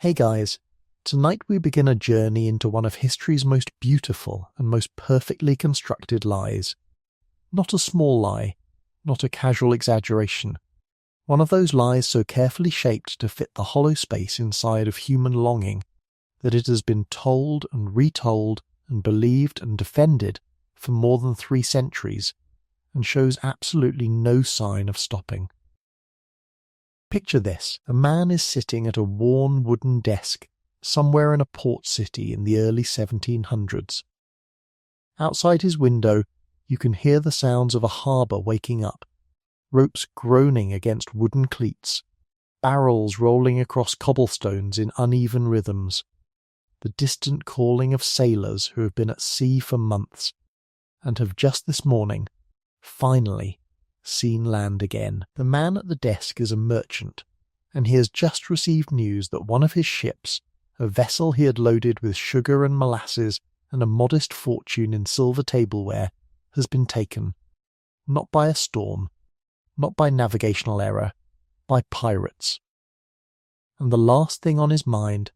Hey guys, tonight we begin a journey into one of history's most beautiful and most perfectly constructed lies. Not a small lie, not a casual exaggeration. One of those lies so carefully shaped to fit the hollow space inside of human longing that it has been told and retold and believed and defended for more than 3 centuries and shows absolutely no sign of stopping. Picture this. A man is sitting at a worn wooden desk somewhere in a port city in the early 1700s. Outside his window, you can hear the sounds of a harbour waking up, ropes groaning against wooden cleats, barrels rolling across cobblestones in uneven rhythms, the distant calling of sailors who have been at sea for months and have just this morning, finally, seen land again. The man at the desk is a merchant, and he has just received news that one of his ships, a vessel he had loaded with sugar and molasses and a modest fortune in silver tableware, has been taken, not by a storm, not by navigational error, by pirates. And the last thing on his mind,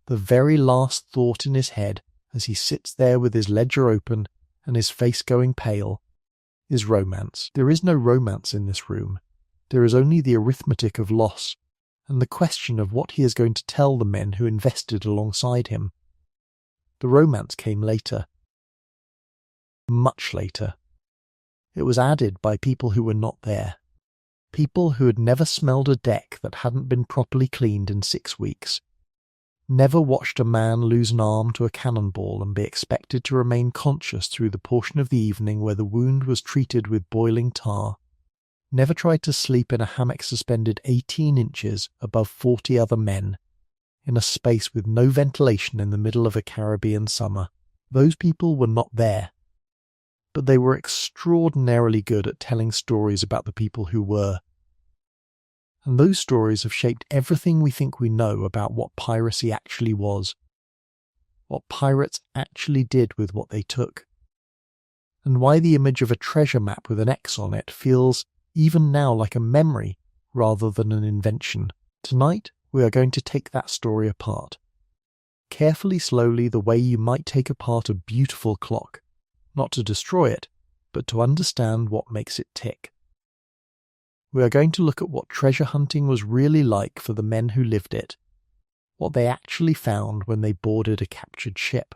the very last thought in his head as he sits there with his ledger open and his face going pale, is romance. There is no romance in this room. There is only the arithmetic of loss, and the question of what he is going to tell the men who invested alongside him. The romance came later. Much later. It was added by people who were not there. People who had never smelled a deck that hadn't been properly cleaned in 6 weeks. Never watched a man lose an arm to a cannonball and be expected to remain conscious through the portion of the evening where the wound was treated with boiling tar. Never tried to sleep in a hammock suspended 18 inches above 40 other men, in a space with no ventilation in the middle of a Caribbean summer. Those people were not there. But they were extraordinarily good at telling stories about the people who were. And those stories have shaped everything we think we know about what piracy actually was, what pirates actually did with what they took, and why the image of a treasure map with an X on it feels even now like a memory rather than an invention. Tonight, we are going to take that story apart. Carefully, slowly, the way you might take apart a beautiful clock, not to destroy it, but to understand what makes it tick. We are going to look at what treasure hunting was really like for the men who lived it, what they actually found when they boarded a captured ship,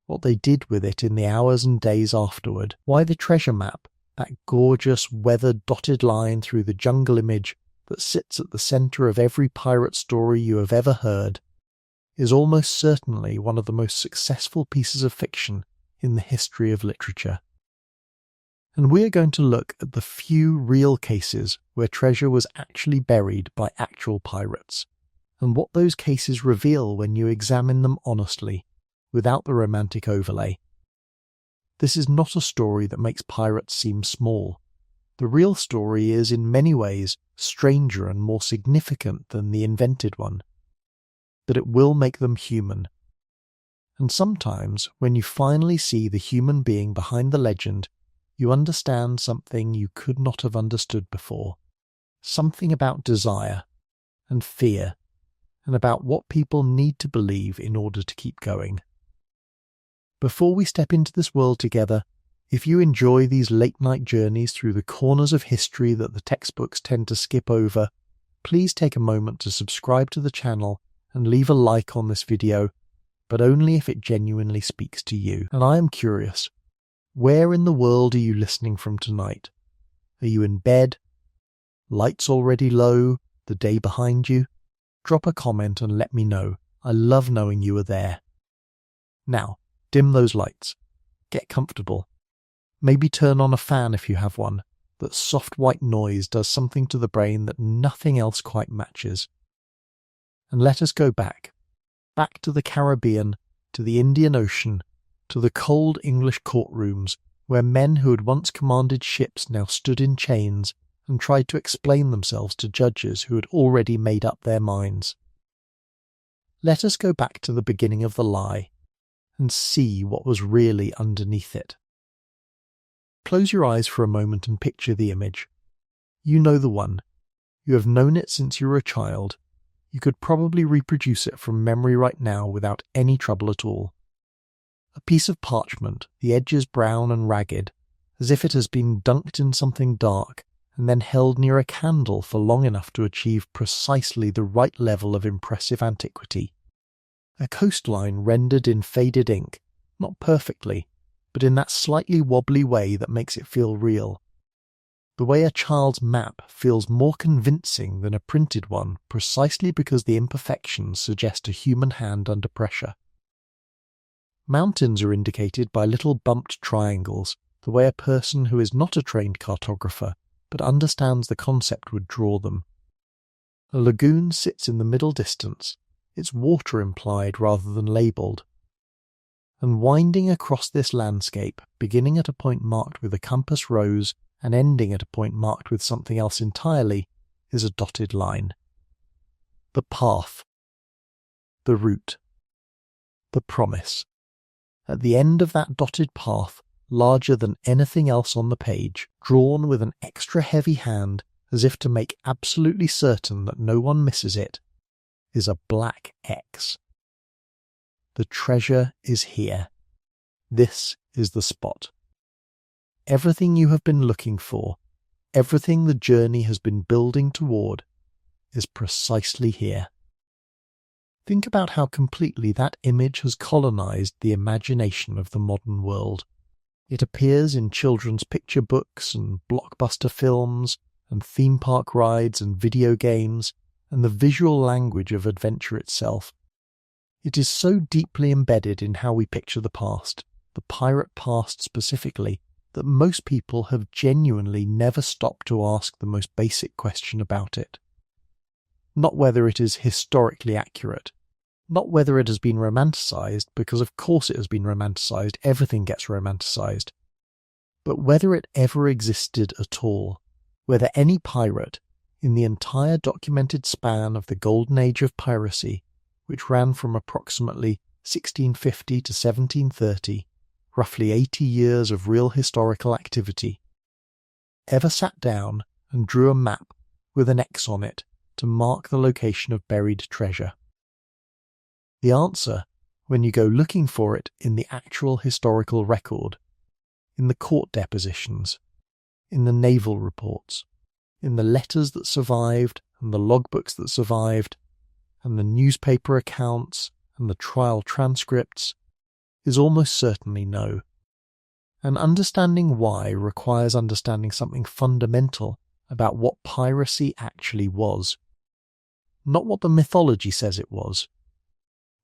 what they did with it in the hours and days afterward, why the treasure map, that gorgeous weathered dotted line through the jungle image that sits at the centre of every pirate story you have ever heard, is almost certainly one of the most successful pieces of fiction in the history of literature. And we are going to look at the few real cases where treasure was actually buried by actual pirates, and what those cases reveal when you examine them honestly, without the romantic overlay. This is not a story that makes pirates seem small. The real story is in many ways stranger and more significant than the invented one, but it will make them human. And sometimes, when you finally see the human being behind the legend, you understand something you could not have understood before. Something about desire and fear, and about what people need to believe in order to keep going. Before we step into this world together, if you enjoy these late-night journeys through the corners of history that the textbooks tend to skip over, please take a moment to subscribe to the channel and leave a like on this video, but only if it genuinely speaks to you. And I am curious, where in the world are you listening from tonight? Are you in bed? Lights already low? The day behind you? Drop a comment and let me know. I love knowing you are there. Now, dim those lights. Get comfortable. Maybe turn on a fan if you have one. That soft white noise does something to the brain that nothing else quite matches. And let us go back to the Caribbean, to the Indian Ocean, to the cold English courtrooms where men who had once commanded ships now stood in chains and tried to explain themselves to judges who had already made up their minds. Let us go back to the beginning of the lie and see what was really underneath it. Close your eyes for a moment and picture the image. You know the one. You have known it since you were a child. You could probably reproduce it from memory right now without any trouble at all. A piece of parchment, the edges brown and ragged, as if it has been dunked in something dark and then held near a candle for long enough to achieve precisely the right level of impressive antiquity. A coastline rendered in faded ink, not perfectly, but in that slightly wobbly way that makes it feel real. The way a child's map feels more convincing than a printed one precisely because the imperfections suggest a human hand under pressure. Mountains are indicated by little bumped triangles, the way a person who is not a trained cartographer but understands the concept would draw them. A lagoon sits in the middle distance, its water implied rather than labelled. And winding across this landscape, beginning at a point marked with a compass rose and ending at a point marked with something else entirely, is a dotted line. The path. The route. The promise. At the end of that dotted path, larger than anything else on the page, drawn with an extra heavy hand as if to make absolutely certain that no one misses it, is a black X. The treasure is here. This is the spot. Everything you have been looking for, everything the journey has been building toward, is precisely here. Think about how completely that image has colonized the imagination of the modern world. It appears in children's picture books and blockbuster films and theme park rides and video games and the visual language of adventure itself. It is so deeply embedded in how we picture the past, the pirate past specifically, that most people have genuinely never stopped to ask the most basic question about it. Not whether it is historically accurate, not whether it has been romanticized, because of course it has been romanticized, everything gets romanticized, but whether it ever existed at all, whether any pirate, in the entire documented span of the Golden Age of Piracy, which ran from approximately 1650 to 1730, roughly 80 years of real historical activity, ever sat down and drew a map with an X on it to mark the location of buried treasure. The answer, when you go looking for it in the actual historical record, in the court depositions, in the naval reports, in the letters that survived and the logbooks that survived, and the newspaper accounts and the trial transcripts, is almost certainly no. And understanding why requires understanding something fundamental about what piracy actually was. Not what the mythology says it was.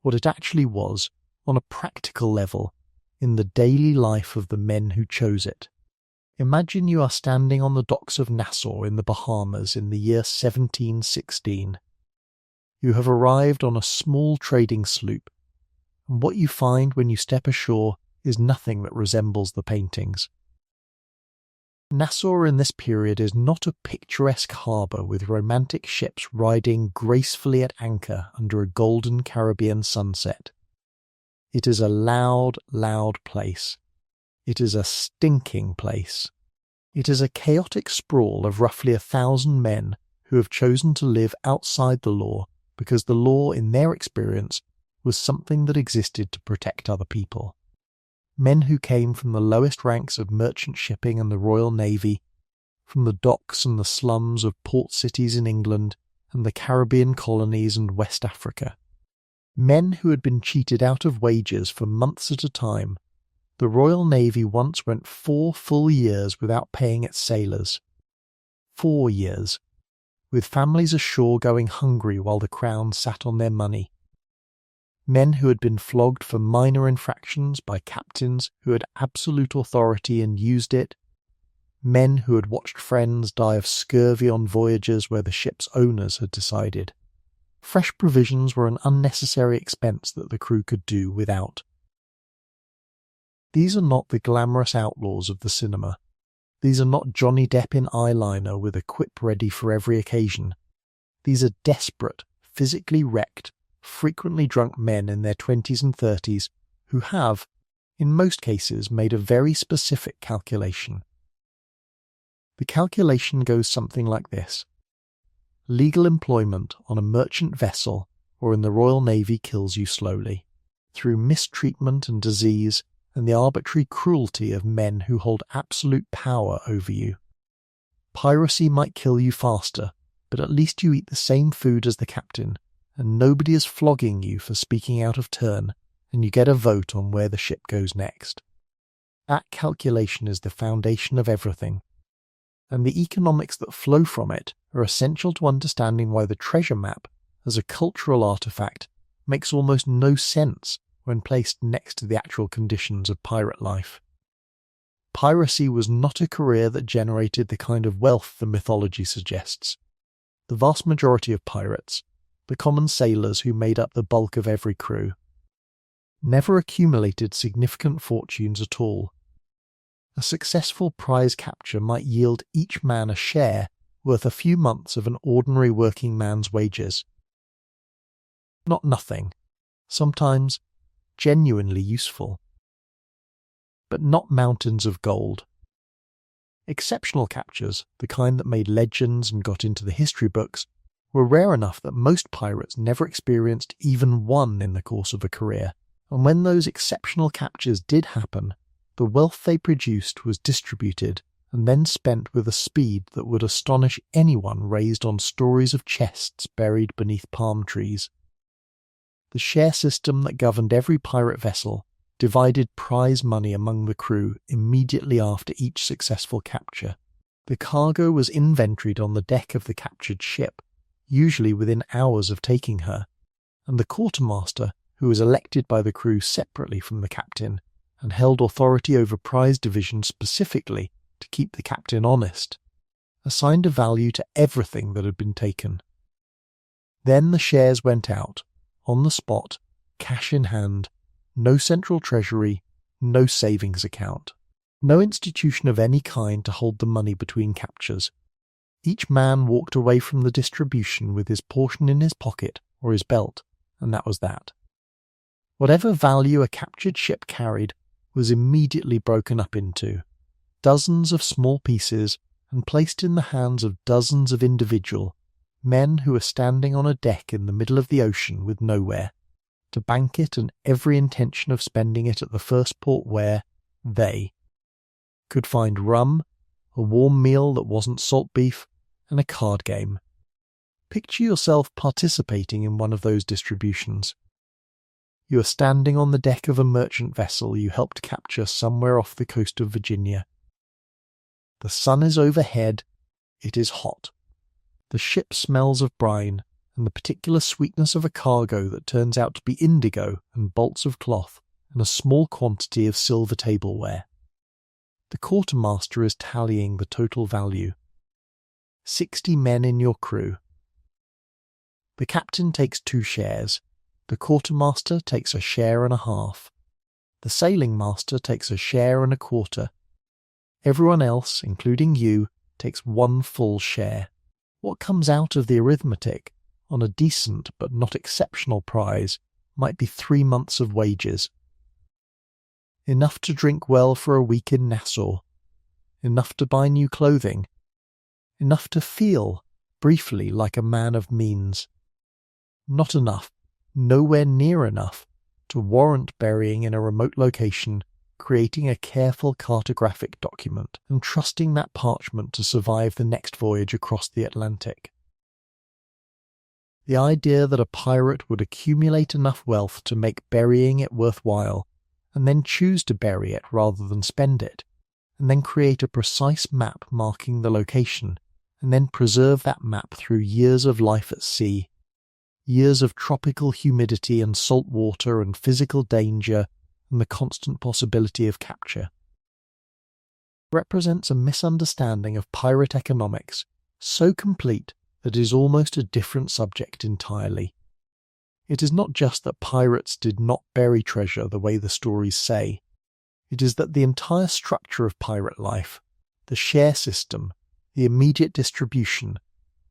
What it actually was, on a practical level, in the daily life of the men who chose it. Imagine you are standing on the docks of Nassau in the Bahamas in the year 1716. You have arrived on a small trading sloop, and what you find when you step ashore is nothing that resembles the paintings. Nassau in this period is not a picturesque harbour with romantic ships riding gracefully at anchor under a golden Caribbean sunset. It is a loud, loud place. It is a stinking place. It is a chaotic sprawl of roughly 1,000 men who have chosen to live outside the law because the law, in their experience, was something that existed to protect other people. Men who came from the lowest ranks of merchant shipping and the Royal Navy, from the docks and the slums of port cities in England and the Caribbean colonies and West Africa. Men who had been cheated out of wages for months at a time. The Royal Navy once went 4 full years without paying its sailors. 4 years, with families ashore going hungry while the Crown sat on their money. Men who had been flogged for minor infractions by captains who had absolute authority and used it. Men who had watched friends die of scurvy on voyages where the ship's owners had decided. Fresh provisions were an unnecessary expense that the crew could do without. These are not the glamorous outlaws of the cinema. These are not Johnny Depp in eyeliner with a quip ready for every occasion. These are desperate, physically wrecked, frequently drunk men in their 20s and 30s who have, in most cases, made a very specific calculation. The calculation goes something like this. Legal employment on a merchant vessel or in the Royal Navy kills you slowly, through mistreatment and disease and the arbitrary cruelty of men who hold absolute power over you. Piracy might kill you faster, but at least you eat the same food as the captain, and nobody is flogging you for speaking out of turn, and you get a vote on where the ship goes next. That calculation is the foundation of everything, and the economics that flow from it are essential to understanding why the treasure map, as a cultural artifact, makes almost no sense when placed next to the actual conditions of pirate life. Piracy was not a career that generated the kind of wealth the mythology suggests. The vast majority of pirates, the common sailors who made up the bulk of every crew, never accumulated significant fortunes at all. A successful prize capture might yield each man a share worth a few months of an ordinary working man's wages. Not nothing, sometimes genuinely useful, but not mountains of gold. Exceptional captures, the kind that made legends and got into the history books, were rare enough that most pirates never experienced even one in the course of a career, and when those exceptional captures did happen, the wealth they produced was distributed and then spent with a speed that would astonish anyone raised on stories of chests buried beneath palm trees. The share system that governed every pirate vessel divided prize money among the crew immediately after each successful capture. The cargo was inventoried on the deck of the captured ship, usually within hours of taking her, and the quartermaster, who was elected by the crew separately from the captain, and held authority over prize division specifically to keep the captain honest, assigned a value to everything that had been taken. Then the shares went out, on the spot, cash in hand, no central treasury, no savings account, no institution of any kind to hold the money between captures. Each man walked away from the distribution with his portion in his pocket or his belt, and that was that. Whatever value a captured ship carried was immediately broken up into dozens of small pieces and placed in the hands of dozens of individual men who were standing on a deck in the middle of the ocean with nowhere, to bank it and every intention of spending it at the first port where they could find rum, a warm meal that wasn't salt beef, and a card game. Picture yourself participating in one of those distributions. You are standing on the deck of a merchant vessel you helped capture somewhere off the coast of Virginia. The sun is overhead, it is hot. The ship smells of brine and the particular sweetness of a cargo that turns out to be indigo and bolts of cloth and a small quantity of silver tableware. The quartermaster is tallying the total value. 60 men in your crew. The captain takes 2 shares. The quartermaster takes a share and a half. The sailing master takes a share and a quarter. Everyone else, including you, takes 1 full share. What comes out of the arithmetic on a decent but not exceptional prize might be 3 months of wages. Enough to drink well for a week in Nassau. Enough to buy new clothing. Enough to feel, briefly, like a man of means. Not enough, nowhere near enough, to warrant burying in a remote location, creating a careful cartographic document, and trusting that parchment to survive the next voyage across the Atlantic. The idea that a pirate would accumulate enough wealth to make burying it worthwhile, and then choose to bury it rather than spend it, and then create a precise map marking the location, and then preserve that map through years of life at sea, years of tropical humidity and salt water and physical danger and the constant possibility of capture, represents a misunderstanding of pirate economics so complete that it is almost a different subject entirely. It is not just that pirates did not bury treasure the way the stories say. It is that the entire structure of pirate life, the share system, the immediate distribution,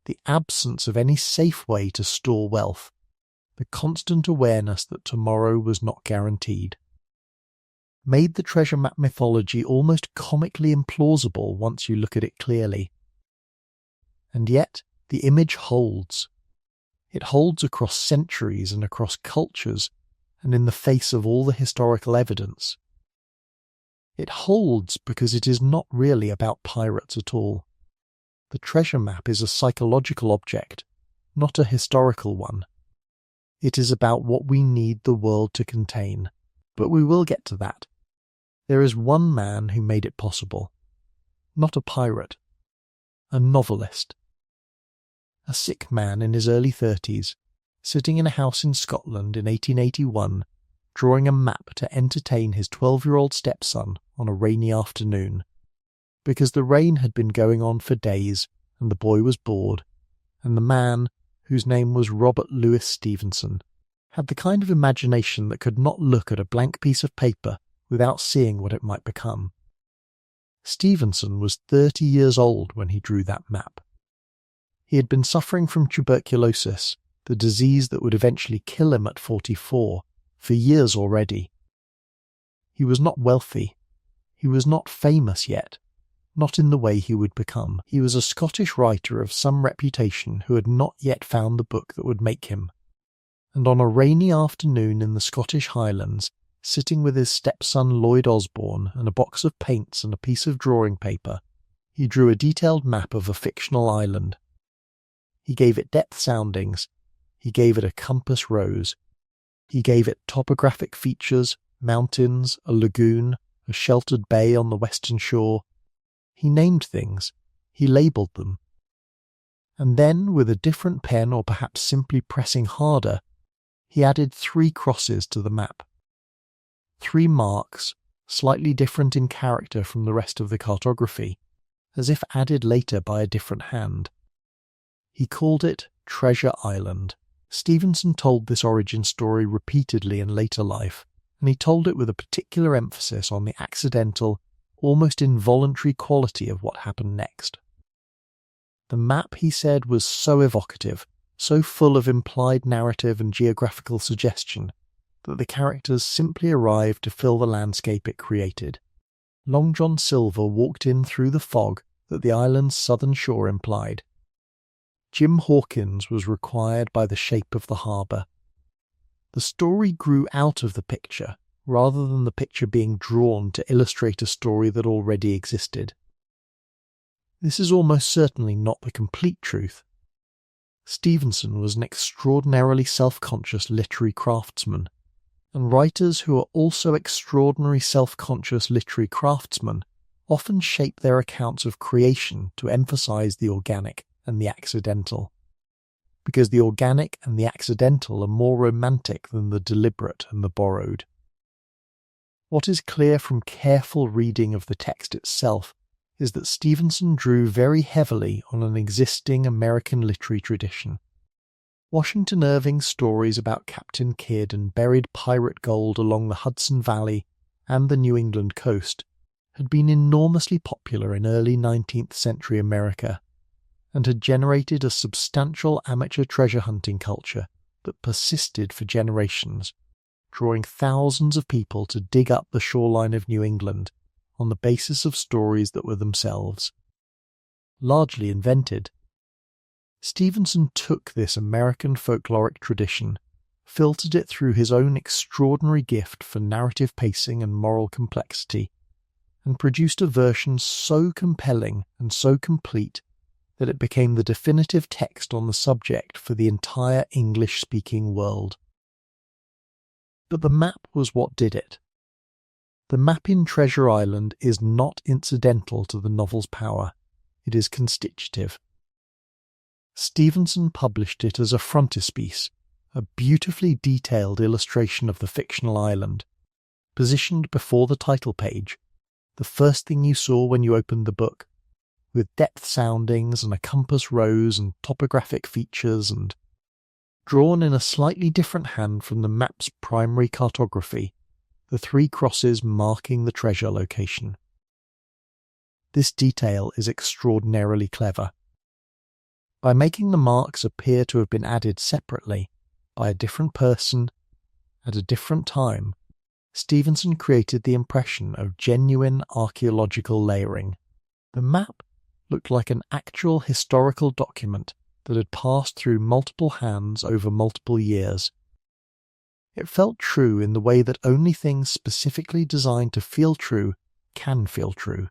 the absence of any safe way to store wealth, the constant awareness that tomorrow was not guaranteed, made the treasure map mythology almost comically implausible once you look at it clearly. And yet, the image holds. It holds across centuries and across cultures, and in the face of all the historical evidence. It holds because it is not really about pirates at all. The treasure map is a psychological object, not a historical one. It is about what we need the world to contain, but we will get to that. There is one man who made it possible. Not a pirate. A novelist. A sick man in his early 30s, sitting in a house in Scotland in 1881, drawing a map to entertain his 12-year-old stepson on a rainy afternoon, because the rain had been going on for days and the boy was bored, and the man, whose name was Robert Louis Stevenson, had the kind of imagination that could not look at a blank piece of paper without seeing what it might become. Stevenson was 30 years old when he drew that map. He had been suffering from tuberculosis, the disease that would eventually kill him at 44, for years already. He was not wealthy. He was not famous yet, not in the way he would become. He was a Scottish writer of some reputation who had not yet found the book that would make him. And on a rainy afternoon in the Scottish Highlands, sitting with his stepson Lloyd Osborne and a box of paints and a piece of drawing paper, he drew a detailed map of a fictional island. He gave it depth soundings. He gave it a compass rose. He gave it topographic features, mountains, a lagoon, a sheltered bay on the western shore. He named things. He labelled them. And then, with a different pen or perhaps simply pressing harder, he added 3 crosses to the map. 3 marks, slightly different in character from the rest of the cartography, as if added later by a different hand. He called it Treasure Island. Stevenson told this origin story repeatedly in later life, and he told it with a particular emphasis on the accidental, almost involuntary quality of what happened next. The map, he said, was so evocative, so full of implied narrative and geographical suggestion, that the characters simply arrived to fill the landscape it created. Long John Silver walked in through the fog that the island's southern shore implied. Jim Hawkins was required by the shape of the harbour. The story grew out of the picture, rather than the picture being drawn to illustrate a story that already existed. This is almost certainly not the complete truth. Stevenson was an extraordinarily self-conscious literary craftsman, and writers who are also extraordinary self-conscious literary craftsmen often shape their accounts of creation to emphasise the organic and the accidental, because the organic and the accidental are more romantic than the deliberate and the borrowed. What is clear from careful reading of the text itself is that Stevenson drew very heavily on an existing American literary tradition. Washington Irving's stories about Captain Kidd and buried pirate gold along the Hudson Valley and the New England coast had been enormously popular in early 19th century America, and had generated a substantial amateur treasure hunting culture that persisted for generations, drawing thousands of people to dig up the shoreline of New England on the basis of stories that were themselves largely invented. Stevenson took this American folkloric tradition, filtered it through his own extraordinary gift for narrative pacing and moral complexity, and produced a version so compelling and so complete that it became the definitive text on the subject for the entire English-speaking world. But the map was what did it. The map in Treasure Island is not incidental to the novel's power. It is constitutive. Stevenson published it as a frontispiece, a beautifully detailed illustration of the fictional island, positioned before the title page, the first thing you saw when you opened the book, with depth soundings and a compass rose and topographic features, and drawn in a slightly different hand from the map's primary cartography, the 3 crosses marking the treasure location. This detail is extraordinarily clever. By making the marks appear to have been added separately, by a different person, at a different time, Stevenson created the impression of genuine archaeological layering. The map looked like an actual historical document that had passed through multiple hands over multiple years. It felt true in the way that only things specifically designed to feel true can feel true.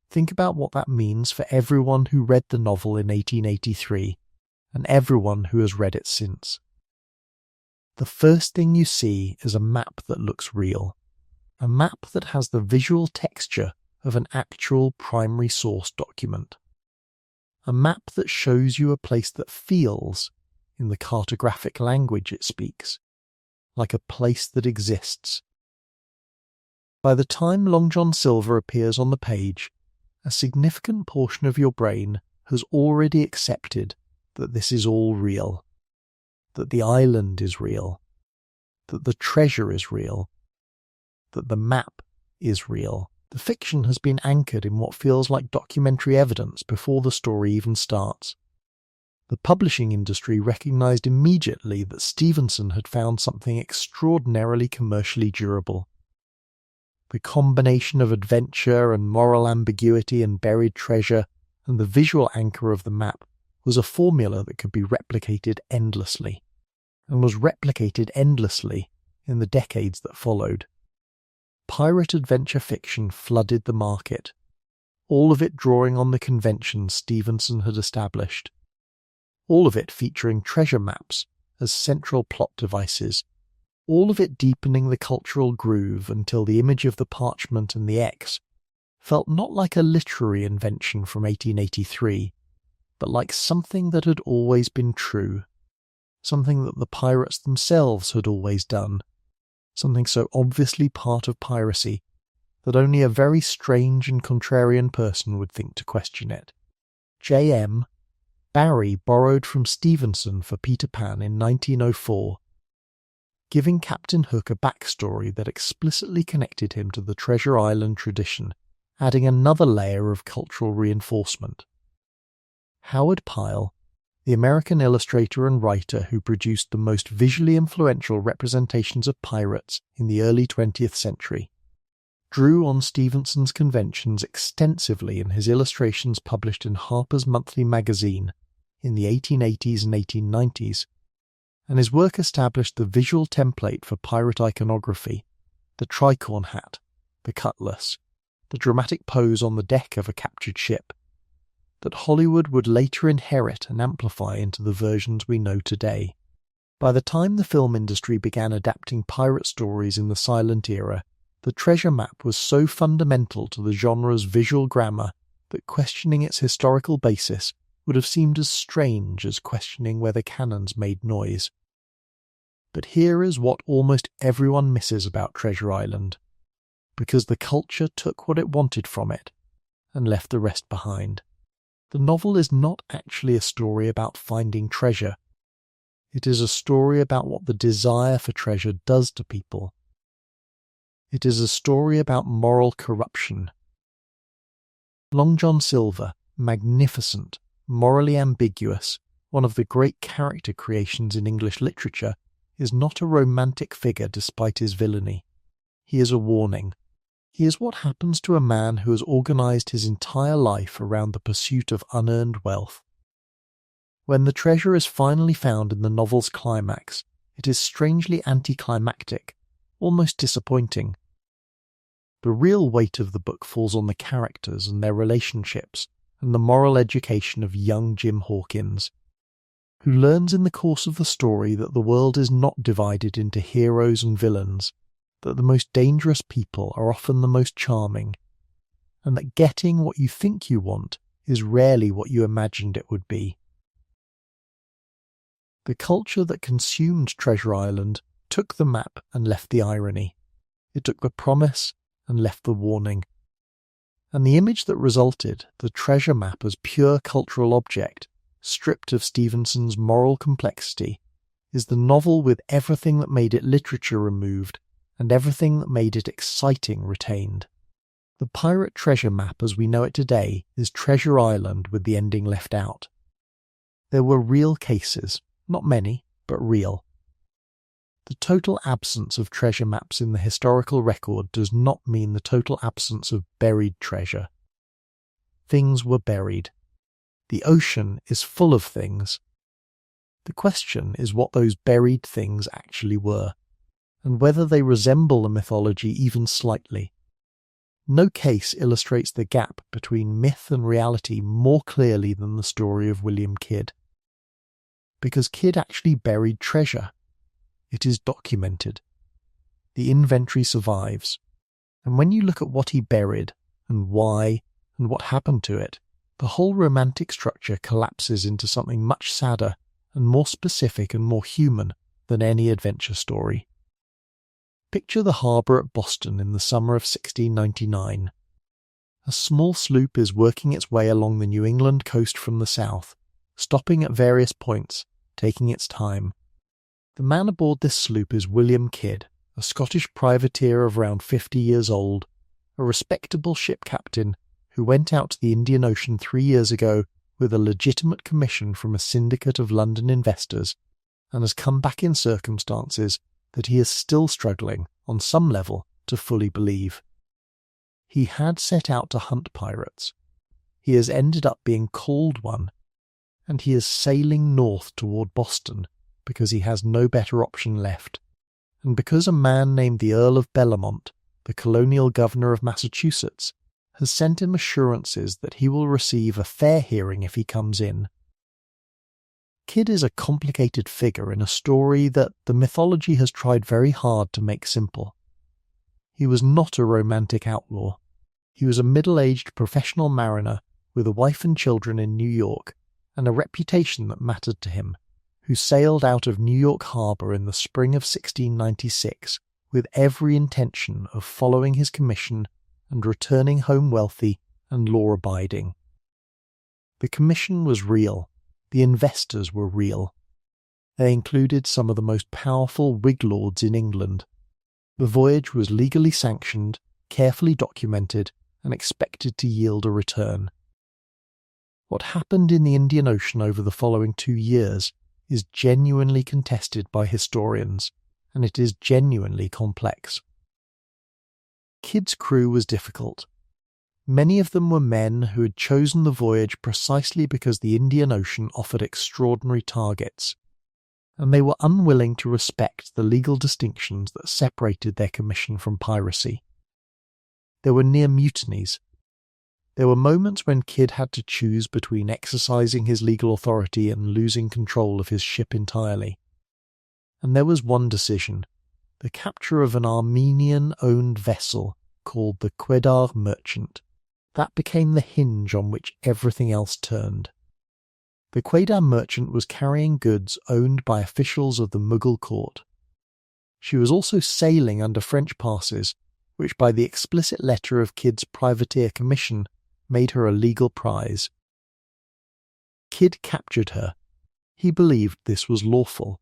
Think about what that means for everyone who read the novel in 1883 and everyone who has read it since. The first thing you see is a map that looks real, a map that has the visual texture of an actual primary source document, a map that shows you a place that feels, in the cartographic language it speaks, like a place that exists. By the time Long John Silver appears on the page, a significant portion of your brain has already accepted that this is all real, that the island is real, that the treasure is real, that the map is real. The fiction has been anchored in what feels like documentary evidence before the story even starts. The publishing industry recognized immediately that Stevenson had found something extraordinarily commercially durable. The combination of adventure and moral ambiguity and buried treasure and the visual anchor of the map was a formula that could be replicated endlessly, and was replicated endlessly in the decades that followed. Pirate adventure fiction flooded the market, all of it drawing on the conventions Stevenson had established, all of it featuring treasure maps as central plot devices, all of it deepening the cultural groove until the image of the parchment and the X felt not like a literary invention from 1883, but like something that had always been true, something that the pirates themselves had always done, something so obviously part of piracy that only a very strange and contrarian person would think to question it. J.M. Barrie borrowed from Stevenson for Peter Pan in 1904, giving Captain Hook a backstory that explicitly connected him to the Treasure Island tradition, adding another layer of cultural reinforcement. Howard Pyle, the American illustrator and writer who produced the most visually influential representations of pirates in the early 20th century, drew on Stevenson's conventions extensively in his illustrations published in Harper's Monthly magazine in the 1880s and 1890s, and his work established the visual template for pirate iconography, the tricorn hat, the cutlass, the dramatic pose on the deck of a captured ship, that Hollywood would later inherit and amplify into the versions we know today. By the time the film industry began adapting pirate stories in the silent era, the treasure map was so fundamental to the genre's visual grammar that questioning its historical basis would have seemed as strange as questioning whether cannons made noise. But here is what almost everyone misses about Treasure Island, because the culture took what it wanted from it and left the rest behind. The novel is not actually a story about finding treasure. It is a story about what the desire for treasure does to people. It is a story about moral corruption. Long John Silver, magnificent, morally ambiguous, one of the great character creations in English literature, is not a romantic figure despite his villainy. He is a warning. He is what happens to a man who has organised his entire life around the pursuit of unearned wealth. When the treasure is finally found in the novel's climax, it is strangely anticlimactic, almost disappointing. The real weight of the book falls on the characters and their relationships and the moral education of young Jim Hawkins, who learns in the course of the story that the world is not divided into heroes and villains, that the most dangerous people are often the most charming, and that getting what you think you want is rarely what you imagined it would be. The culture that consumed Treasure Island took the map and left the irony. It took the promise and left the warning. And the image that resulted, the treasure map as pure cultural object, stripped of Stevenson's moral complexity, is the novel with everything that made it literature removed and everything that made it exciting retained. The pirate treasure map as we know it today is Treasure Island with the ending left out. There were real cases, not many, but real. The total absence of treasure maps in the historical record does not mean the total absence of buried treasure. Things were buried. The ocean is full of things. The question is what those buried things actually were, and whether they resemble the mythology even slightly. No case illustrates the gap between myth and reality more clearly than the story of William Kidd. Because Kidd actually buried treasure. It is documented. The inventory survives. And when you look at what he buried, and why, and what happened to it, the whole romantic structure collapses into something much sadder and more specific and more human than any adventure story. Picture the harbour at Boston in the summer of 1699. A small sloop is working its way along the New England coast from the south, stopping at various points, taking its time. The man aboard this sloop is William Kidd, a Scottish privateer of around 50 years old, a respectable ship captain who went out to the Indian Ocean 3 years ago with a legitimate commission from a syndicate of London investors, and has come back in circumstances that he is still struggling, on some level, to fully believe. He had set out to hunt pirates. He has ended up being called one, and he is sailing north toward Boston because he has no better option left, and because a man named the Earl of Bellamont, the colonial governor of Massachusetts, has sent him assurances that he will receive a fair hearing if he comes in. Kidd is a complicated figure in a story that the mythology has tried very hard to make simple. He was not a romantic outlaw. He was a middle-aged professional mariner with a wife and children in New York, and a reputation that mattered to him, who sailed out of New York Harbor in the spring of 1696 with every intention of following his commission and returning home wealthy and law-abiding. The commission was real. The investors were real. They included some of the most powerful Whig lords in England. The voyage was legally sanctioned, carefully documented, and expected to yield a return. What happened in the Indian Ocean over the following 2 years is genuinely contested by historians, and it is genuinely complex. Kidd's crew was difficult. Many of them were men who had chosen the voyage precisely because the Indian Ocean offered extraordinary targets, and they were unwilling to respect the legal distinctions that separated their commission from piracy. There were near mutinies. There were moments when Kidd had to choose between exercising his legal authority and losing control of his ship entirely. And there was one decision, the capture of an Armenian-owned vessel called the Quedar Merchant. That became the hinge on which everything else turned. The Quedar Merchant was carrying goods owned by officials of the Mughal court. She was also sailing under French passes, which by the explicit letter of Kidd's privateer commission made her a legal prize. Kidd captured her. He believed this was lawful.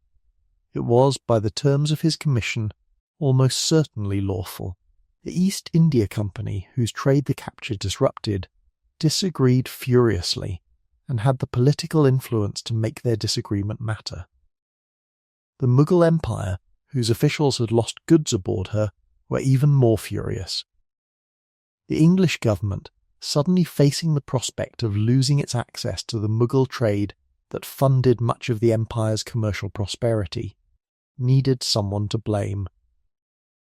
It was, by the terms of his commission, almost certainly lawful. The East India Company, whose trade the capture disrupted, disagreed furiously and had the political influence to make their disagreement matter. The Mughal Empire, whose officials had lost goods aboard her, were even more furious. The English government, suddenly facing the prospect of losing its access to the Mughal trade that funded much of the empire's commercial prosperity, needed someone to blame.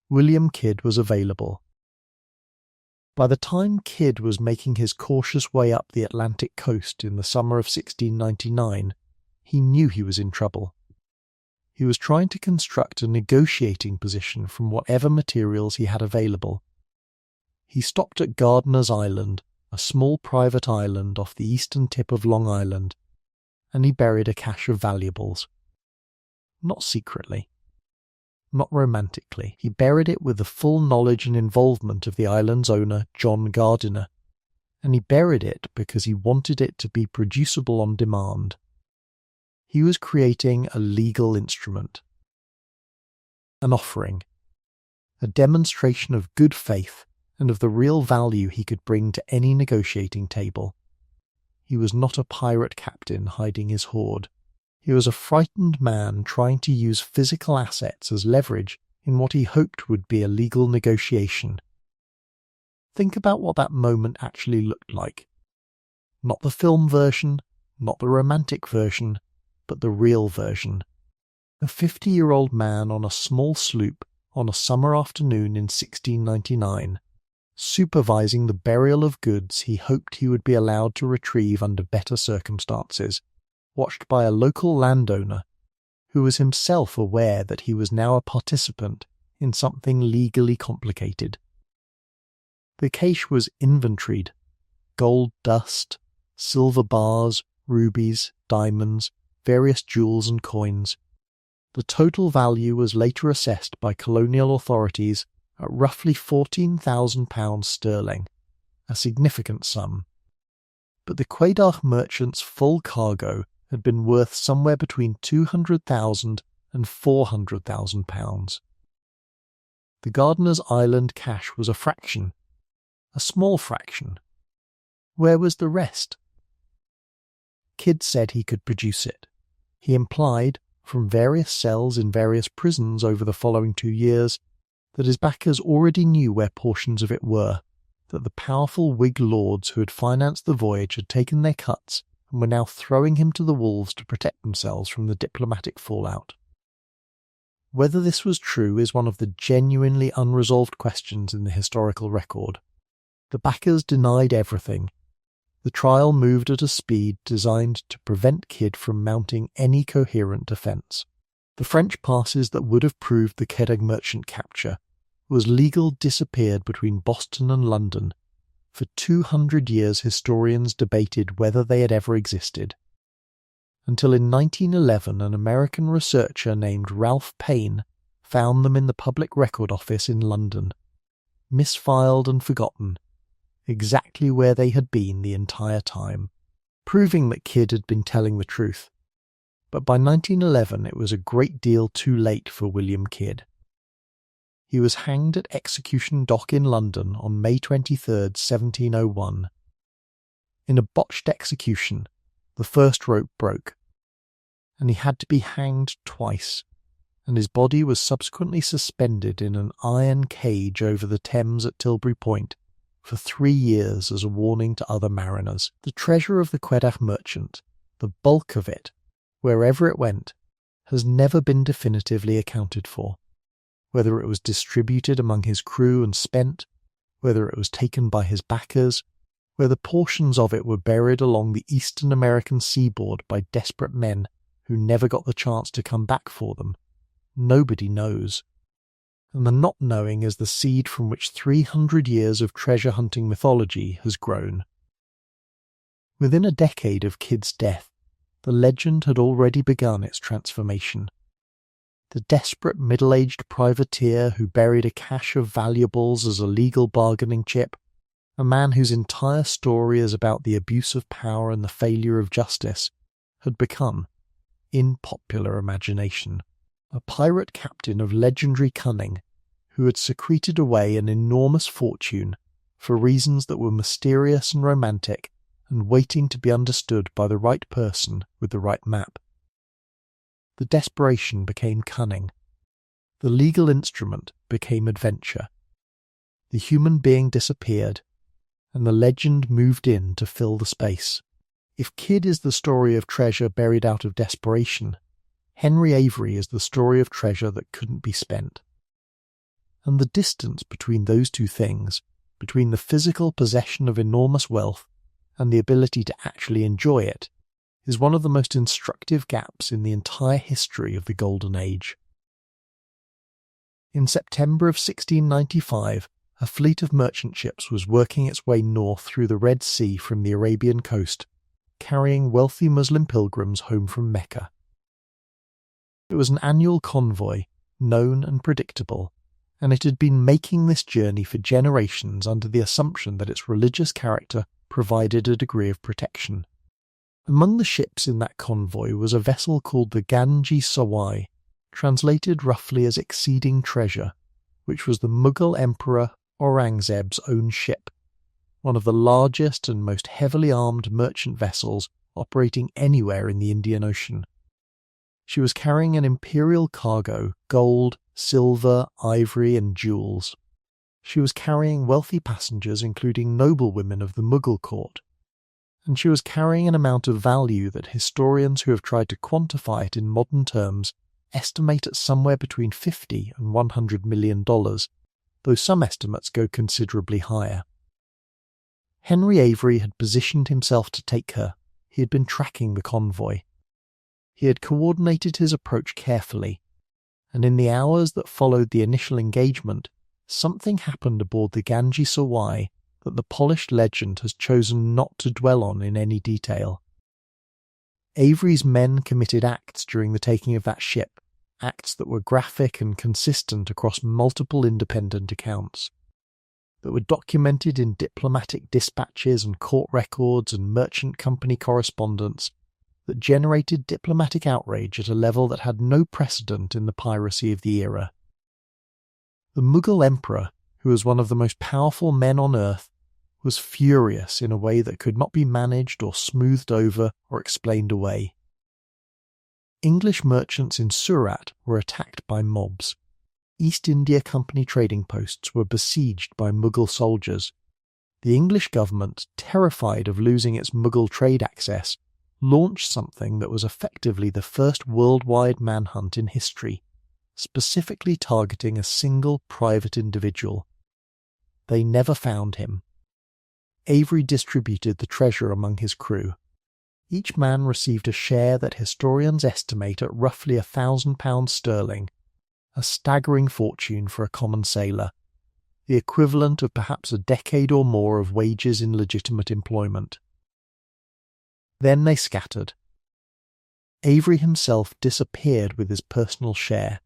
William Kidd was available. By the time Kidd was making his cautious way up the Atlantic coast in the summer of 1699, he knew he was in trouble. He was trying to construct a negotiating position from whatever materials he had available. He stopped at Gardiner's Island, a small private island off the eastern tip of Long Island, and he buried a cache of valuables. Not secretly. Not romantically. He buried it with the full knowledge and involvement of the island's owner, John Gardiner, and he buried it because he wanted it to be producible on demand. He was creating a legal instrument. An offering. A demonstration of good faith and of the real value he could bring to any negotiating table. He was not a pirate captain hiding his hoard. He was a frightened man trying to use physical assets as leverage in what he hoped would be a legal negotiation. Think about what that moment actually looked like. Not the film version, not the romantic version, but the real version. A 50-year-old man on a small sloop on a summer afternoon in 1699, supervising the burial of goods he hoped he would be allowed to retrieve under better circumstances, watched by a local landowner who was himself aware that he was now a participant in something legally complicated. The cache was inventoried: gold dust, silver bars, rubies, diamonds, various jewels and coins. The total value was later assessed by colonial authorities at roughly £14,000 sterling, a significant sum. But the Quaidach merchant's full cargo had been worth somewhere between £200,000 and £400,000. The Gardiner's Island cache was a fraction, a small fraction. Where was the rest? Kidd said he could produce it. He implied, from various cells in various prisons over the following 2 years, that his backers already knew where portions of it were, that the powerful Whig lords who had financed the voyage had taken their cuts and were now throwing him to the wolves to protect themselves from the diplomatic fallout. Whether this was true is one of the genuinely unresolved questions in the historical record. The backers denied everything. The trial moved at a speed designed to prevent Kidd from mounting any coherent defence. The French passes that would have proved the Quebec merchant capture was legal disappeared between Boston and London. For 200 years historians debated whether they had ever existed. Until in 1911 an American researcher named Ralph Payne found them in the Public Record Office in London, misfiled and forgotten, exactly where they had been the entire time, proving that Kidd had been telling the truth. But by 1911 it was a great deal too late for William Kidd. He was hanged at Execution Dock in London on May 23, 1701. In a botched execution, the first rope broke, and he had to be hanged twice, and his body was subsequently suspended in an iron cage over the Thames at Tilbury Point for 3 years as a warning to other mariners. The treasure of the Quebec merchant, the bulk of it, wherever it went, has never been definitively accounted for. Whether it was distributed among his crew and spent, whether it was taken by his backers, whether portions of it were buried along the eastern American seaboard by desperate men who never got the chance to come back for them, nobody knows. And the not knowing is the seed from which 300 years of treasure-hunting mythology has grown. Within a decade of Kidd's death, the legend had already begun its transformation. The desperate middle-aged privateer who buried a cache of valuables as a legal bargaining chip, a man whose entire story is about the abuse of power and the failure of justice, had become, in popular imagination, a pirate captain of legendary cunning who had secreted away an enormous fortune for reasons that were mysterious and romantic and waiting to be understood by the right person with the right map. The desperation became cunning. The legal instrument became adventure. The human being disappeared, and the legend moved in to fill the space. If Kidd is the story of treasure buried out of desperation, Henry Avery is the story of treasure that couldn't be spent. And the distance between those two things, between the physical possession of enormous wealth and the ability to actually enjoy it, is one of the most instructive gaps in the entire history of the Golden Age. In September of 1695, a fleet of merchant ships was working its way north through the Red Sea from the Arabian coast, carrying wealthy Muslim pilgrims home from Mecca. It was an annual convoy, known and predictable, and it had been making this journey for generations under the assumption that its religious character provided a degree of protection. Among the ships in that convoy was a vessel called the Ganji Sawai, translated roughly as exceeding treasure, which was the Mughal Emperor Aurangzeb's own ship, one of the largest and most heavily armed merchant vessels operating anywhere in the Indian Ocean. She was carrying an imperial cargo, gold, silver, ivory and jewels. She was carrying wealthy passengers including noblewomen of the Mughal court, and she was carrying an amount of value that historians who have tried to quantify it in modern terms estimate at somewhere between $50 and $100 million, though some estimates go considerably higher. Henry Avery had positioned himself to take her. He had been tracking the convoy. He had coordinated his approach carefully, and in the hours that followed the initial engagement, something happened aboard the Ganges Sawai that the polished legend has chosen not to dwell on in any detail. Avery's men committed acts during the taking of that ship, acts that were graphic and consistent across multiple independent accounts, that were documented in diplomatic dispatches and court records and merchant company correspondence, that generated diplomatic outrage at a level that had no precedent in the piracy of the era. The Mughal emperor, who was one of the most powerful men on earth, was furious in a way that could not be managed or smoothed over or explained away. English merchants in Surat were attacked by mobs. East India Company trading posts were besieged by Mughal soldiers. The English government, terrified of losing its Mughal trade access, launched something that was effectively the first worldwide manhunt in history, specifically targeting a single private individual. They never found him. Avery distributed the treasure among his crew. Each man received a share that historians estimate at roughly £1,000 sterling, a staggering fortune for a common sailor, the equivalent of perhaps a decade or more of wages in legitimate employment. Then they scattered. Avery himself disappeared with his personal share,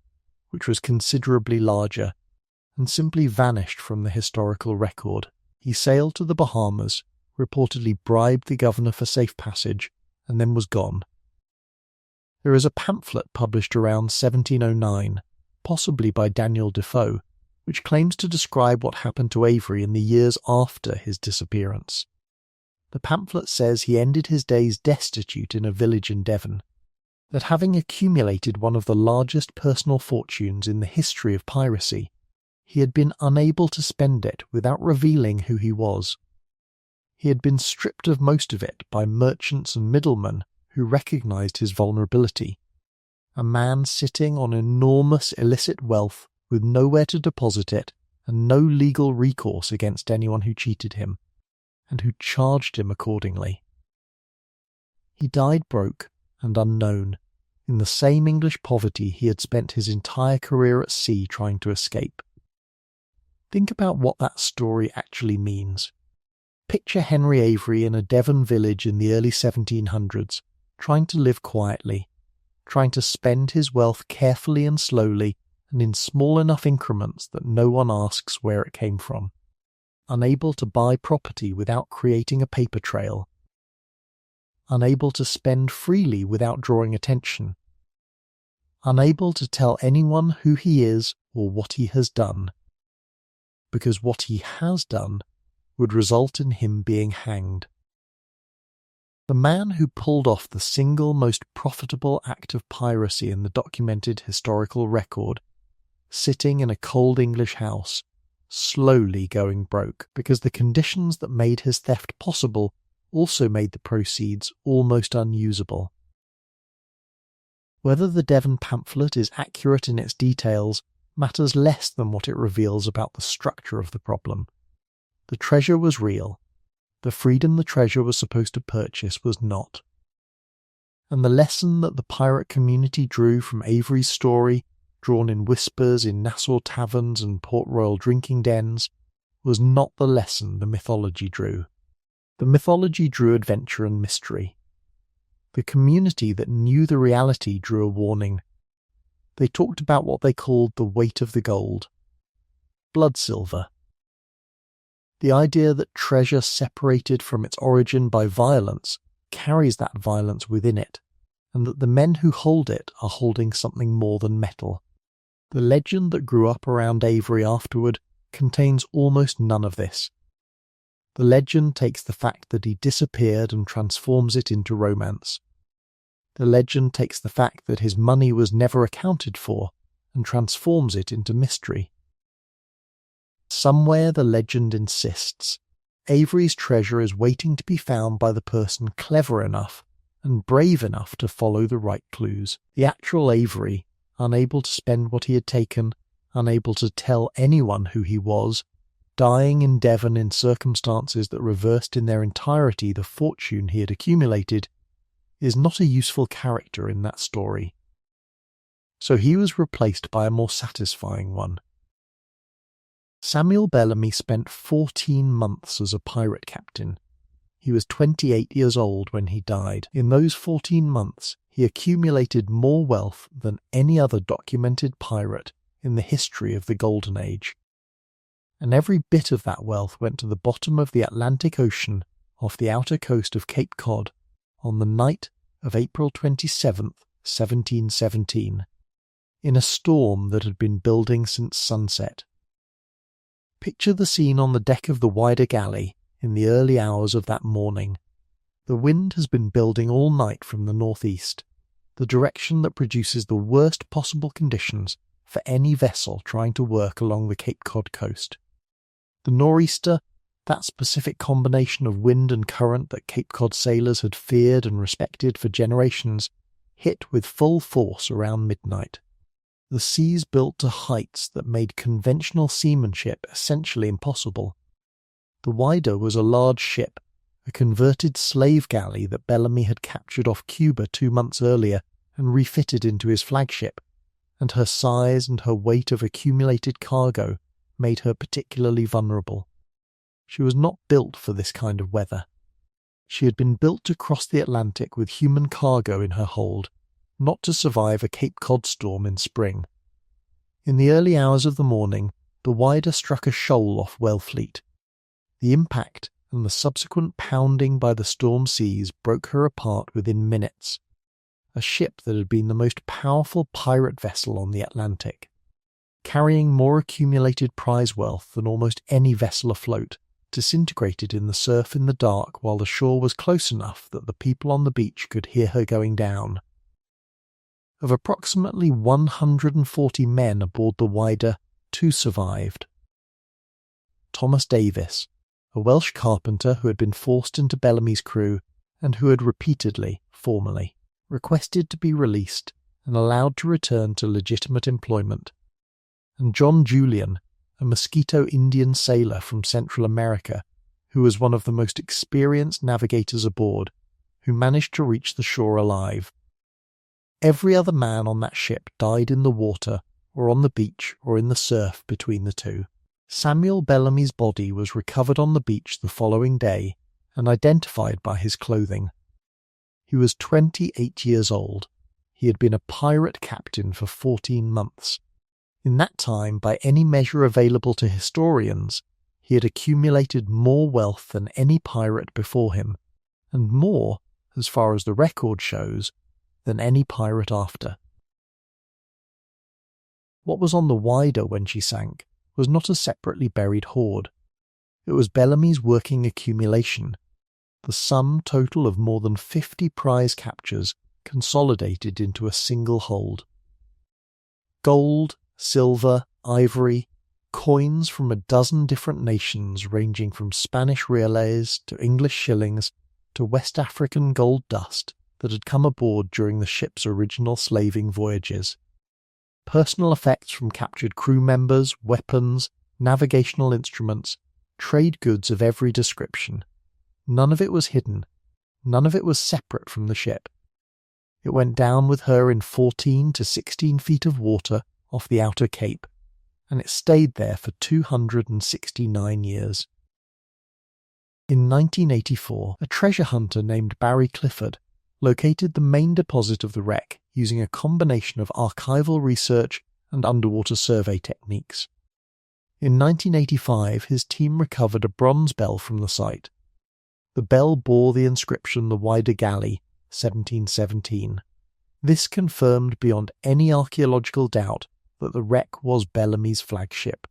which was considerably larger, and simply vanished from the historical record. He sailed to the Bahamas, reportedly bribed the governor for safe passage, and then was gone. There is a pamphlet published around 1709, possibly by Daniel Defoe, which claims to describe what happened to Avery in the years after his disappearance. The pamphlet says he ended his days destitute in a village in Devon, that having accumulated one of the largest personal fortunes in the history of piracy, he had been unable to spend it without revealing who he was. He had been stripped of most of it by merchants and middlemen who recognized his vulnerability. A man sitting on enormous illicit wealth with nowhere to deposit it and no legal recourse against anyone who cheated him, and who charged him accordingly. He died broke and unknown, in the same English poverty he had spent his entire career at sea trying to escape. Think about what that story actually means. Picture Henry Avery in a Devon village in the early 1700s, trying to live quietly, trying to spend his wealth carefully and slowly and in small enough increments that no one asks where it came from, unable to buy property without creating a paper trail, unable to spend freely without drawing attention, unable to tell anyone who he is or what he has done, because what he has done would result in him being hanged. The man who pulled off the single most profitable act of piracy in the documented historical record, sitting in a cold English house, slowly going broke because the conditions that made his theft possible also made the proceeds almost unusable. Whether the Devon pamphlet is accurate in its details matters less than what it reveals about the structure of the problem. The treasure was real. The freedom the treasure was supposed to purchase was not. And the lesson that the pirate community drew from Avery's story, drawn in whispers in Nassau taverns and Port Royal drinking dens, was not the lesson the mythology drew. The mythology drew adventure and mystery. The community that knew the reality drew a warning. They talked about what they called the weight of the gold. Blood silver. The idea that treasure separated from its origin by violence carries that violence within it, and that the men who hold it are holding something more than metal. The legend that grew up around Avery afterward contains almost none of this. The legend takes the fact that he disappeared and transforms it into romance. The legend takes the fact that his money was never accounted for and transforms it into mystery. Somewhere the legend insists, Avery's treasure is waiting to be found by the person clever enough and brave enough to follow the right clues. The actual Avery, unable to spend what he had taken, unable to tell anyone who he was, dying in Devon in circumstances that reversed in their entirety the fortune he had accumulated, is not a useful character in that story. So he was replaced by a more satisfying one. Samuel Bellamy spent 14 months as a pirate captain. He was 28 years old when he died. In those 14 months, he accumulated more wealth than any other documented pirate in the history of the Golden Age. And every bit of that wealth went to the bottom of the Atlantic Ocean off the outer coast of Cape Cod on the night of April 27th, 1717, in a storm that had been building since sunset. Picture the scene on the deck of the wider galley in the early hours of that morning. The wind has been building all night from the northeast, the direction that produces the worst possible conditions for any vessel trying to work along the Cape Cod coast. The nor'easter, that specific combination of wind and current that Cape Cod sailors had feared and respected for generations, hit with full force around midnight. The seas built to heights that made conventional seamanship essentially impossible. The Wider was a large ship, a converted slave galley that Bellamy had captured off Cuba 2 months earlier and refitted into his flagship, and her size and her weight of accumulated cargo made her particularly vulnerable. She was not built for this kind of weather. She had been built to cross the Atlantic with human cargo in her hold, not to survive a Cape Cod storm in spring. In the early hours of the morning, the Wider struck a shoal off Wellfleet. The impact and the subsequent pounding by the storm seas broke her apart within minutes. A ship that had been the most powerful pirate vessel on the Atlantic, carrying more accumulated prize wealth than almost any vessel afloat, disintegrated in the surf in the dark while the shore was close enough that the people on the beach could hear her going down. Of approximately 140 men aboard the Wider, 2 survived. Thomas Davis, a Welsh carpenter who had been forced into Bellamy's crew and who had repeatedly, formally, requested to be released and allowed to return to legitimate employment, and John Julian, a Mosquito Indian sailor from Central America, who was one of the most experienced navigators aboard, who managed to reach the shore alive. Every other man on that ship died in the water or on the beach or in the surf between the two. Samuel Bellamy's body was recovered on the beach the following day and identified by his clothing. He was 28 years old. He had been a pirate captain for 14 months. In that time, by any measure available to historians, he had accumulated more wealth than any pirate before him, and more, as far as the record shows, than any pirate after. What was on the Wider when she sank was not a separately buried hoard. It was Bellamy's working accumulation, the sum total of more than 50 prize captures consolidated into a single hold. Gold, silver, ivory, coins from a dozen different nations ranging from Spanish reales to English shillings to West African gold dust that had come aboard during the ship's original slaving voyages. Personal effects from captured crew members, weapons, navigational instruments, trade goods of every description. None of it was hidden. None of it was separate from the ship. It went down with her in 14 to 16 feet of water off the outer cape, and it stayed there for 269 years. In 1984, a treasure hunter named Barry Clifford located the main deposit of the wreck using a combination of archival research and underwater survey techniques. In 1985, his team recovered a bronze bell from the site. The bell bore the inscription "The Wider Galley, 1717. This confirmed beyond any archaeological doubt that the wreck was Bellamy's flagship.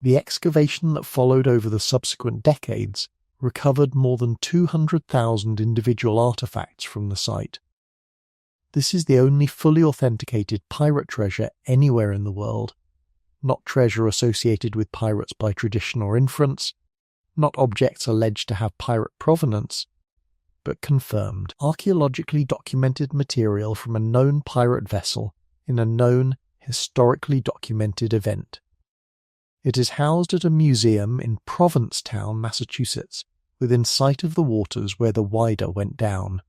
The excavation that followed over the subsequent decades recovered more than 200,000 individual artifacts from the site. This is the only fully authenticated pirate treasure anywhere in the world, not treasure associated with pirates by tradition or inference, not objects alleged to have pirate provenance, but confirmed, archaeologically documented material from a known pirate vessel in a known, historically documented event. It is housed at a museum in Provincetown, Massachusetts, within sight of the waters where the Wider went down.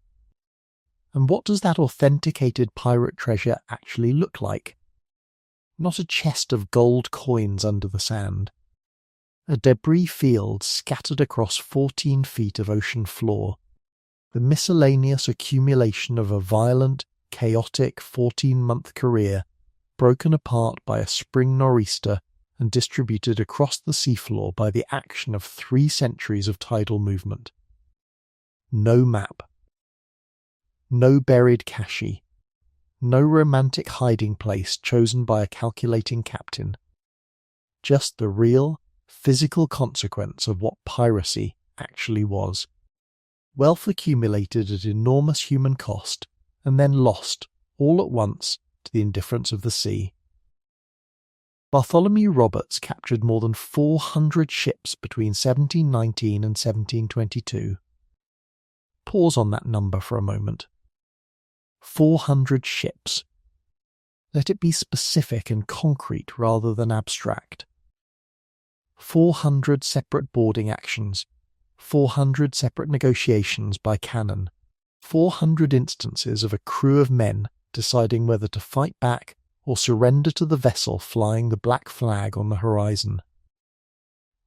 And what does that authenticated pirate treasure actually look like? Not a chest of gold coins under the sand. A debris field scattered across 14 feet of ocean floor, the miscellaneous accumulation of a violent, chaotic 14-month career, broken apart by a spring nor'easter and distributed across the seafloor by the action of 3 centuries of tidal movement. No map. No buried cache. No romantic hiding place chosen by a calculating captain. Just the real, physical consequence of what piracy actually was. Wealth accumulated at enormous human cost, and then lost, all at once, to the indifference of the sea. Bartholomew Roberts captured more than 400 ships between 1719 and 1722. Pause on that number for a moment. 400 ships. Let it be specific and concrete rather than abstract. 400 separate boarding actions, 400 separate negotiations by cannon, 400 instances of a crew of men deciding whether to fight back or surrender to the vessel flying the black flag on the horizon.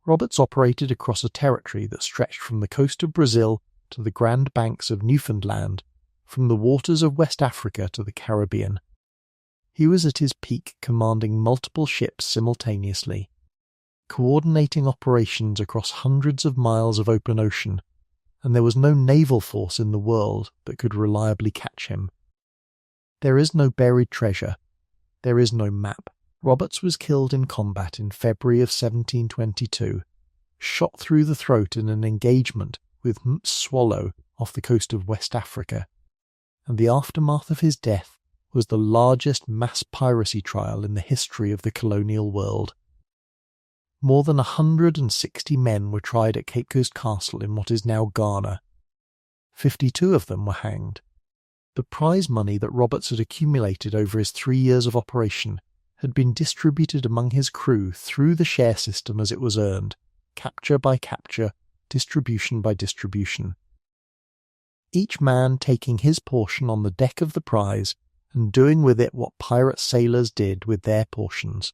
Roberts operated across a territory that stretched from the coast of Brazil to the Grand Banks of Newfoundland, from the waters of West Africa to the Caribbean. He was at his peak commanding multiple ships simultaneously, coordinating operations across hundreds of miles of open ocean, and there was no naval force in the world that could reliably catch him. There is no buried treasure. There is no map. Roberts was killed in combat in February of 1722, shot through the throat in an engagement with Swallow off the coast of West Africa, and the aftermath of his death was the largest mass piracy trial in the history of the colonial world. More than 160 men were tried at Cape Coast Castle in what is now Ghana. 52 of them were hanged. The prize money that Roberts had accumulated over his 3 years of operation had been distributed among his crew through the share system as it was earned, capture by capture, distribution by distribution. Each man taking his portion on the deck of the prize and doing with it what pirate sailors did with their portions.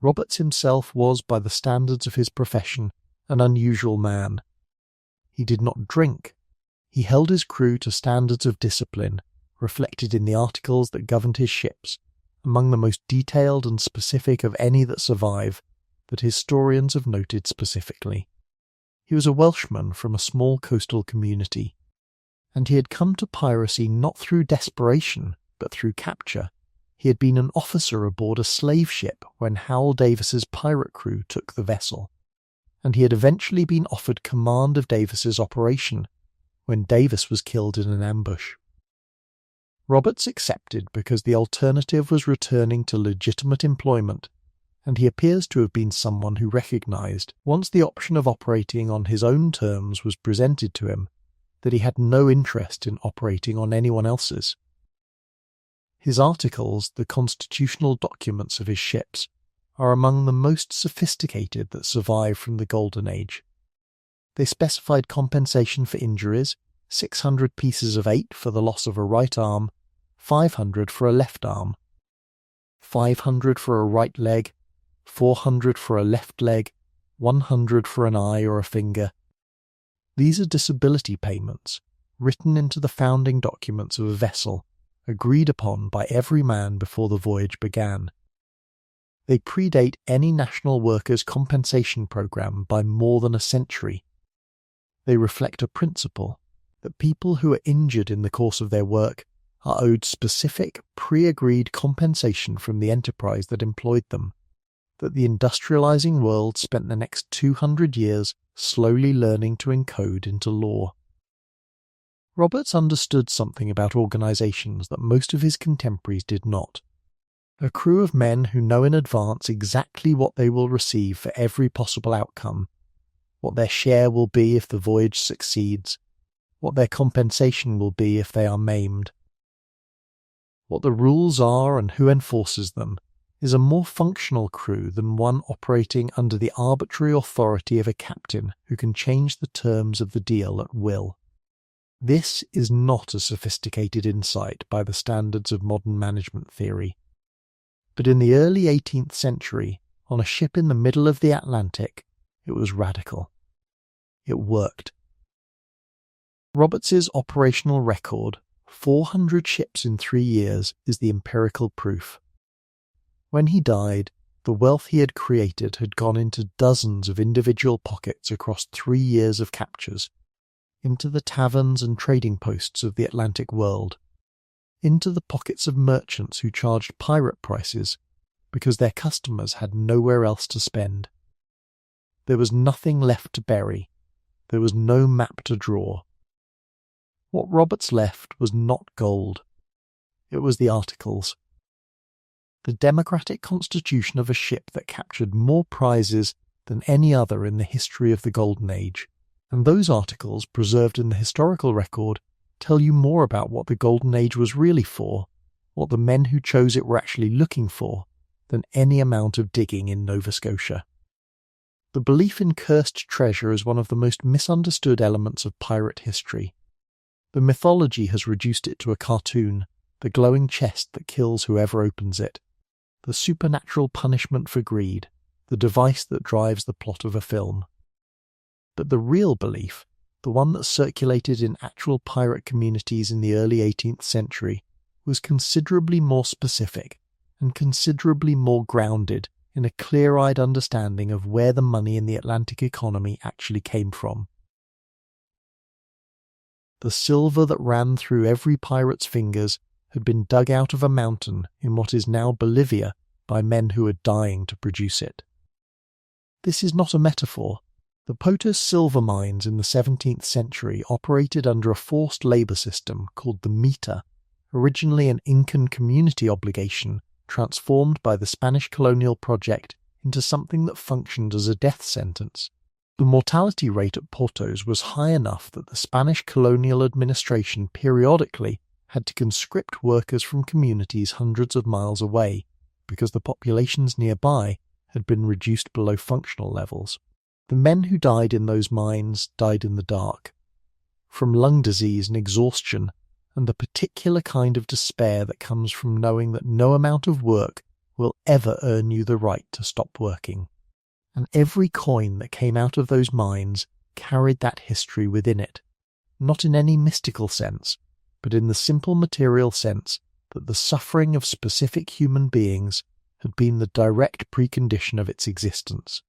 Roberts himself was, by the standards of his profession, an unusual man. He did not drink. He held his crew to standards of discipline, reflected in the articles that governed his ships, among the most detailed and specific of any that survive, that historians have noted specifically. He was a Welshman from a small coastal community, and he had come to piracy not through desperation, but through capture. He had been an officer aboard a slave ship when Howell Davis's pirate crew took the vessel, and he had eventually been offered command of Davis's operation when Davis was killed in an ambush. Roberts accepted because the alternative was returning to legitimate employment, and he appears to have been someone who recognised, once the option of operating on his own terms was presented to him, that he had no interest in operating on anyone else's. His articles, the constitutional documents of his ships, are among the most sophisticated that survive from the Golden Age. They specified compensation for injuries, 600 pieces of 8 for the loss of a right arm, 500 for a left arm, 500 for a right leg, 400 for a left leg, 100 for an eye or a finger. These are disability payments, written into the founding documents of a vessel, agreed upon by every man before the voyage began. They predate any national workers' compensation program by more than a century. They reflect a principle that people who are injured in the course of their work are owed specific, pre-agreed compensation from the enterprise that employed them, that the industrializing world spent the next 200 years slowly learning to encode into law. Roberts understood something about organizations that most of his contemporaries did not. A crew of men who know in advance exactly what they will receive for every possible outcome, what their share will be if the voyage succeeds, what their compensation will be if they are maimed. What the rules are and who enforces them is a more functional crew than one operating under the arbitrary authority of a captain who can change the terms of the deal at will. This is not a sophisticated insight by the standards of modern management theory. But in the early 18th century, on a ship in the middle of the Atlantic, it was radical. It worked. Roberts's operational record, 400 ships in 3 years, is the empirical proof. When he died, the wealth he had created had gone into dozens of individual pockets across 3 years of captures, into the taverns and trading posts of the Atlantic world, into the pockets of merchants who charged pirate prices because their customers had nowhere else to spend. There was nothing left to bury. There was no map to draw. What Roberts left was not gold. It was the articles. The democratic constitution of a ship that captured more prizes than any other in the history of the Golden Age, and those articles preserved in the historical record tell you more about what the Golden Age was really for, what the men who chose it were actually looking for, than any amount of digging in Nova Scotia. The belief in cursed treasure is one of the most misunderstood elements of pirate history. The mythology has reduced it to a cartoon, the glowing chest that kills whoever opens it, the supernatural punishment for greed, the device that drives the plot of a film. But the real belief, the one that circulated in actual pirate communities in the early 18th century, was considerably more specific and considerably more grounded in a clear-eyed understanding of where the money in the Atlantic economy actually came from. The silver that ran through every pirate's fingers had been dug out of a mountain in what is now Bolivia by men who were dying to produce it. This is not a metaphor. The Potos silver mines in the 17th century operated under a forced labour system called the mita, originally an Incan community obligation transformed by the Spanish colonial project into something that functioned as a death sentence. The mortality rate at Potos was high enough that the Spanish colonial administration periodically had to conscript workers from communities hundreds of miles away because the populations nearby had been reduced below functional levels. The men who died in those mines died in the dark, from lung disease and exhaustion, and the particular kind of despair that comes from knowing that no amount of work will ever earn you the right to stop working. And every coin that came out of those mines carried that history within it, not in any mystical sense, but in the simple material sense that the suffering of specific human beings had been the direct precondition of its existence.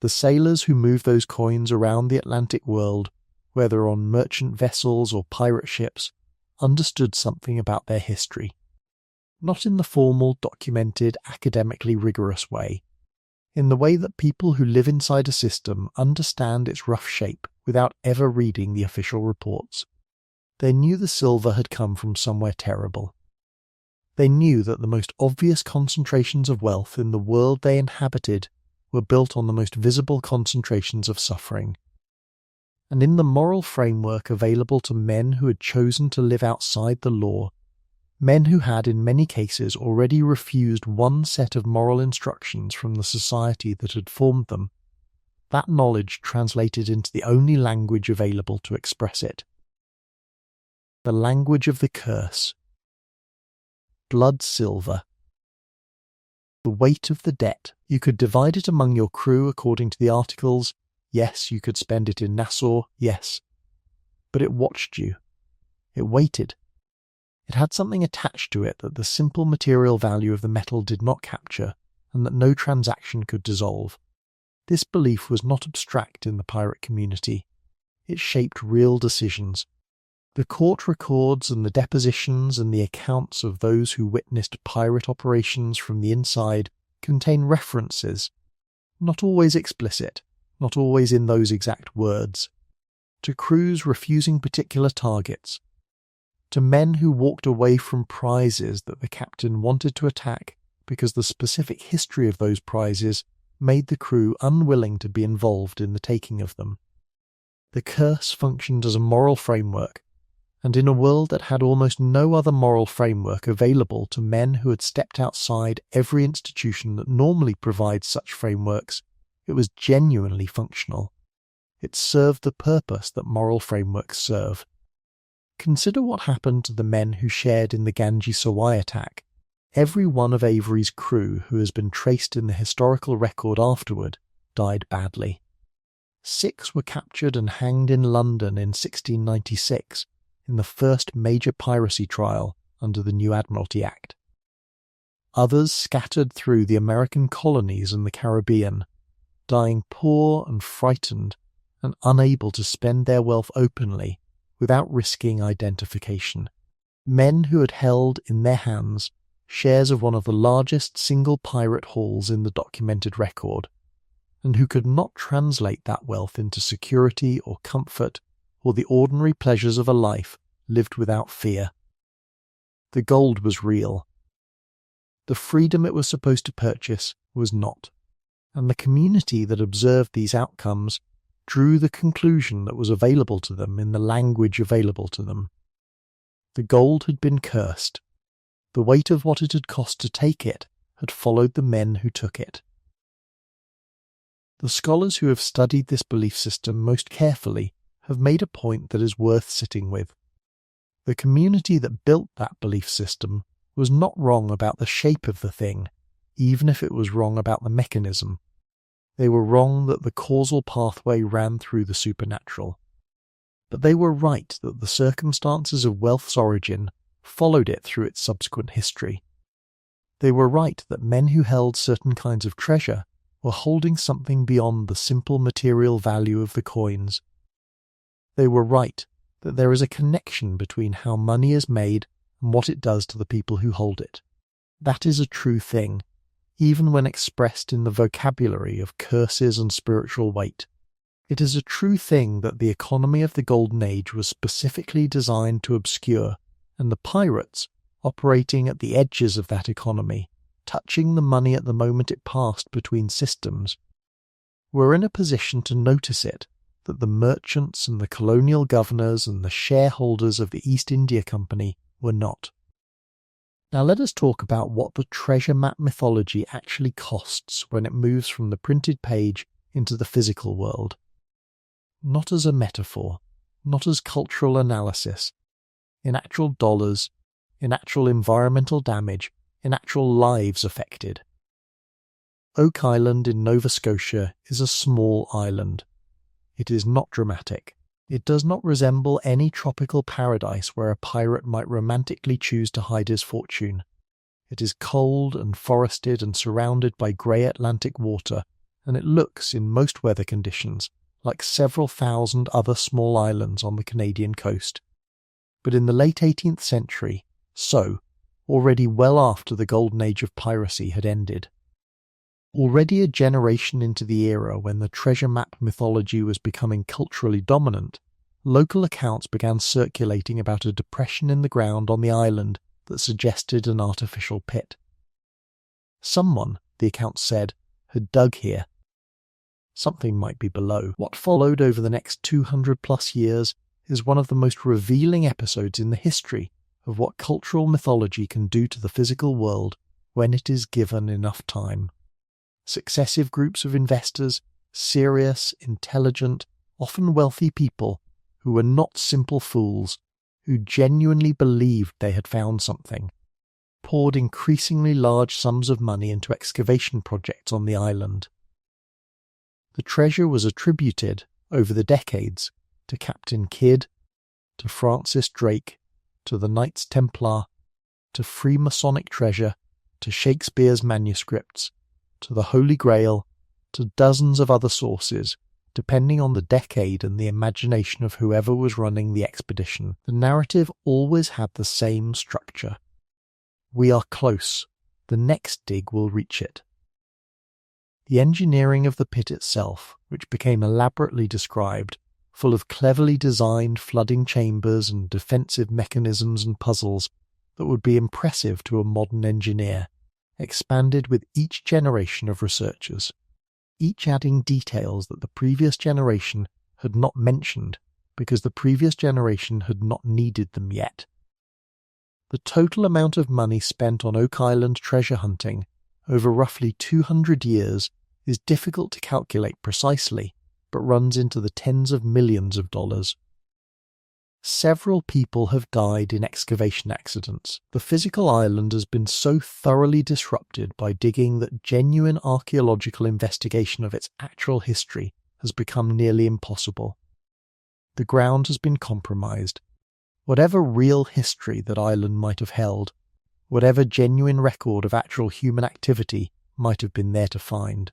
The sailors who moved those coins around the Atlantic world, whether on merchant vessels or pirate ships, understood something about their history. Not in the formal, documented, academically rigorous way. In the way that people who live inside a system understand its rough shape without ever reading the official reports. They knew the silver had come from somewhere terrible. They knew that the most obvious concentrations of wealth in the world they inhabited were built on the most visible concentrations of suffering. And in the moral framework available to men who had chosen to live outside the law, men who had in many cases already refused one set of moral instructions from the society that had formed them, that knowledge translated into the only language available to express it. The language of the curse. Blood silver. The weight of the debt. You could divide it among your crew according to the articles. Yes, you could spend it in Nassau, yes. But it watched you. It waited. It had something attached to it that the simple material value of the metal did not capture, and that no transaction could dissolve. This belief was not abstract in the pirate community. It shaped real decisions. The court records and the depositions and the accounts of those who witnessed pirate operations from the inside contain references, not always explicit, not always in those exact words, to crews refusing particular targets, to men who walked away from prizes that the captain wanted to attack because the specific history of those prizes made the crew unwilling to be involved in the taking of them. The curse functioned as a moral framework, and in a world that had almost no other moral framework available to men who had stepped outside every institution that normally provides such frameworks, it was genuinely functional. It served the purpose that moral frameworks serve. Consider what happened to the men who shared in the Ganges Sawai attack. Every one of Avery's crew who has been traced in the historical record afterward died badly. 6 were captured and hanged in London in 1696 in the first major piracy trial under the New Admiralty Act. Others scattered through the American colonies and the Caribbean, dying poor and frightened and unable to spend their wealth openly without risking identification. Men who had held in their hands shares of one of the largest single pirate hauls in the documented record, and who could not translate that wealth into security or comfort or the ordinary pleasures of a life lived without fear. The gold was real. The freedom it was supposed to purchase was not, and the community that observed these outcomes drew the conclusion that was available to them in the language available to them. The gold had been cursed. The weight of what it had cost to take it had followed the men who took it. The scholars who have studied this belief system most carefully have made a point that is worth sitting with. The community that built that belief system was not wrong about the shape of the thing, even if it was wrong about the mechanism. They were wrong that the causal pathway ran through the supernatural. But they were right that the circumstances of wealth's origin followed it through its subsequent history. They were right that men who held certain kinds of treasure were holding something beyond the simple material value of the coins. They were right that there is a connection between how money is made and what it does to the people who hold it. That is a true thing, even when expressed in the vocabulary of curses and spiritual weight. It is a true thing that the economy of the Golden Age was specifically designed to obscure, and the pirates, operating at the edges of that economy, touching the money at the moment it passed between systems, were in a position to notice it that the merchants and the colonial governors and the shareholders of the East India Company were not. Now let us talk about what the treasure map mythology actually costs when it moves from the printed page into the physical world. Not as a metaphor, not as cultural analysis, in actual dollars, in actual environmental damage, in actual lives affected. Oak Island in Nova Scotia is a small island. It is not dramatic. It does not resemble any tropical paradise where a pirate might romantically choose to hide his fortune. It is cold and forested and surrounded by grey Atlantic water, and it looks, in most weather conditions, like several thousand other small islands on the Canadian coast. But in the late 18th century, already well after the Golden Age of Piracy had ended, already a generation into the era when the treasure map mythology was becoming culturally dominant, local accounts began circulating about a depression in the ground on the island that suggested an artificial pit. Someone, the accounts said, had dug here. Something might be below. What followed over the next 200+ years is one of the most revealing episodes in the history of what cultural mythology can do to the physical world when it is given enough time. Successive groups of investors, serious, intelligent, often wealthy people who were not simple fools, who genuinely believed they had found something, poured increasingly large sums of money into excavation projects on the island. The treasure was attributed, over the decades, to Captain Kidd, to Francis Drake, to the Knights Templar, to Freemasonic treasure, to Shakespeare's manuscripts, to the Holy Grail, to dozens of other sources, depending on the decade and the imagination of whoever was running the expedition. The narrative always had the same structure. We are close. The next dig will reach it. The engineering of the pit itself, which became elaborately described, full of cleverly designed flooding chambers and defensive mechanisms and puzzles that would be impressive to a modern engineer, expanded with each generation of researchers, each adding details that the previous generation had not mentioned because the previous generation had not needed them yet. The total amount of money spent on Oak Island treasure hunting over roughly 200 years is difficult to calculate precisely, but runs into the tens of millions of dollars. Several people have died in excavation accidents. The physical island has been so thoroughly disrupted by digging that genuine archaeological investigation of its actual history has become nearly impossible. The ground has been compromised. Whatever real history that island might have held, whatever genuine record of actual human activity might have been there to find,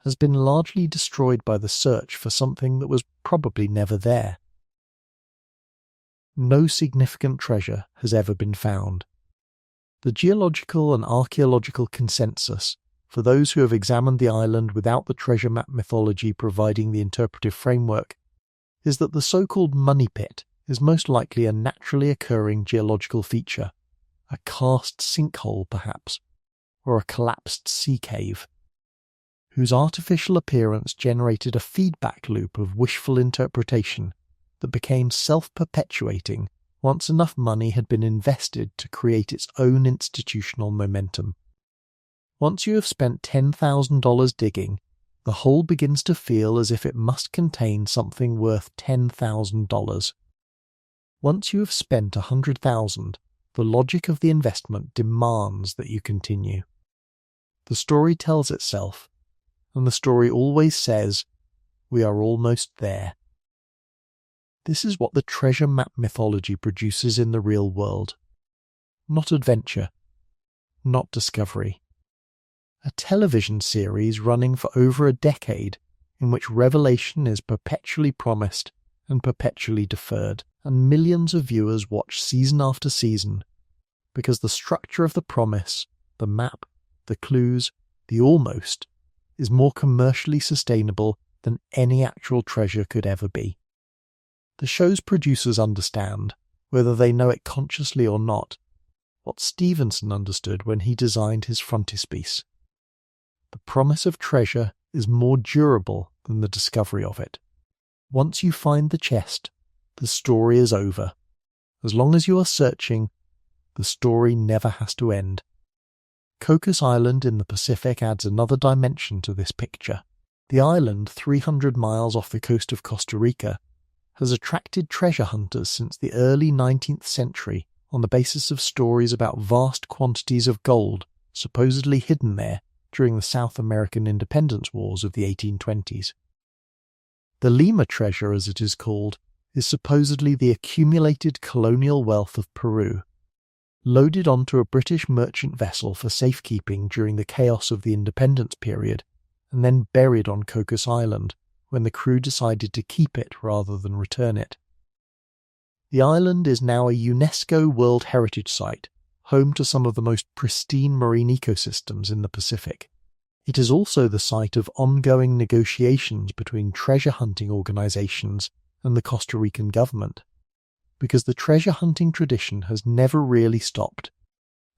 has been largely destroyed by the search for something that was probably never there. No significant treasure has ever been found. The geological and archaeological consensus, for those who have examined the island without the treasure map mythology providing the interpretive framework, is that the so-called money pit is most likely a naturally occurring geological feature, a karst sinkhole perhaps, or a collapsed sea cave, whose artificial appearance generated a feedback loop of wishful interpretation that became self-perpetuating once enough money had been invested to create its own institutional momentum. Once you have spent $10,000 digging, the hole begins to feel as if it must contain something worth $10,000. Once you have spent $100,000, the logic of the investment demands that you continue. The story tells itself, and the story always says, "We are almost there." This is what the treasure map mythology produces in the real world. Not adventure, not discovery. A television series running for over a decade in which revelation is perpetually promised and perpetually deferred, and millions of viewers watch season after season because the structure of the promise, the map, the clues, the almost, is more commercially sustainable than any actual treasure could ever be. The show's producers understand, whether they know it consciously or not, what Stevenson understood when he designed his frontispiece. The promise of treasure is more durable than the discovery of it. Once you find the chest, the story is over. As long as you are searching, the story never has to end. Cocos Island in the Pacific adds another dimension to this picture. The island, 300 miles off the coast of Costa Rica, has attracted treasure hunters since the early 19th century on the basis of stories about vast quantities of gold supposedly hidden there during the South American independence wars of the 1820s. The Lima treasure, as it is called, is supposedly the accumulated colonial wealth of Peru, loaded onto a British merchant vessel for safekeeping during the chaos of the independence period, and then buried on Cocos Island when the crew decided to keep it rather than return it. The island is now a UNESCO World Heritage Site, home to some of the most pristine marine ecosystems in the Pacific. It is also the site of ongoing negotiations between treasure hunting organizations and the Costa Rican government, because the treasure hunting tradition has never really stopped,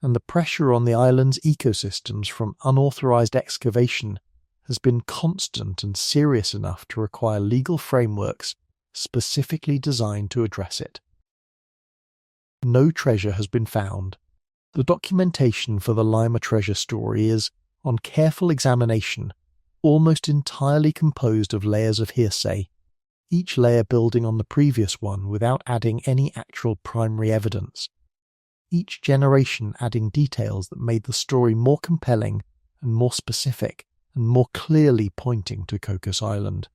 and the pressure on the island's ecosystems from unauthorized excavation has been constant and serious enough to require legal frameworks specifically designed to address it. No treasure has been found. The documentation for the Lima treasure story is, on careful examination, almost entirely composed of layers of hearsay, each layer building on the previous one without adding any actual primary evidence, each generation adding details that made the story more compelling and more specific and more clearly pointing to Cocos Island,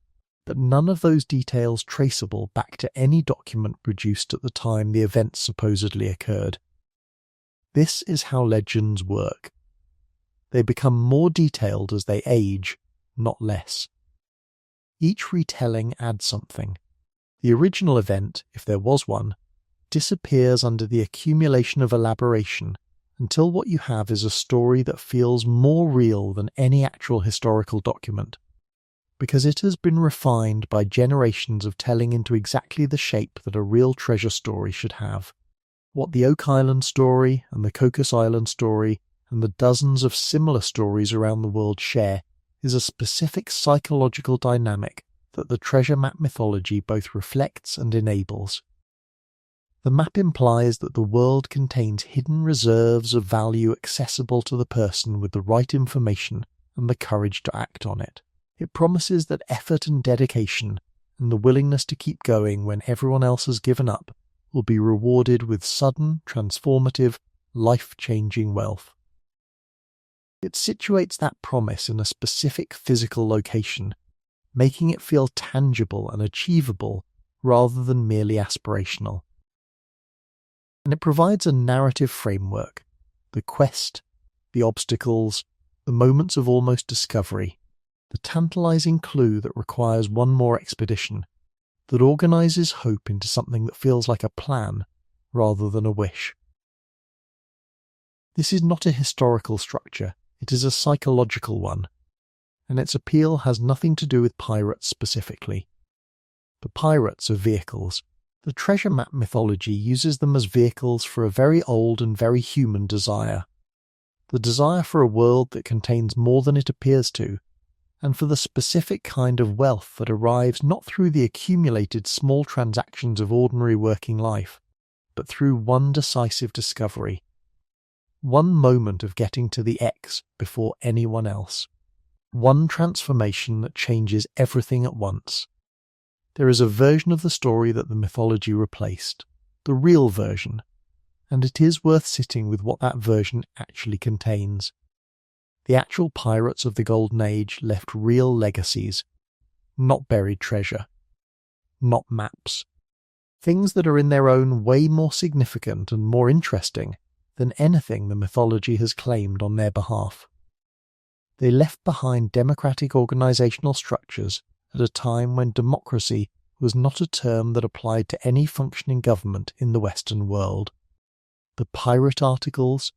but none of those details traceable back to any document produced at the time the events supposedly occurred. This is how legends work. They become more detailed as they age, not less. Each retelling adds something. The original event, if there was one, disappears under the accumulation of elaboration until what you have is a story that feels more real than any actual historical document. because it has been refined by generations of telling into exactly the shape that a real treasure story should have. What the Oak Island story and the Cocos Island story and the dozens of similar stories around the world share is a specific psychological dynamic that the treasure map mythology both reflects and enables. The map implies that the world contains hidden reserves of value accessible to the person with the right information and the courage to act on it. It promises that effort and dedication and the willingness to keep going when everyone else has given up will be rewarded with sudden, transformative, life-changing wealth. It situates that promise in a specific physical location, making it feel tangible and achievable rather than merely aspirational. And it provides a narrative framework, the quest, the obstacles, the moments of almost discovery, the tantalizing clue that requires one more expedition, that organizes hope into something that feels like a plan rather than a wish. This is not a historical structure, it is a psychological one, and its appeal has nothing to do with pirates specifically. The pirates are vehicles. The treasure map mythology uses them as vehicles for a very old and very human desire. The desire for a world that contains more than it appears to, and for the specific kind of wealth that arrives not through the accumulated small transactions of ordinary working life, but through one decisive discovery. One moment of getting to the X before anyone else. One transformation that changes everything at once. There is a version of the story that the mythology replaced, the real version, and it is worth sitting with what that version actually contains. The actual pirates of the Golden Age left real legacies, not buried treasure, not maps. Things that are in their own way more significant and more interesting than anything the mythology has claimed on their behalf. They left behind democratic organizational structures at a time when democracy was not a term that applied to any functioning government in the Western world. The pirate articles,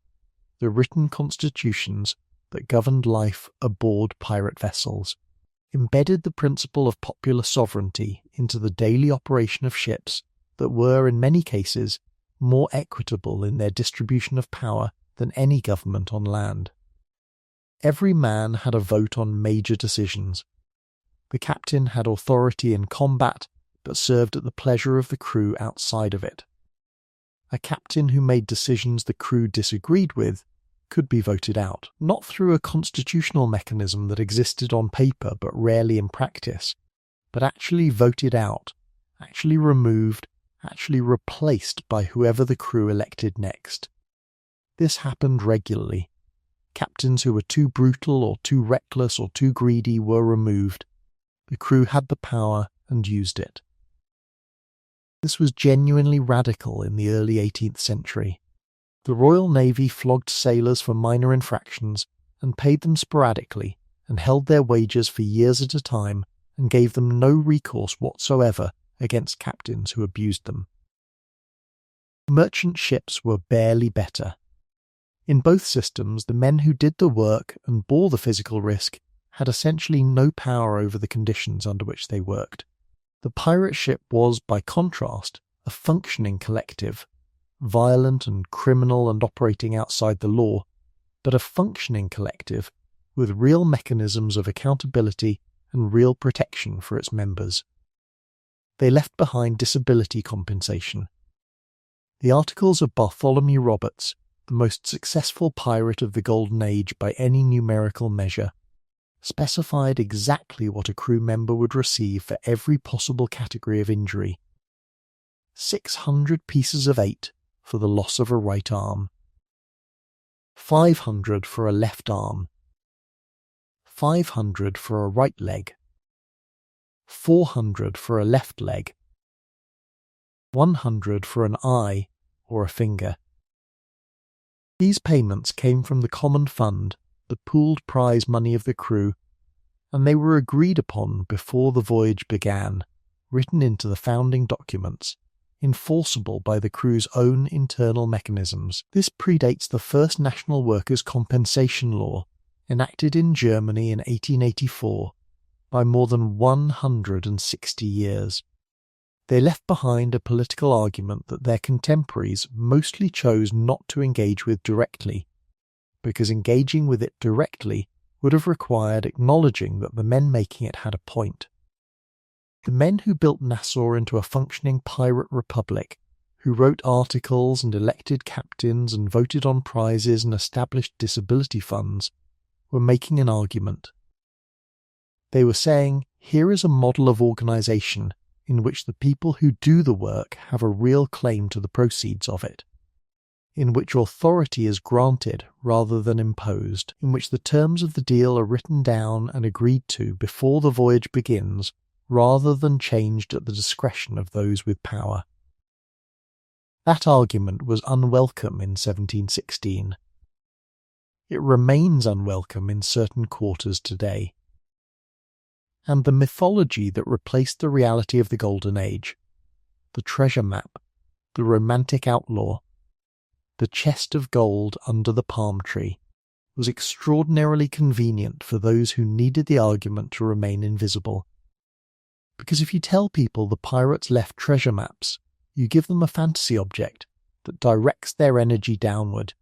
the written constitutions that governed life aboard pirate vessels, embedded the principle of popular sovereignty into the daily operation of ships that were, in many cases, more equitable in their distribution of power than any government on land. Every man had a vote on major decisions. The captain had authority in combat, but served at the pleasure of the crew outside of it. A captain who made decisions the crew disagreed with could be voted out, not through a constitutional mechanism that existed on paper but rarely in practice, but actually voted out, actually removed, actually replaced by whoever the crew elected next. This happened regularly. Captains who were too brutal or too reckless or too greedy were removed. The crew had the power and used it. This was genuinely radical in the early 18th century. The Royal Navy flogged sailors for minor infractions and paid them sporadically and held their wages for years at a time and gave them no recourse whatsoever against captains who abused them. Merchant ships were barely better. In both systems, the men who did the work and bore the physical risk had essentially no power over the conditions under which they worked. The pirate ship was, by contrast, a functioning collective, violent and criminal and operating outside the law, but a functioning collective with real mechanisms of accountability and real protection for its members. They left behind disability compensation. The articles of Bartholomew Roberts, the most successful pirate of the Golden Age by any numerical measure, specified exactly what a crew member would receive for every possible category of injury. 600 pieces of 8 for the loss of a right arm, 500 for a left arm, 500 for a right leg, 400 for a left leg, 100 for an eye or a finger. These payments came from the common fund, the pooled prize money of the crew, and they were agreed upon before the voyage began, written into the founding documents, enforceable by the crew's own internal mechanisms. This predates the first national workers' compensation law, enacted in Germany in 1884, by more than 160 years. They left behind a political argument that their contemporaries mostly chose not to engage with directly, because engaging with it directly would have required acknowledging that the men making it had a point. The men who built Nassau into a functioning pirate republic, who wrote articles and elected captains and voted on prizes and established disability funds, were making an argument. They were saying, here is a model of organisation in which the people who do the work have a real claim to the proceeds of it, in which authority is granted rather than imposed, in which the terms of the deal are written down and agreed to before the voyage begins, rather than changed at the discretion of those with power. That argument was unwelcome in 1716. It remains unwelcome in certain quarters today. And the mythology that replaced the reality of the Golden Age, the treasure map, the romantic outlaw, the chest of gold under the palm tree, was extraordinarily convenient for those who needed the argument to remain invisible. Because if you tell people the pirates left treasure maps, you give them a fantasy object that directs their energy downward,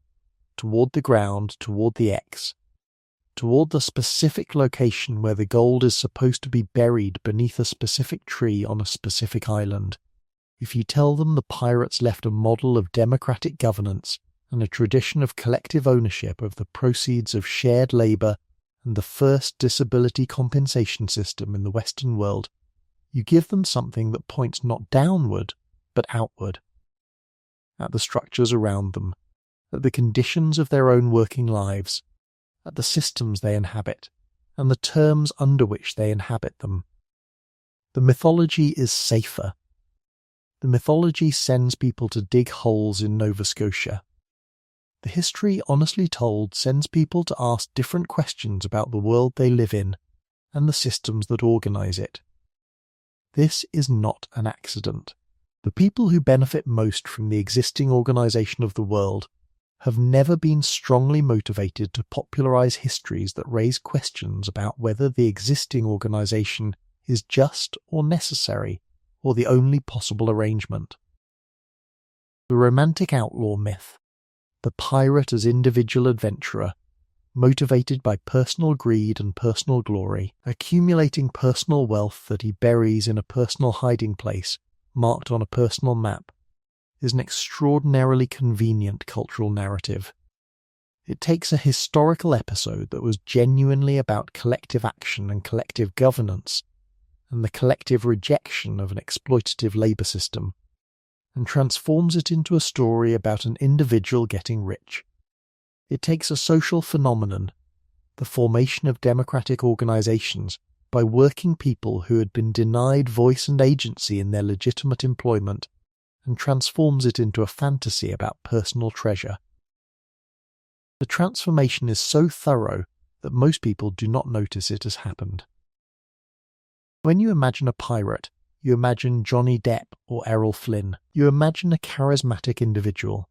toward the ground, toward the X, toward the specific location where the gold is supposed to be buried beneath a specific tree on a specific island. If you tell them the pirates left a model of democratic governance and a tradition of collective ownership of the proceeds of shared labour and the first disability compensation system in the Western world, you give them something that points not downward, but outward, at the structures around them, at the conditions of their own working lives, at the systems they inhabit, and the terms under which they inhabit them. The mythology is safer. The mythology sends people to dig holes in Nova Scotia. The history, honestly told, sends people to ask different questions about the world they live in and the systems that organise it. This is not an accident. The people who benefit most from the existing organisation of the world have never been strongly motivated to popularise histories that raise questions about whether the existing organisation is just or necessary, or the only possible arrangement. The romantic outlaw myth, the pirate as individual adventurer, motivated by personal greed and personal glory, accumulating personal wealth that he buries in a personal hiding place marked on a personal map, is an extraordinarily convenient cultural narrative. It takes a historical episode that was genuinely about collective action and collective governance, and the collective rejection of an exploitative labour system, and transforms it into a story about an individual getting rich. It takes a social phenomenon, the formation of democratic organisations, by working people who had been denied voice and agency in their legitimate employment, and transforms it into a fantasy about personal treasure. The transformation is so thorough that most people do not notice it has happened. When you imagine a pirate, you imagine Johnny Depp or Errol Flynn. You imagine a charismatic individual.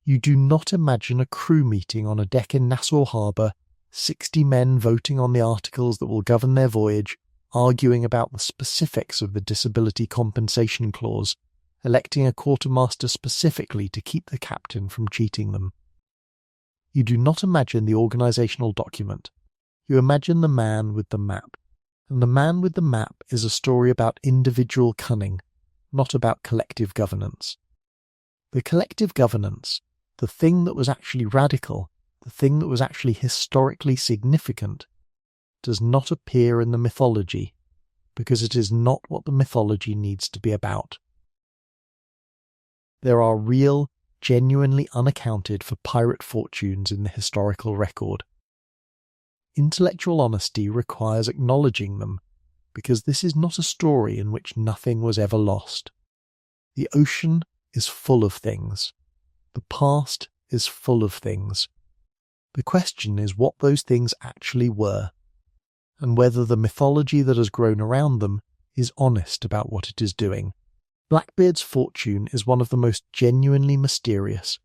You do not imagine a crew meeting on a deck in Nassau Harbour, 60 men voting on the articles that will govern their voyage, arguing about the specifics of the disability compensation clause, electing a quartermaster specifically to keep the captain from cheating them. You do not imagine the organisational document. You imagine the man with the map. And the man with the map is a story about individual cunning, not about collective governance. The collective governance, the thing that was actually radical, the thing that was actually historically significant, does not appear in the mythology, because it is not what the mythology needs to be about. There are real, genuinely unaccounted for pirate fortunes in the historical record. Intellectual honesty requires acknowledging them, because this is not a story in which nothing was ever lost. The ocean is full of things. The past is full of things. The question is what those things actually were, and whether the mythology that has grown around them is honest about what it is doing. Blackbeard's fortune is one of the most genuinely mysterious.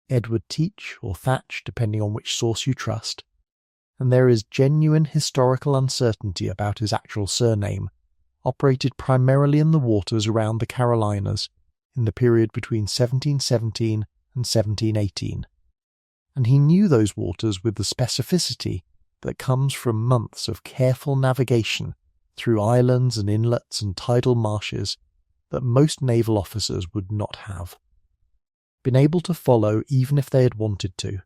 Edward Teach, or Thatch, depending on which source you trust, and there is genuine historical uncertainty about his actual surname, operated primarily in the waters around the Carolinas in the period between 1717 and 1718. And he knew those waters with the specificity that comes from months of careful navigation through islands and inlets and tidal marshes that most naval officers would not have been able to follow even if they had wanted to.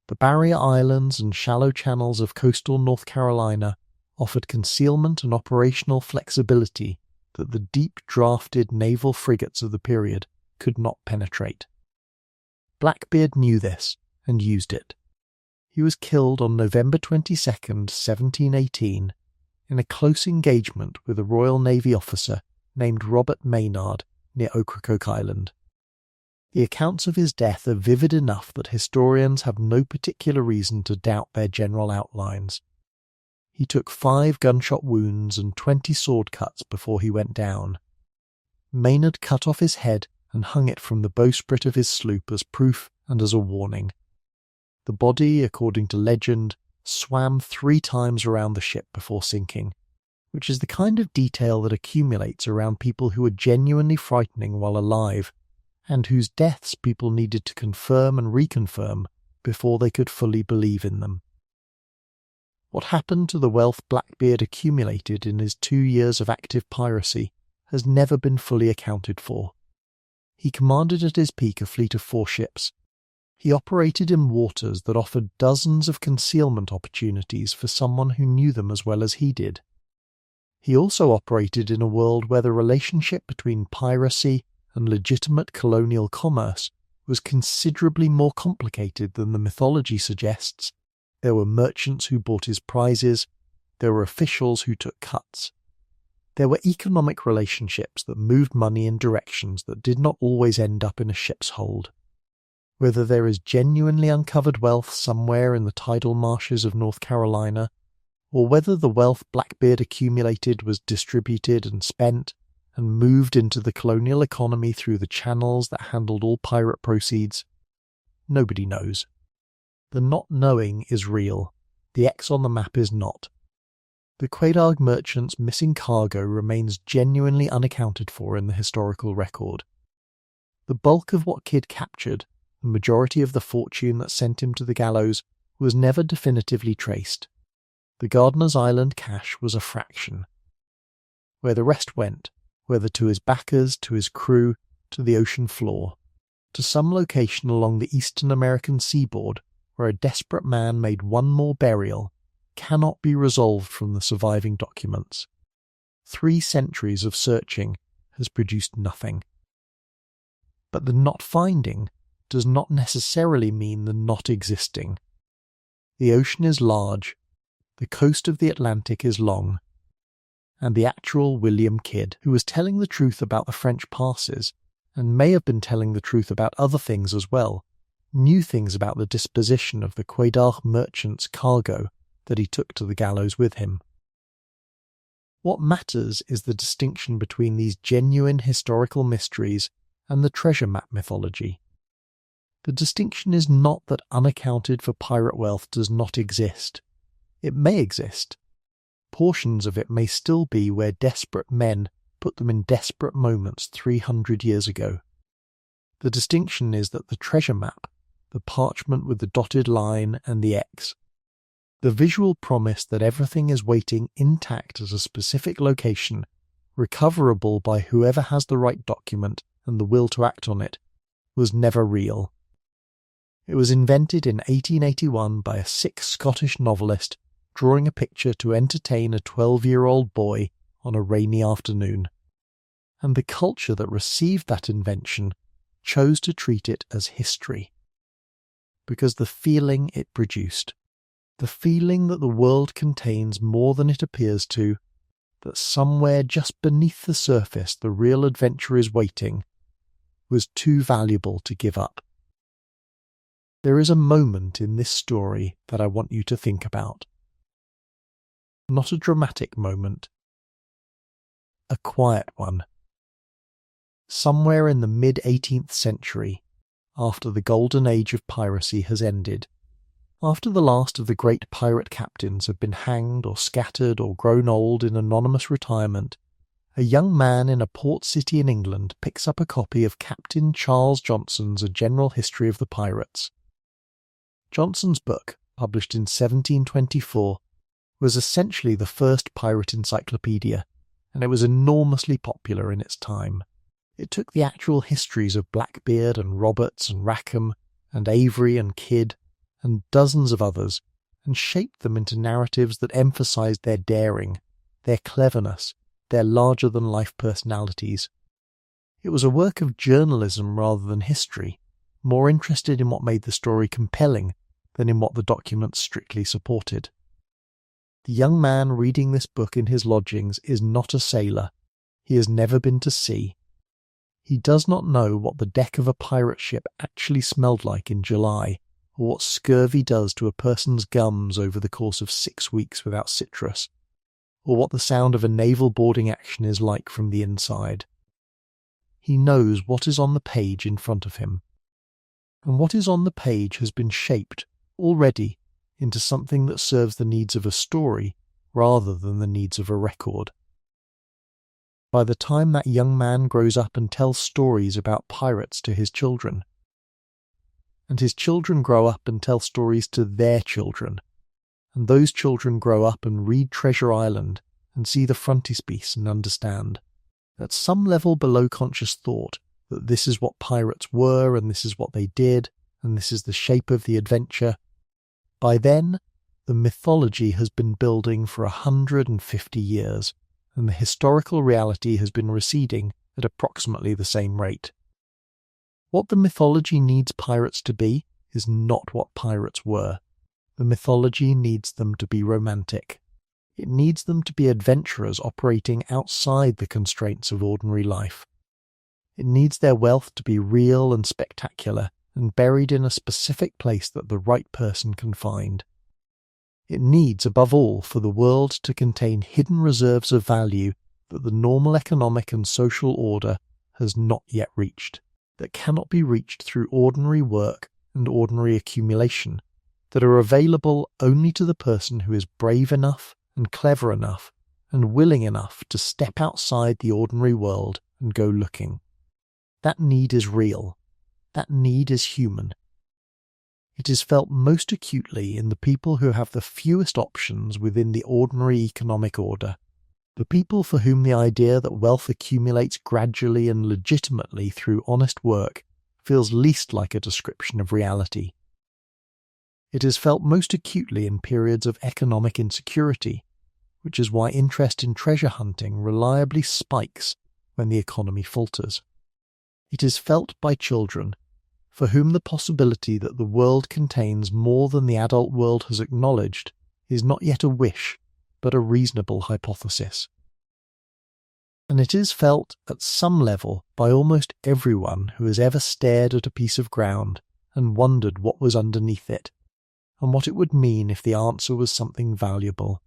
The barrier islands and shallow channels of coastal North Carolina offered concealment and operational flexibility that the deep-drafted naval frigates of the period could not penetrate. Blackbeard knew this and used it. He was killed on November 22, 1718, in a close engagement with a Royal Navy officer named Robert Maynard near Ocracoke Island. The accounts of his death are vivid enough that historians have no particular reason to doubt their general outlines. He took 5 gunshot wounds and 20 sword cuts before he went down. Maynard cut off his head and hung it from the bowsprit of his sloop as proof and as a warning. The body, according to legend, swam 3 times around the ship before sinking, which is the kind of detail that accumulates around people who are genuinely frightening while alive, and whose deaths people needed to confirm and reconfirm before they could fully believe in them. What happened to the wealth Blackbeard accumulated in his 2 years of active piracy has never been fully accounted for. He commanded at his peak a fleet of 4 ships. He operated in waters that offered dozens of concealment opportunities for someone who knew them as well as he did. He also operated in a world where the relationship between piracy and legitimate colonial commerce was considerably more complicated than the mythology suggests. There were merchants who bought his prizes, there were officials who took cuts. There were economic relationships that moved money in directions that did not always end up in a ship's hold. Whether there is genuinely uncovered wealth somewhere in the tidal marshes of North Carolina, or whether the wealth Blackbeard accumulated was distributed and spent and moved into the colonial economy through the channels that handled all pirate proceeds, nobody knows. The not knowing is real. The X on the map is not. The Quedagh merchant's missing cargo remains genuinely unaccounted for in the historical record. The bulk of what Kidd captured, the majority of the fortune that sent him to the gallows, was never definitively traced. The Gardiner's Island cash was a fraction. Where the rest went, whether to his backers, to his crew, to the ocean floor, to some location along the eastern American seaboard where a desperate man made one more burial, cannot be resolved from the surviving documents. 3 centuries of searching has produced nothing. But the not finding does not necessarily mean the not existing. The ocean is large, the coast of the Atlantic is long, and the actual William Kidd, who was telling the truth about the French passes, and may have been telling the truth about other things as well, knew things about the disposition of the Quedagh merchant's cargo that he took to the gallows with him. What matters is the distinction between these genuine historical mysteries and the treasure map mythology. The distinction is not that unaccounted for pirate wealth does not exist. It may exist. Portions of it may still be where desperate men put them in desperate moments 300 years ago. The distinction is that the treasure map, the parchment with the dotted line and the X, the visual promise that everything is waiting intact at a specific location, recoverable by whoever has the right document and the will to act on it, was never real. It was invented in 1881 by a sick Scottish novelist drawing a picture to entertain a 12-year-old boy on a rainy afternoon. And the culture that received that invention chose to treat it as history. Because the feeling it produced, the feeling that the world contains more than it appears to, that somewhere just beneath the surface the real adventure is waiting, was too valuable to give up. There is a moment in this story that I want you to think about. Not a dramatic moment, a quiet one. Somewhere in the mid-18th century, after the Golden Age of Piracy has ended, After the last of the great pirate captains have been hanged or scattered or grown old in anonymous retirement, a young man in a port city in England picks up a copy of Captain Charles Johnson's A General History of the Pirates. Johnson's book, published in 1724, was essentially the first pirate encyclopedia, and it was enormously popular in its time. It took the actual histories of Blackbeard and Roberts and Rackham and Avery and Kidd and dozens of others, and shaped them into narratives that emphasized their daring, their cleverness, their larger-than-life personalities. It was a work of journalism rather than history, more interested in what made the story compelling than in what the documents strictly supported. The young man reading this book in his lodgings is not a sailor. He has never been to sea. He does not know what the deck of a pirate ship actually smelled like in July, or what scurvy does to a person's gums over the course of 6 weeks without citrus, or what the sound of a naval boarding action is like from the inside. He knows what is on the page in front of him. And what is on the page has been shaped, already, into something that serves the needs of a story rather than the needs of a record. By the time that young man grows up and tells stories about pirates to his children, and his children grow up and tell stories to their children, and those children grow up and read Treasure Island and see the frontispiece and understand, at some level below conscious thought, that this is what pirates were and this is what they did and this is the shape of the adventure. By then, the mythology has been building for 150 years, and the historical reality has been receding at approximately the same rate. What the mythology needs pirates to be is not what pirates were. The mythology needs them to be romantic. It needs them to be adventurers operating outside the constraints of ordinary life. It needs their wealth to be real and spectacular and buried in a specific place that the right person can find. It needs, above all, for the world to contain hidden reserves of value that the normal economic and social order has not yet reached, that cannot be reached through ordinary work and ordinary accumulation, that are available only to the person who is brave enough and clever enough and willing enough to step outside the ordinary world and go looking. That need is real. That need is human. It is felt most acutely in the people who have the fewest options within the ordinary economic order, the people for whom the idea that wealth accumulates gradually and legitimately through honest work feels least like a description of reality. It is felt most acutely in periods of economic insecurity, which is why interest in treasure hunting reliably spikes when the economy falters. It is felt by children, for whom the possibility that the world contains more than the adult world has acknowledged is not yet a wish, but a reasonable hypothesis. And it is felt at some level by almost everyone who has ever stared at a piece of ground and wondered what was underneath it, and what it would mean if the answer was something valuable.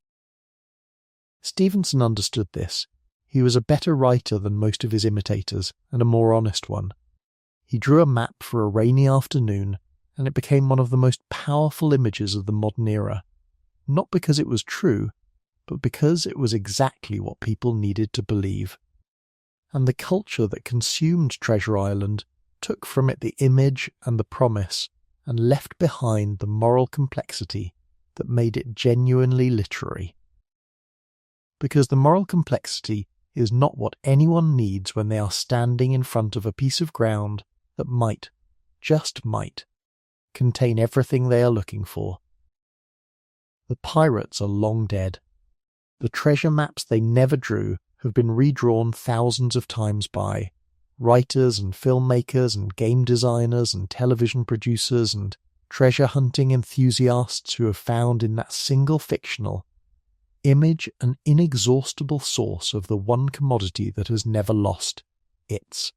Stevenson understood this. He was a better writer than most of his imitators, and a more honest one. He drew a map for a rainy afternoon, and it became one of the most powerful images of the modern era, not because it was true, but because it was exactly what people needed to believe. And the culture that consumed Treasure Island took from it the image and the promise, and left behind the moral complexity that made it genuinely literary. Because the moral complexity is not what anyone needs when they are standing in front of a piece of ground that might, just might, contain everything they are looking for. The pirates are long dead. The treasure maps they never drew have been redrawn thousands of times by writers and filmmakers and game designers and television producers and treasure hunting enthusiasts who have found in that single fictional image an inexhaustible source of the one commodity that has never lost its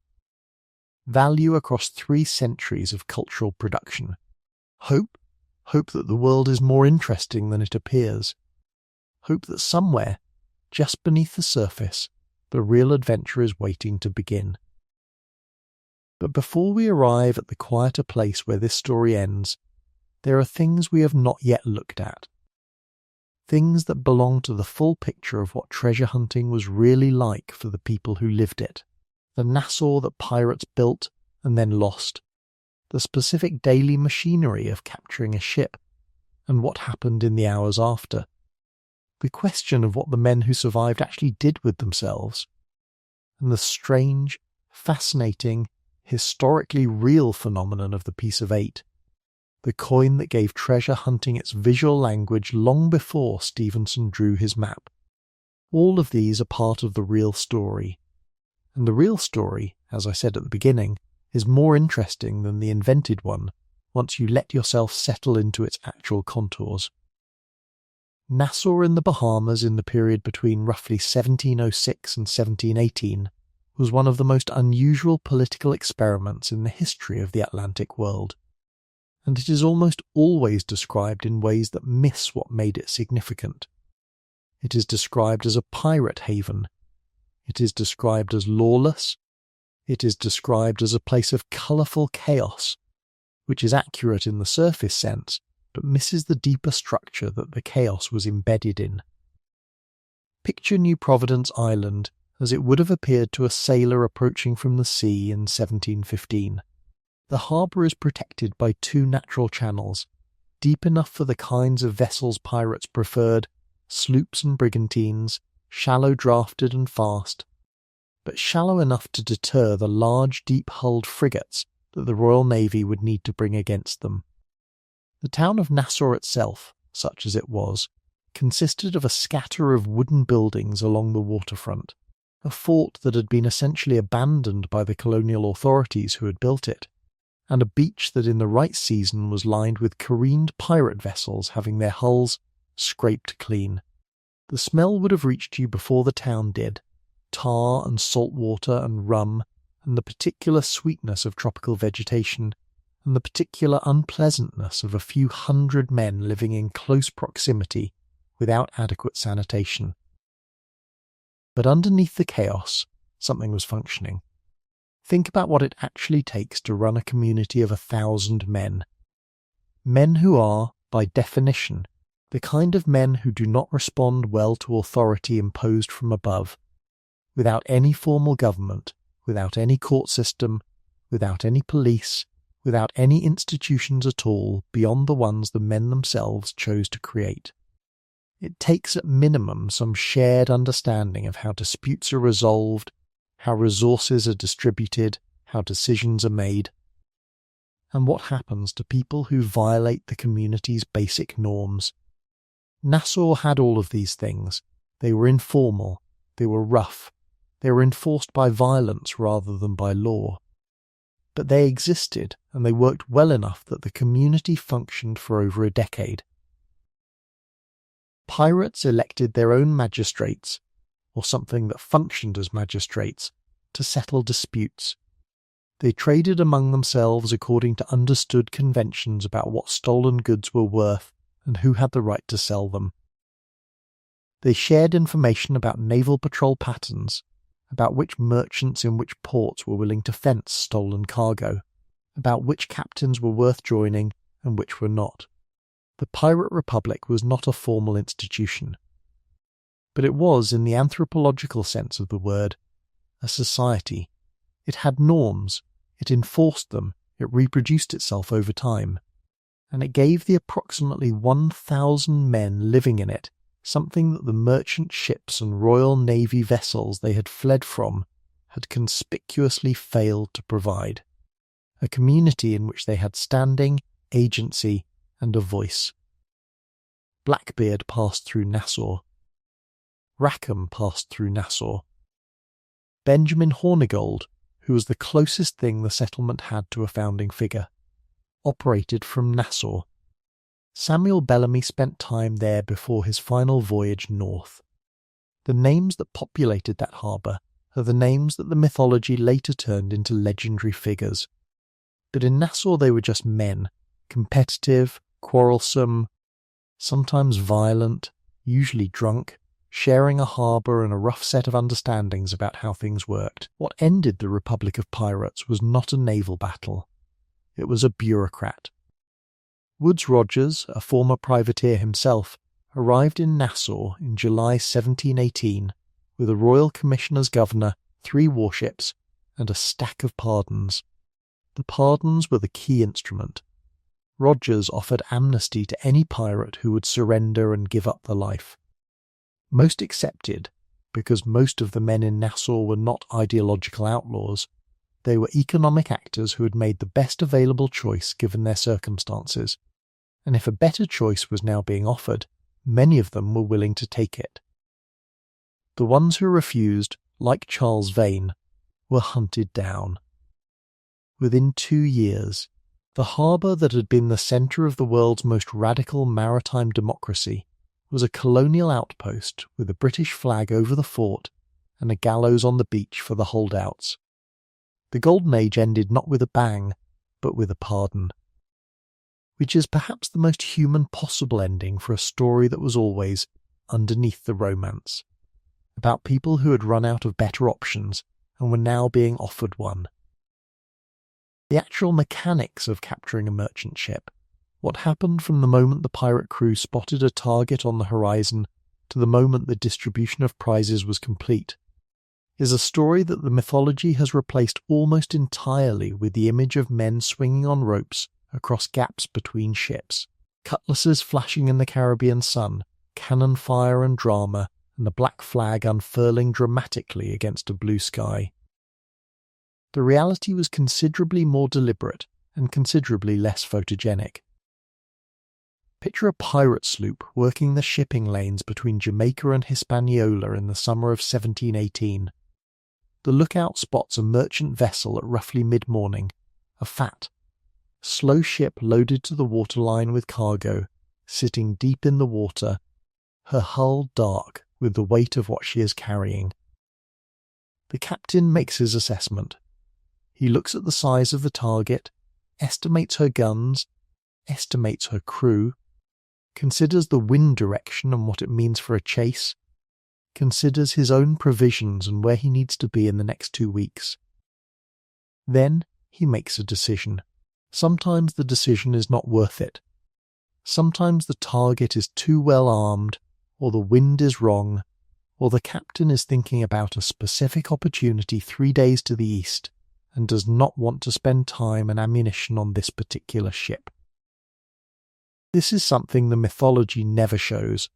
value across 3 centuries of cultural production. Hope that the world is more interesting than it appears. Hope that somewhere, just beneath the surface, the real adventure is waiting to begin. But before we arrive at the quieter place where this story ends, there are things we have not yet looked at. Things that belong to the full picture of what treasure hunting was really like for the people who lived it. The Nassau that pirates built and then lost. The specific daily machinery of capturing a ship, and what happened in the hours after. The question of what the men who survived actually did with themselves. And the strange, fascinating, historically real phenomenon of the Piece of Eight. The coin that gave treasure hunting its visual language long before Stevenson drew his map. All of these are part of the real story. And the real story, as I said at the beginning, is more interesting than the invented one once you let yourself settle into its actual contours. Nassau in the Bahamas in the period between roughly 1706 and 1718 was one of the most unusual political experiments in the history of the Atlantic world. And it is almost always described in ways that miss what made it significant. It is described as a pirate haven. It is described as lawless. It is described as a place of colourful chaos, which is accurate in the surface sense, but misses the deeper structure that the chaos was embedded in. Picture New Providence Island as it would have appeared to a sailor approaching from the sea in 1715. The harbour is protected by two natural channels, deep enough for the kinds of vessels pirates preferred, sloops and brigantines, shallow drafted and fast, but shallow enough to deter the large deep-hulled frigates that the Royal Navy would need to bring against them. The town of Nassau itself, such as it was, consisted of a scatter of wooden buildings along the waterfront, a fort that had been essentially abandoned by the colonial authorities who had built it, and a beach that in the right season was lined with careened pirate vessels having their hulls scraped clean. The smell would have reached you before the town did, tar and salt water and rum, and the particular sweetness of tropical vegetation, and the particular unpleasantness of a few hundred men living in close proximity without adequate sanitation. But underneath the chaos, something was functioning. Think about what it actually takes to run a community of 1,000 men. Men who are, by definition, the kind of men who do not respond well to authority imposed from above, without any formal government, without any court system, without any police, without any institutions at all beyond the ones the men themselves chose to create. It takes at minimum some shared understanding of how disputes are resolved, how resources are distributed, how decisions are made. And what happens to people who violate the community's basic norms? Nassau had all of these things. They were informal, they were rough, they were enforced by violence rather than by law. But they existed, and they worked well enough that the community functioned for over a decade. Pirates elected their own magistrates, or something that functioned as magistrates, to settle disputes. They traded among themselves according to understood conventions about what stolen goods were worth and who had the right to sell them. They shared information about naval patrol patterns, about which merchants in which ports were willing to fence stolen cargo, about which captains were worth joining and which were not. The Pirate Republic was not a formal institution, but it was, in the anthropological sense of the word, a society. It had norms, it enforced them, it reproduced itself over time, and it gave the approximately 1,000 men living in it something that the merchant ships and Royal Navy vessels they had fled from had conspicuously failed to provide. A community in which they had standing, agency, and a voice. Blackbeard passed through Nassau. Rackham passed through Nassau. Benjamin Hornigold, who was the closest thing the settlement had to a founding figure, operated from Nassau. Samuel Bellamy spent time there before his final voyage north. The names that populated that harbour are the names that the mythology later turned into legendary figures. But in Nassau they were just men, competitive, quarrelsome, sometimes violent, usually drunk, sharing a harbour and a rough set of understandings about how things worked. What ended the Republic of Pirates was not a naval battle. It was a bureaucrat. Woodes Rogers, a former privateer himself, arrived in Nassau in July 1718 with a royal commission as governor, 3 warships, and a stack of pardons. The pardons were the key instrument. Rogers offered amnesty to any pirate who would surrender and give up the life. Most accepted, because most of the men in Nassau were not ideological outlaws. They were economic actors who had made the best available choice given their circumstances, and if a better choice was now being offered, many of them were willing to take it. The ones who refused, like Charles Vane, were hunted down. Within 2 years, the harbour that had been the centre of the world's most radical maritime democracy was a colonial outpost with a British flag over the fort and a gallows on the beach for the holdouts. The Golden Age ended not with a bang, but with a pardon. Which is perhaps the most human possible ending for a story that was always underneath the romance, about people who had run out of better options and were now being offered one. The actual mechanics of capturing a merchant ship, what happened from the moment the pirate crew spotted a target on the horizon to the moment the distribution of prizes was complete, is a story that the mythology has replaced almost entirely with the image of men swinging on ropes across gaps between ships, cutlasses flashing in the Caribbean sun, cannon fire and drama, and the black flag unfurling dramatically against a blue sky. The reality was considerably more deliberate and considerably less photogenic. Picture a pirate sloop working the shipping lanes between Jamaica and Hispaniola in the summer of 1718. The lookout spots a merchant vessel at roughly mid-morning, a fat, slow ship loaded to the waterline with cargo, sitting deep in the water, her hull dark with the weight of what she is carrying. The captain makes his assessment. He looks at the size of the target, estimates her guns, estimates her crew, considers the wind direction and what it means for a chase, considers his own provisions and where he needs to be in the next 2 weeks. Then he makes a decision. Sometimes the decision is not worth it. Sometimes the target is too well armed, or the wind is wrong, or the captain is thinking about a specific opportunity 3 days to the east and does not want to spend time and ammunition on this particular ship. This is something the mythology never shows,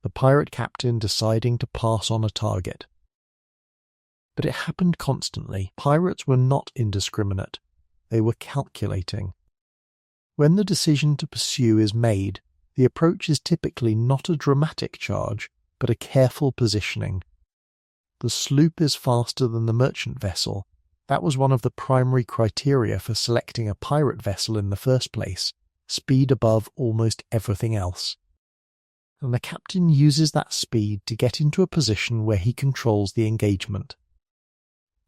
the pirate captain deciding to pass on a target. But it happened constantly. Pirates were not indiscriminate. They were calculating. When the decision to pursue is made, the approach is typically not a dramatic charge, but a careful positioning. The sloop is faster than the merchant vessel. That was one of the primary criteria for selecting a pirate vessel in the first place, speed above almost everything else. And the captain uses that speed to get into a position where he controls the engagement.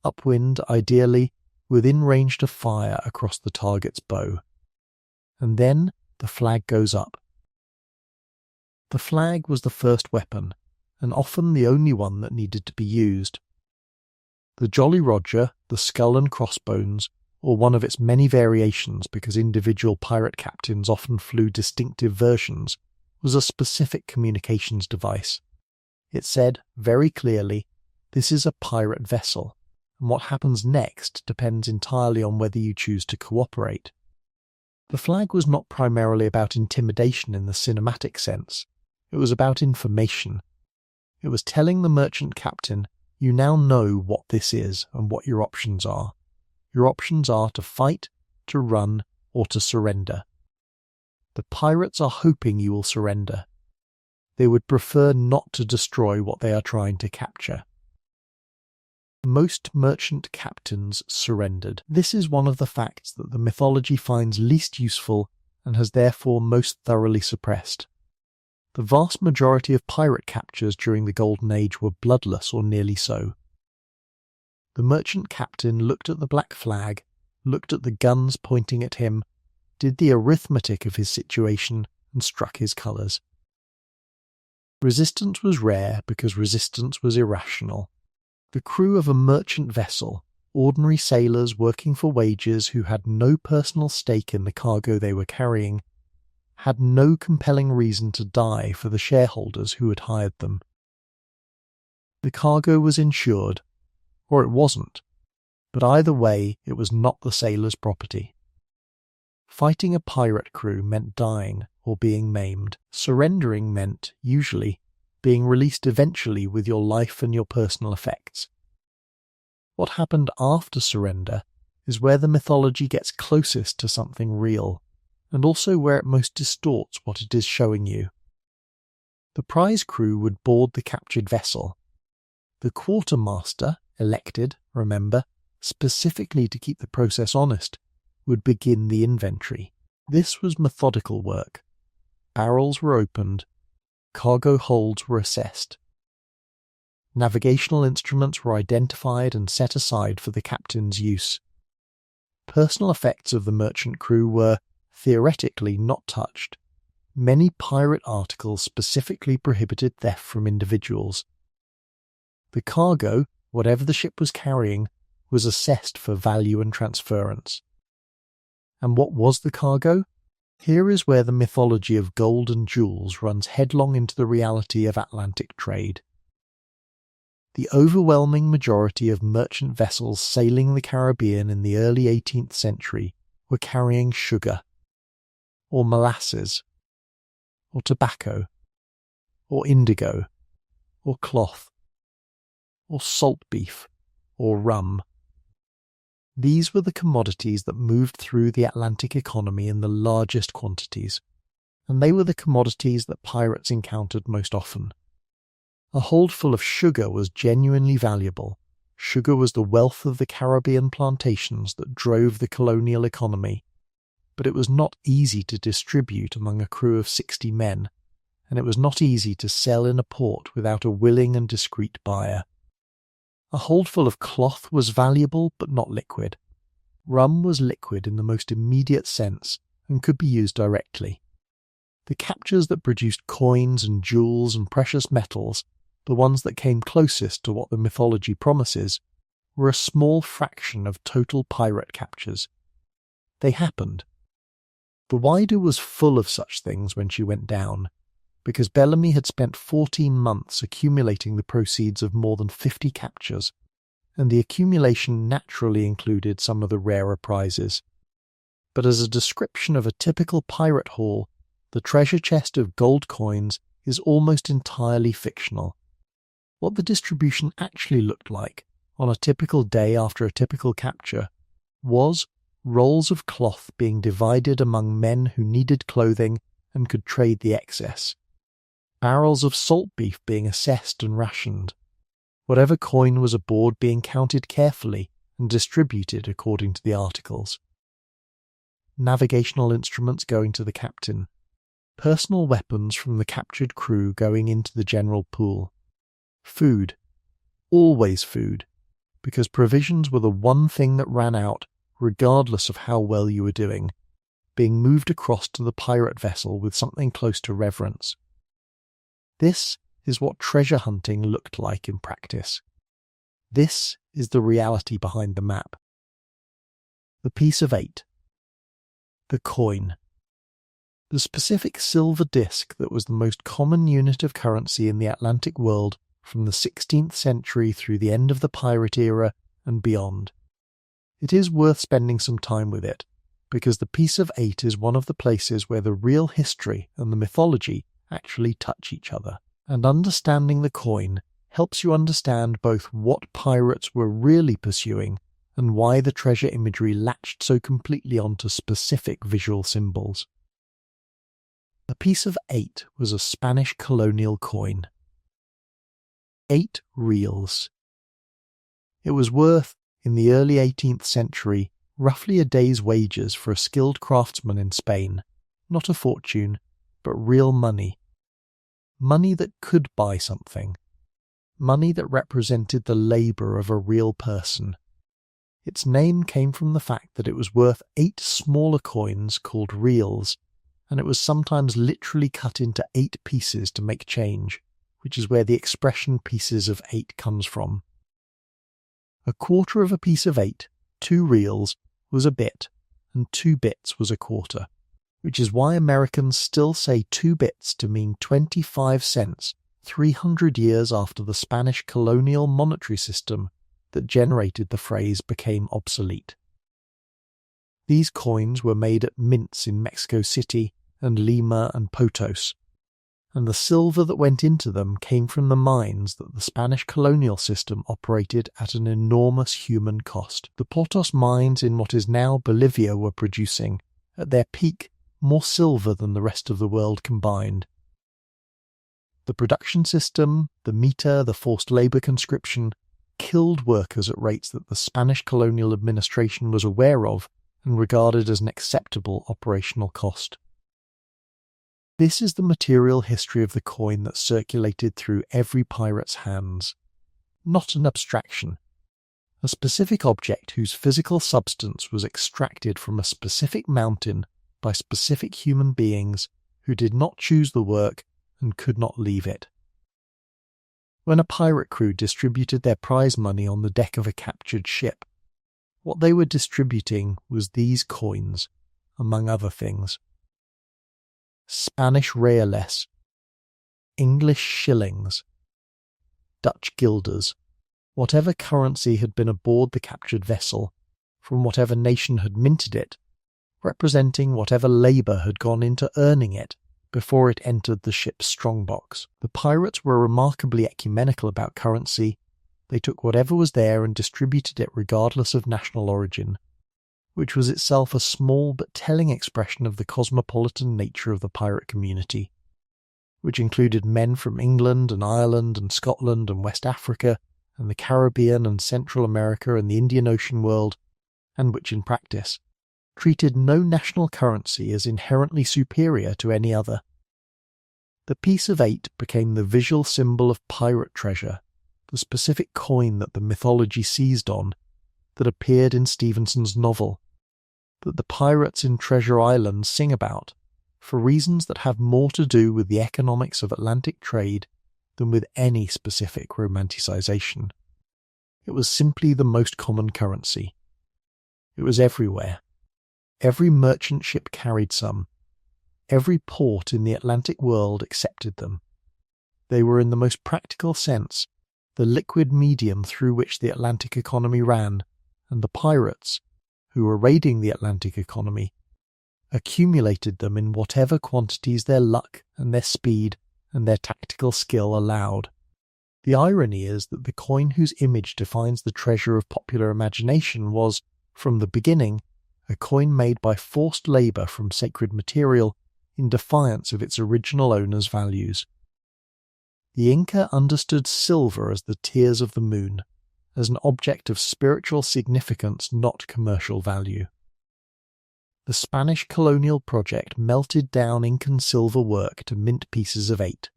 Upwind, ideally, within range to fire across the target's bow. And then the flag goes up. The flag was the first weapon, and often the only one that needed to be used. The Jolly Roger, the skull and crossbones, or one of its many variations because individual pirate captains often flew distinctive versions, was a specific communications device. It said, very clearly, this is a pirate vessel, and what happens next depends entirely on whether you choose to cooperate. The flag was not primarily about intimidation in the cinematic sense. It was about information. It was telling the merchant captain, you now know what this is and what your options are. Your options are to fight, to run, or to surrender. The pirates are hoping you will surrender. They would prefer not to destroy what they are trying to capture. Most merchant captains surrendered. This is one of the facts that the mythology finds least useful and has therefore most thoroughly suppressed. The vast majority of pirate captures during the Golden Age were bloodless or nearly so. The merchant captain looked at the black flag, looked at the guns pointing at him, did the arithmetic of his situation, and struck his colours. Resistance was rare because resistance was irrational. The crew of a merchant vessel, ordinary sailors working for wages who had no personal stake in the cargo they were carrying, had no compelling reason to die for the shareholders who had hired them. The cargo was insured, or it wasn't, but either way it was not the sailors' property. Fighting a pirate crew meant dying or being maimed. Surrendering meant, usually, being released eventually with your life and your personal effects. What happened after surrender is where the mythology gets closest to something real, and also where it most distorts what it is showing you. The prize crew would board the captured vessel. The quartermaster, elected, remember, specifically to keep the process honest, would begin the inventory. This was methodical work. Barrels were opened, cargo holds were assessed. Navigational instruments were identified and set aside for the captain's use. Personal effects of the merchant crew were, theoretically, not touched. Many pirate articles specifically prohibited theft from individuals. The cargo, whatever the ship was carrying, was assessed for value and transference. And what was the cargo? Here is where the mythology of gold and jewels runs headlong into the reality of Atlantic trade. The overwhelming majority of merchant vessels sailing the Caribbean in the early 18th century were carrying sugar, or molasses, or tobacco, or indigo, or cloth, or salt beef, or rum. These were the commodities that moved through the Atlantic economy in the largest quantities, and they were the commodities that pirates encountered most often. A hold full of sugar was genuinely valuable. Sugar was the wealth of the Caribbean plantations that drove the colonial economy, but it was not easy to distribute among a crew of 60 men, and it was not easy to sell in a port without a willing and discreet buyer. A holdful of cloth was valuable but not liquid. Rum was liquid in the most immediate sense and could be used directly. The captures that produced coins and jewels and precious metals, the ones that came closest to what the mythology promises, were a small fraction of total pirate captures. They happened. The Whydah was full of such things when she went down, because Bellamy had spent 14 months accumulating the proceeds of more than 50 captures, and the accumulation naturally included some of the rarer prizes. But as a description of a typical pirate haul, the treasure chest of gold coins is almost entirely fictional. What the distribution actually looked like, on a typical day after a typical capture, was rolls of cloth being divided among men who needed clothing and could trade the excess. Barrels of salt beef being assessed and rationed. Whatever coin was aboard being counted carefully and distributed according to the articles. Navigational instruments going to the captain. Personal weapons from the captured crew going into the general pool. Food. Always food, because provisions were the one thing that ran out regardless of how well you were doing, being moved across to the pirate vessel with something close to reverence. This is what treasure hunting looked like in practice. This is the reality behind the map. The piece of 8. The coin. The specific silver disc that was the most common unit of currency in the Atlantic world from the 16th century through the end of the pirate era and beyond. It is worth spending some time with it, because the piece of 8 is one of the places where the real history and the mythology actually touch each other. And understanding the coin helps you understand both what pirates were really pursuing and why the treasure imagery latched so completely onto specific visual symbols. A piece of 8 was a Spanish colonial coin. 8 reals. It was worth, in the early 18th century, roughly a day's wages for a skilled craftsman in Spain. Not a fortune, but real money. Money that could buy something. Money that represented the labour of a real person. Its name came from the fact that it was worth 8 smaller coins called reals, and it was sometimes literally cut into 8 pieces to make change, which is where the expression pieces of 8 comes from. A quarter of a piece of 8, 2 reals, was a bit, and 2 bits was a quarter. which is why Americans still say 2 bits to mean 25 cents 300 years after the Spanish colonial monetary system that generated the phrase became obsolete. These coins were made at mints in Mexico City and Lima and Potos, and the silver that went into them came from the mines that the Spanish colonial system operated at an enormous human cost. The Potos mines in what is now Bolivia were producing, at their peak, more silver than the rest of the world combined. The production system, the meter, the forced labour conscription, killed workers at rates that the Spanish colonial administration was aware of and regarded as an acceptable operational cost. This is the material history of the coin that circulated through every pirate's hands. Not an abstraction. A specific object whose physical substance was extracted from a specific mountain by specific human beings who did not choose the work and could not leave it. When a pirate crew distributed their prize money on the deck of a captured ship, what they were distributing was these coins, among other things. Spanish reales, English shillings, Dutch guilders, whatever currency had been aboard the captured vessel, from whatever nation had minted it, representing whatever labour had gone into earning it before it entered the ship's strongbox. The pirates were remarkably ecumenical about currency. They took whatever was there and distributed it regardless of national origin, which was itself a small but telling expression of the cosmopolitan nature of the pirate community, which included men from England and Ireland and Scotland and West Africa and the Caribbean and Central America and the Indian Ocean world, and which in practice treated no national currency as inherently superior to any other. The piece of 8 became the visual symbol of pirate treasure, the specific coin that the mythology seized on, that appeared in Stevenson's novel, that the pirates in Treasure Island sing about, for reasons that have more to do with the economics of Atlantic trade than with any specific romanticization. It was simply the most common currency. It was everywhere. Every merchant ship carried some. Every port in the Atlantic world accepted them. They were in the most practical sense the liquid medium through which the Atlantic economy ran, and the pirates, who were raiding the Atlantic economy, accumulated them in whatever quantities their luck and their speed and their tactical skill allowed. The irony is that the coin whose image defines the treasure of popular imagination was, from the beginning, a coin made by forced labour from sacred material in defiance of its original owner's values. The Inca understood silver as the tears of the moon, as an object of spiritual significance, not commercial value. The Spanish colonial project melted down Incan silver work to mint pieces of 8,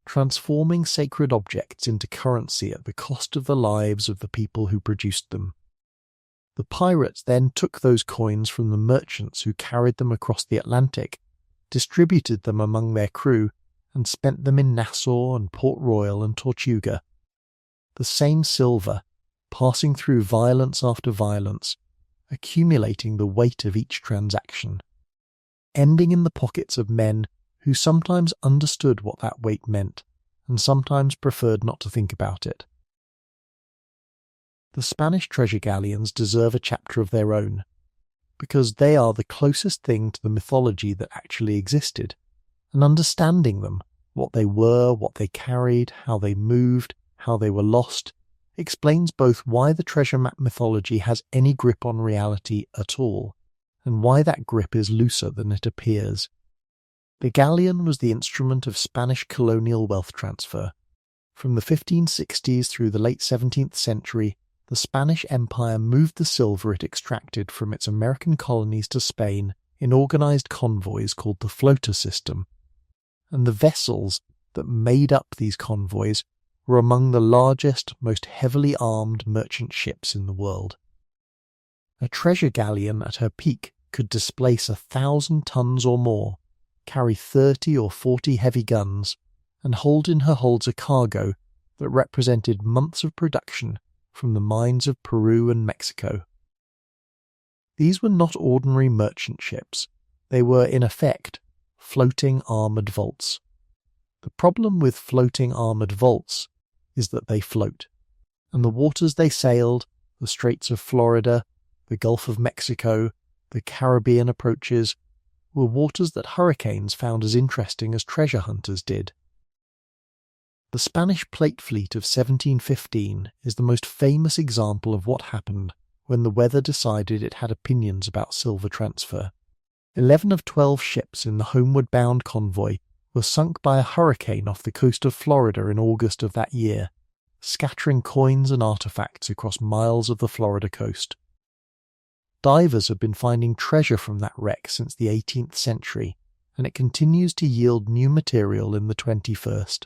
transforming sacred objects into currency at the cost of the lives of the people who produced them. The pirates then took those coins from the merchants who carried them across the Atlantic, distributed them among their crew, and spent them in Nassau and Port Royal and Tortuga. The same silver, passing through violence after violence, accumulating the weight of each transaction, ending in the pockets of men who sometimes understood what that weight meant, and sometimes preferred not to think about it. The Spanish treasure galleons deserve a chapter of their own, because they are the closest thing to the mythology that actually existed, and understanding them, what they were, what they carried, how they moved, how they were lost, explains both why the treasure map mythology has any grip on reality at all, and why that grip is looser than it appears. The galleon was the instrument of Spanish colonial wealth transfer. From the 1560s through the late 17th century, the Spanish Empire moved the silver it extracted from its American colonies to Spain in organized convoys called the floater system, and the vessels that made up these convoys were among the largest, most heavily armed merchant ships in the world. A treasure galleon at her peak could displace 1,000 tons or more, carry 30 or 40 heavy guns, and hold in her holds a cargo that represented months of production from the mines of Peru and Mexico. These were not ordinary merchant ships. They were, in effect, floating armoured vaults. The problem with floating armoured vaults is that they float, and the waters they sailed, the Straits of Florida, the Gulf of Mexico, the Caribbean approaches, were waters that hurricanes found as interesting as treasure hunters did. The Spanish plate fleet of 1715 is the most famous example of what happened when the weather decided it had opinions about silver transfer. 11 of 12 ships in the homeward-bound convoy were sunk by a hurricane off the coast of Florida in August of that year, scattering coins and artifacts across miles of the Florida coast. Divers have been finding treasure from that wreck since the 18th century, and it continues to yield new material in the 21st.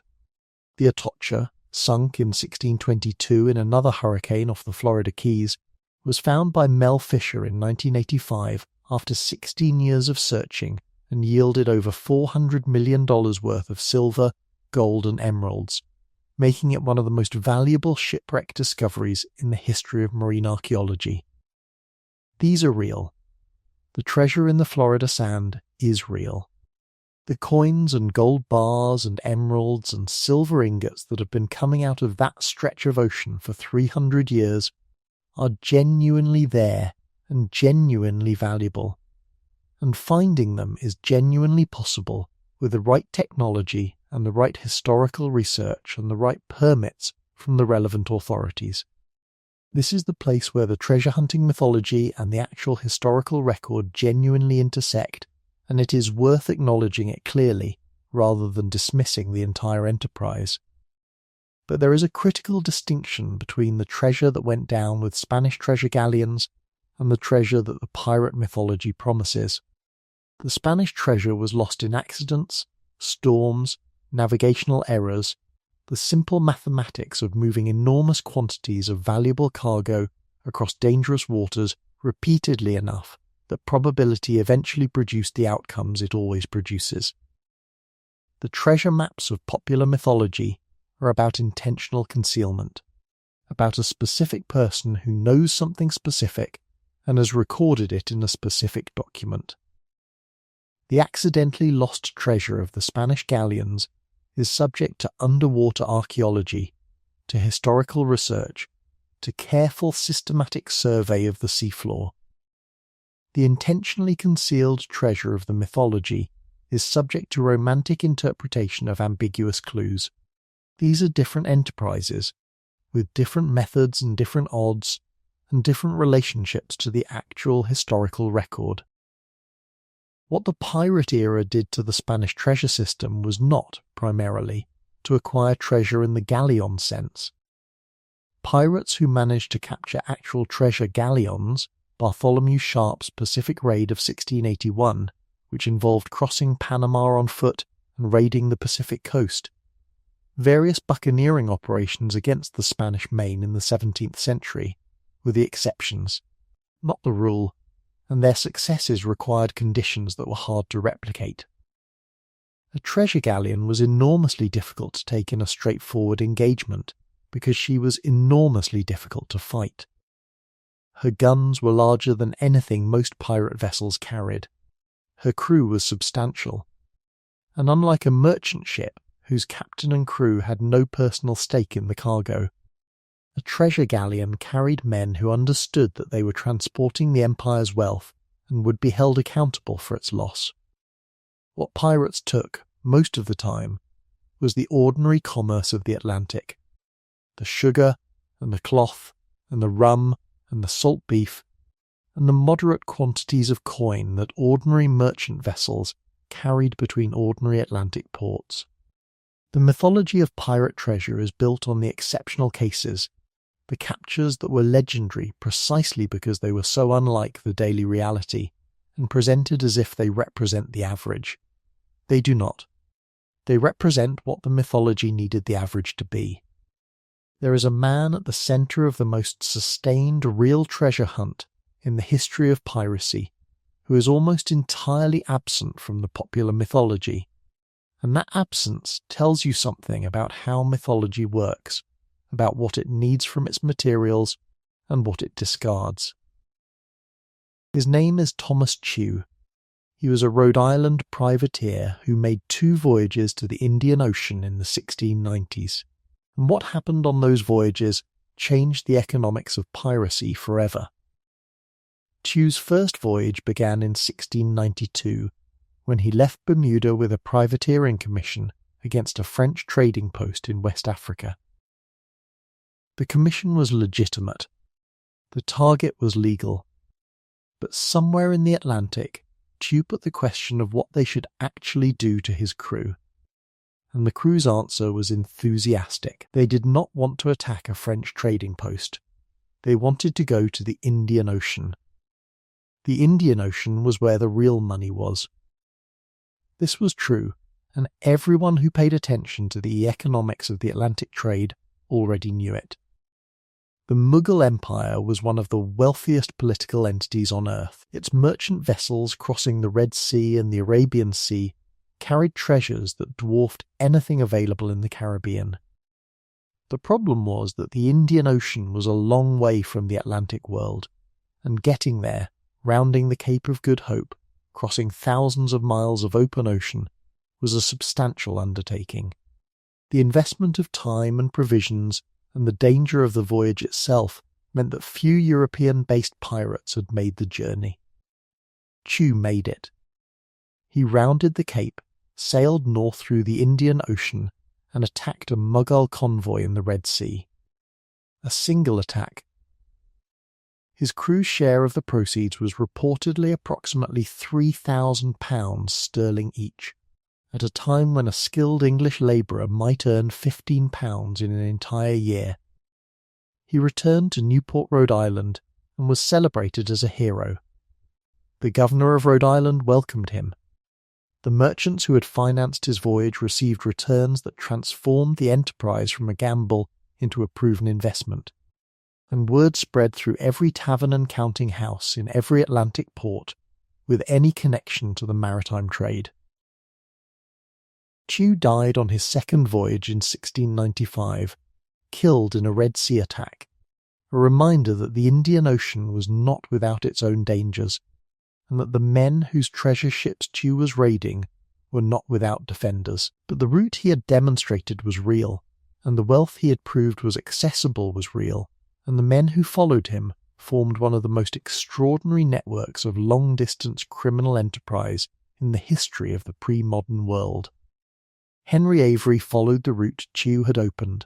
The Atocha, sunk in 1622 in another hurricane off the Florida Keys, was found by Mel Fisher in 1985 after 16 years of searching and yielded over $400 million worth of silver, gold and emeralds, making it one of the most valuable shipwreck discoveries in the history of marine archaeology. These are real. The treasure in the Florida sand is real. The coins and gold bars and emeralds and silver ingots that have been coming out of that stretch of ocean for 300 years are genuinely there and genuinely valuable. And finding them is genuinely possible with the right technology and the right historical research and the right permits from the relevant authorities. This is the place where the treasure hunting mythology and the actual historical record genuinely intersect, and it is worth acknowledging it clearly rather than dismissing the entire enterprise. But there is a critical distinction between the treasure that went down with Spanish treasure galleons and the treasure that the pirate mythology promises. The Spanish treasure was lost in accidents, storms, navigational errors, the simple mathematics of moving enormous quantities of valuable cargo across dangerous waters repeatedly enough that probability eventually produced the outcomes it always produces. The treasure maps of popular mythology are about intentional concealment, about a specific person who knows something specific and has recorded it in a specific document. The accidentally lost treasure of the Spanish galleons is subject to underwater archaeology, to historical research, to careful systematic survey of the seafloor. The intentionally concealed treasure of the mythology is subject to romantic interpretation of ambiguous clues. These are different enterprises, with different methods and different odds, and different relationships to the actual historical record. What the pirate era did to the Spanish treasure system was not, primarily, to acquire treasure in the galleon sense. Pirates who managed to capture actual treasure galleons, Bartholomew Sharp's Pacific raid of 1681, which involved crossing Panama on foot and raiding the Pacific coast, various buccaneering operations against the Spanish Main in the 17th century, were the exceptions, not the rule, and their successes required conditions that were hard to replicate. A treasure galleon was enormously difficult to take in a straightforward engagement because she was enormously difficult to fight. Her guns were larger than anything most pirate vessels carried. Her crew was substantial, and unlike a merchant ship whose captain and crew had no personal stake in the cargo, a treasure galleon carried men who understood that they were transporting the empire's wealth and would be held accountable for its loss. What pirates took, most of the time, was the ordinary commerce of the Atlantic. The sugar and the cloth and the rum and the salt beef and the moderate quantities of coin that ordinary merchant vessels carried between ordinary Atlantic ports. The mythology of pirate treasure is built on the exceptional cases, the captures that were legendary precisely because they were so unlike the daily reality and presented as if they represent the average. They do not. They represent what the mythology needed the average to be. There is a man at the centre of the most sustained real treasure hunt in the history of piracy who is almost entirely absent from the popular mythology, and that absence tells you something about how mythology works, about what it needs from its materials and what it discards. His name is Thomas Chew. He was a Rhode Island privateer who made 2 voyages to the Indian Ocean in the 1690s. And what happened on those voyages changed the economics of piracy forever. Chew's first voyage began in 1692, when he left Bermuda with a privateering commission against a French trading post in West Africa. The commission was legitimate. The target was legal. But somewhere in the Atlantic, Chew put the question of what they should actually do to his crew. And the crew's answer was enthusiastic. They did not want to attack a French trading post. They wanted to go to the Indian Ocean. The Indian Ocean was where the real money was. This was true, and everyone who paid attention to the economics of the Atlantic trade already knew it. The Mughal Empire was one of the wealthiest political entities on Earth. Its merchant vessels crossing the Red Sea and the Arabian Sea carried treasures that dwarfed anything available in the Caribbean. The problem was that the Indian Ocean was a long way from the Atlantic world, and getting there, rounding the Cape of Good Hope, crossing thousands of miles of open ocean, was a substantial undertaking. The investment of time and provisions and the danger of the voyage itself meant that few European-based pirates had made the journey. Chew made it. He rounded the Cape, sailed north through the Indian Ocean, and attacked a Mughal convoy in the Red Sea. A single attack. His crew's share of the proceeds was reportedly approximately £3,000 sterling each, at a time when a skilled English labourer might earn £15 in an entire year. He returned to Newport, Rhode Island, and was celebrated as a hero. The governor of Rhode Island welcomed him. The merchants who had financed his voyage received returns that transformed the enterprise from a gamble into a proven investment. And word spread through every tavern and counting house in every Atlantic port with any connection to the maritime trade. Chew died on his second voyage in 1695, killed in a Red Sea attack, a reminder that the Indian Ocean was not without its own dangers, and that the men whose treasure ships Chew was raiding were not without defenders. But the route he had demonstrated was real, and the wealth he had proved was accessible was real, and the men who followed him formed one of the most extraordinary networks of long-distance criminal enterprise in the history of the pre-modern world. Henry Avery followed the route Chew had opened.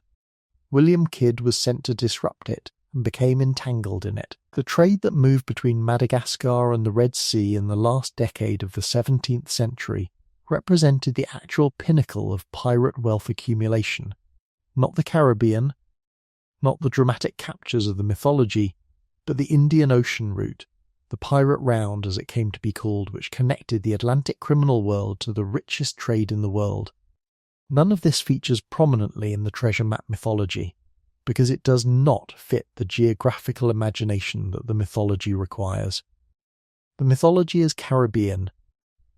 William Kidd was sent to disrupt it and became entangled in it. The trade that moved between Madagascar and the Red Sea in the last decade of the 17th century represented the actual pinnacle of pirate wealth accumulation. Not the Caribbean, not the dramatic captures of the mythology, but the Indian Ocean route, the pirate round as it came to be called, which connected the Atlantic criminal world to the richest trade in the world. None of this features prominently in the treasure map mythology, because it does not fit the geographical imagination that the mythology requires. The mythology is Caribbean.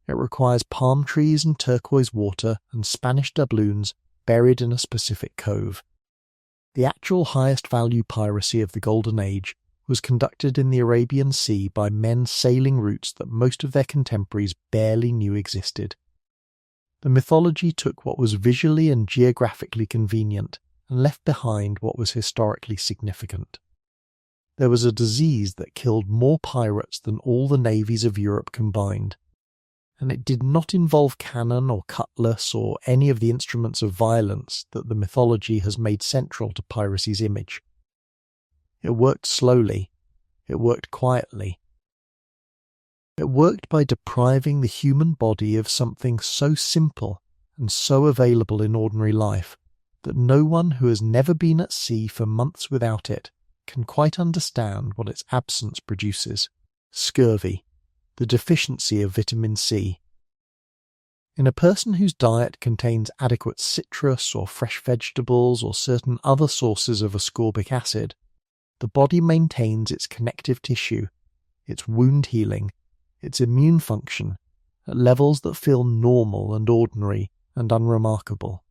It requires palm trees and turquoise water and Spanish doubloons buried in a specific cove. The actual highest value piracy of the Golden Age was conducted in the Arabian Sea by men sailing routes that most of their contemporaries barely knew existed. The mythology took what was visually and geographically convenient and left behind what was historically significant. There was a disease that killed more pirates than all the navies of Europe combined, and it did not involve cannon or cutlass or any of the instruments of violence that the mythology has made central to piracy's image. It worked slowly. It worked quietly. It worked by depriving the human body of something so simple and so available in ordinary life that no one who has never been at sea for months without it can quite understand what its absence produces. Scurvy, the deficiency of vitamin C. In a person whose diet contains adequate citrus or fresh vegetables or certain other sources of ascorbic acid, the body maintains its connective tissue, its wound healing, its immune function, at levels that feel normal and ordinary and unremarkable.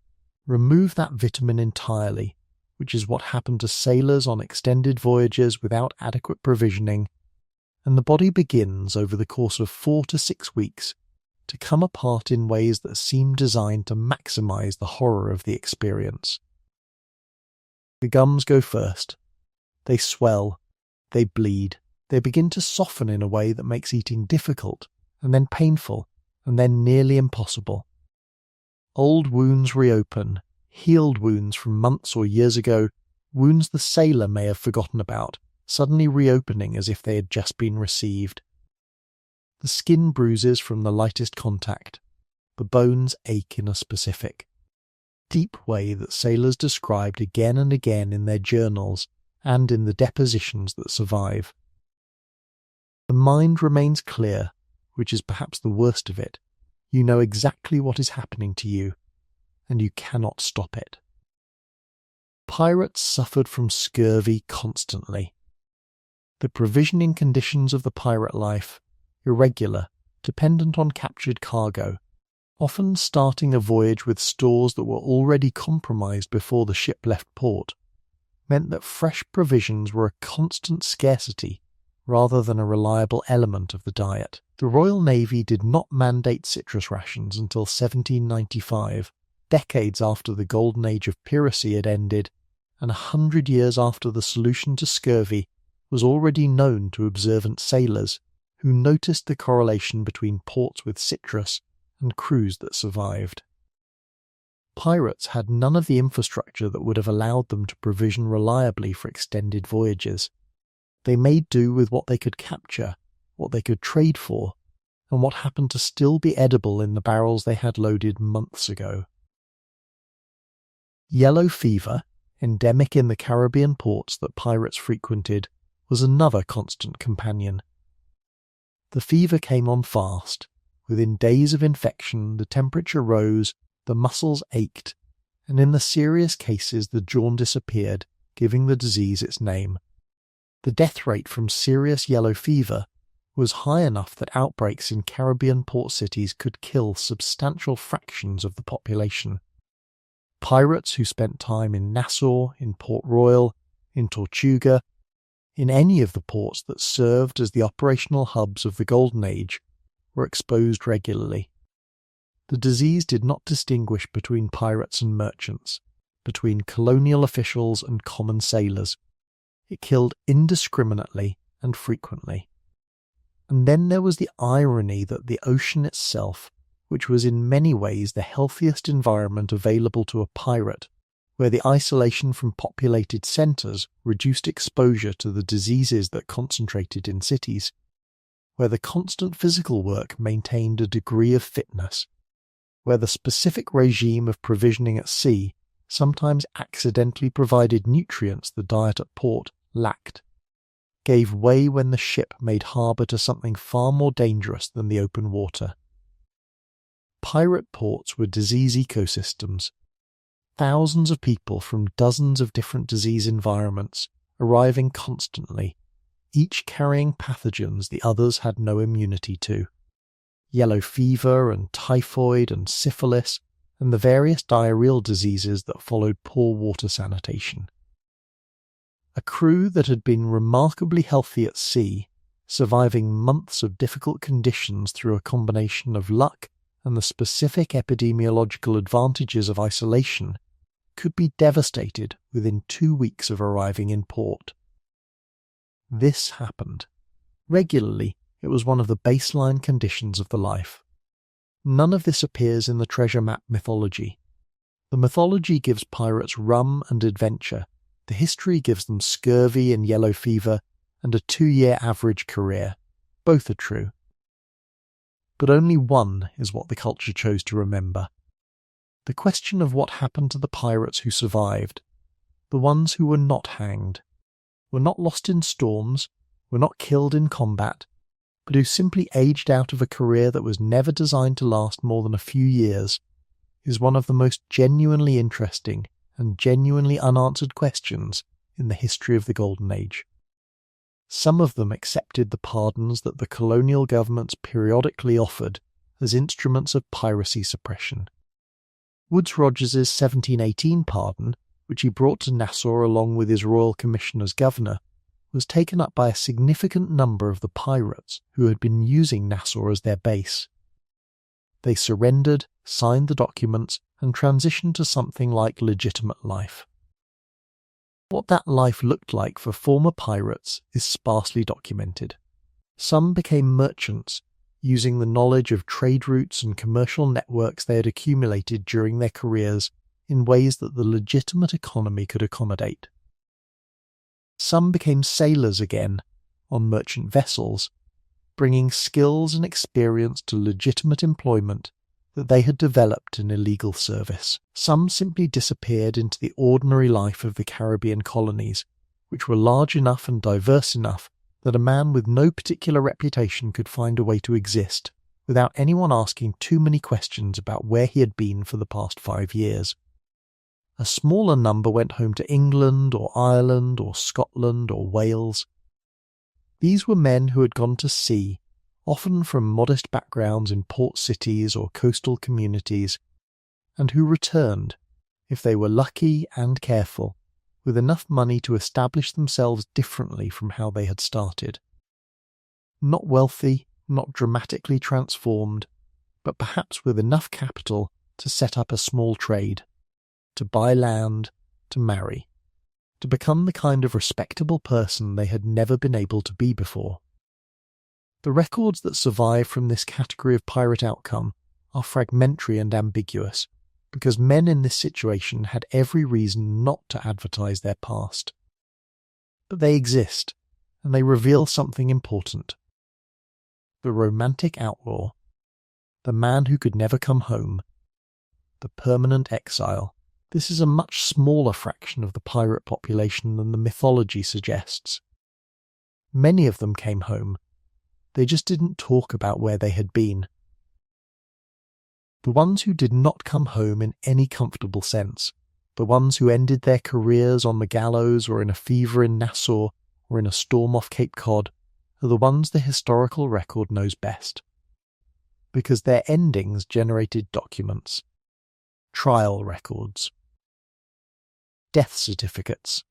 Remove that vitamin entirely, which is what happened to sailors on extended voyages without adequate provisioning, and the body begins over the course of 4 to 6 weeks to come apart in ways that seem designed to maximize the horror of the experience. The gums go first. They swell, they bleed, they begin to soften in a way that makes eating difficult, and then painful, and then nearly impossible. Old wounds reopen, healed wounds from months or years ago, wounds the sailor may have forgotten about, suddenly reopening as if they had just been received. The skin bruises from the lightest contact. The bones ache in a specific, deep way that sailors described again and again in their journals and in the depositions that survive. The mind remains clear, which is perhaps the worst of it. You know exactly what is happening to you, and you cannot stop it. Pirates suffered from scurvy constantly. The provisioning conditions of the pirate life, irregular, dependent on captured cargo, often starting a voyage with stores that were already compromised before the ship left port, meant that fresh provisions were a constant scarcity rather than a reliable element of the diet. The Royal Navy did not mandate citrus rations until 1795, decades after the Golden Age of Piracy had ended, and 100 years after the solution to scurvy was already known to observant sailors who noticed the correlation between ports with citrus and crews that survived. Pirates had none of the infrastructure that would have allowed them to provision reliably for extended voyages. They made do with what they could capture, what they could trade for, and what happened to still be edible in the barrels they had loaded months ago. Yellow fever, endemic in the Caribbean ports that pirates frequented, was another constant companion. The fever came on fast. Within days of infection, the temperature rose, the muscles ached, and in the serious cases the jaundice appeared, giving the disease its name. The death rate from serious yellow fever was high enough that outbreaks in Caribbean port cities could kill substantial fractions of the population. Pirates who spent time in Nassau, in Port Royal, in Tortuga, in any of the ports that served as the operational hubs of the Golden Age, were exposed regularly. The disease did not distinguish between pirates and merchants, between colonial officials and common sailors. It killed indiscriminately and frequently. And then there was the irony that the ocean itself, which was in many ways the healthiest environment available to a pirate, where the isolation from populated centres reduced exposure to the diseases that concentrated in cities, where the constant physical work maintained a degree of fitness, where the specific regime of provisioning at sea sometimes accidentally provided nutrients the diet at port lacked, gave way when the ship made harbour to something far more dangerous than the open water. Pirate ports were disease ecosystems. Thousands of people from dozens of different disease environments arriving constantly, each carrying pathogens the others had no immunity to. Yellow fever and typhoid and syphilis and the various diarrheal diseases that followed poor water sanitation. A crew that had been remarkably healthy at sea, surviving months of difficult conditions through a combination of luck and the specific epidemiological advantages of isolation, could be devastated within 2 weeks of arriving in port. This happened. Regularly, it was one of the baseline conditions of the life. None of this appears in the treasure map mythology. The mythology gives pirates rum and adventure. The history gives them scurvy and yellow fever and a 2-year average career. Both are true. But only one is what the culture chose to remember. The question of what happened to the pirates who survived, the ones who were not hanged, were not lost in storms, were not killed in combat, but who simply aged out of a career that was never designed to last more than a few years, is one of the most genuinely interesting and genuinely unanswered questions in the history of the Golden Age. Some of them accepted the pardons that the colonial governments periodically offered as instruments of piracy suppression. Woodes Rogers's 1718 pardon, which he brought to Nassau along with his royal commission as governor, was taken up by a significant number of the pirates who had been using Nassau as their base. They surrendered, signed the documents, and transitioned to something like legitimate life. What that life looked like for former pirates is sparsely documented. Some became merchants, using the knowledge of trade routes and commercial networks they had accumulated during their careers in ways that the legitimate economy could accommodate. Some became sailors again, on merchant vessels, bringing skills and experience to legitimate employment that they had developed in illegal service. Some simply disappeared into the ordinary life of the Caribbean colonies, which were large enough and diverse enough that a man with no particular reputation could find a way to exist without anyone asking too many questions about where he had been for the past 5 years. A smaller number went home to England or Ireland or Scotland or Wales. These were men who had gone to sea, often from modest backgrounds in port cities or coastal communities, and who returned, if they were lucky and careful, with enough money to establish themselves differently from how they had started. Not wealthy, not dramatically transformed, but perhaps with enough capital to set up a small trade, to buy land, to marry, to become the kind of respectable person they had never been able to be before. The records that survive from this category of pirate outcome are fragmentary and ambiguous, because men in this situation had every reason not to advertise their past. But they exist, and they reveal something important. The romantic outlaw, the man who could never come home, the permanent exile. This is a much smaller fraction of the pirate population than the mythology suggests. Many of them came home. They just didn't talk about where they had been. The ones who did not come home in any comfortable sense, the ones who ended their careers on the gallows or in a fever in Nassau or in a storm off Cape Cod, are the ones the historical record knows best. Because their endings generated documents, trial records, death certificates,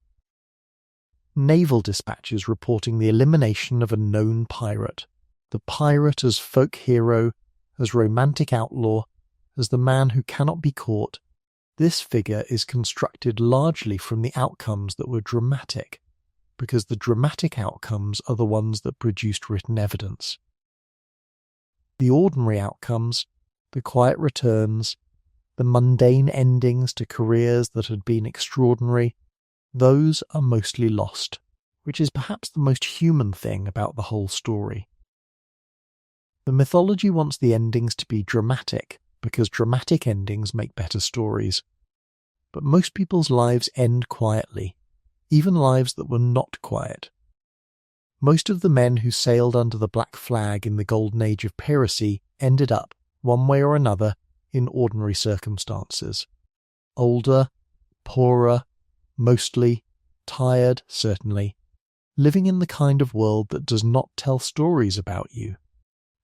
naval dispatches reporting the elimination of a known pirate, the pirate as folk hero, as romantic outlaw, as the man who cannot be caught. This figure is constructed largely from the outcomes that were dramatic, because the dramatic outcomes are the ones that produced written evidence. The ordinary outcomes, the quiet returns, the mundane endings to careers that had been extraordinary, those are mostly lost, which is perhaps the most human thing about the whole story. The mythology wants the endings to be dramatic, because dramatic endings make better stories. But most people's lives end quietly, even lives that were not quiet. Most of the men who sailed under the black flag in the Golden Age of Piracy ended up, one way or another, in ordinary circumstances. Older, poorer, mostly, tired, certainly, living in the kind of world that does not tell stories about you,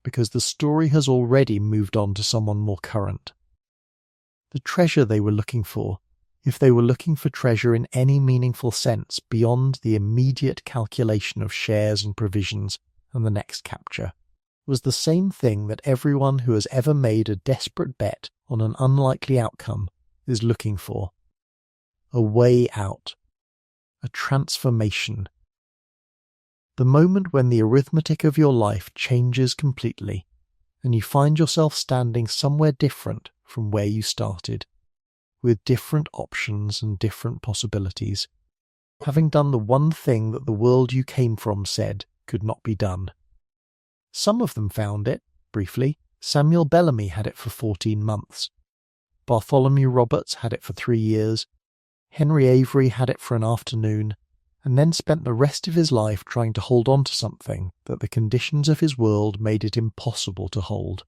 because the story has already moved on to someone more current. The treasure they were looking for, if they were looking for treasure in any meaningful sense beyond the immediate calculation of shares and provisions and the next capture, was the same thing that everyone who has ever made a desperate bet on an unlikely outcome is looking for. A way out. A transformation. The moment when the arithmetic of your life changes completely, and you find yourself standing somewhere different from where you started, with different options and different possibilities, having done the one thing that the world you came from said could not be done. Some of them found it, briefly. Samuel Bellamy had it for 14 months. Bartholomew Roberts had it for 3 years. Henry Avery had it for an afternoon, and then spent the rest of his life trying to hold on to something that the conditions of his world made it impossible to hold.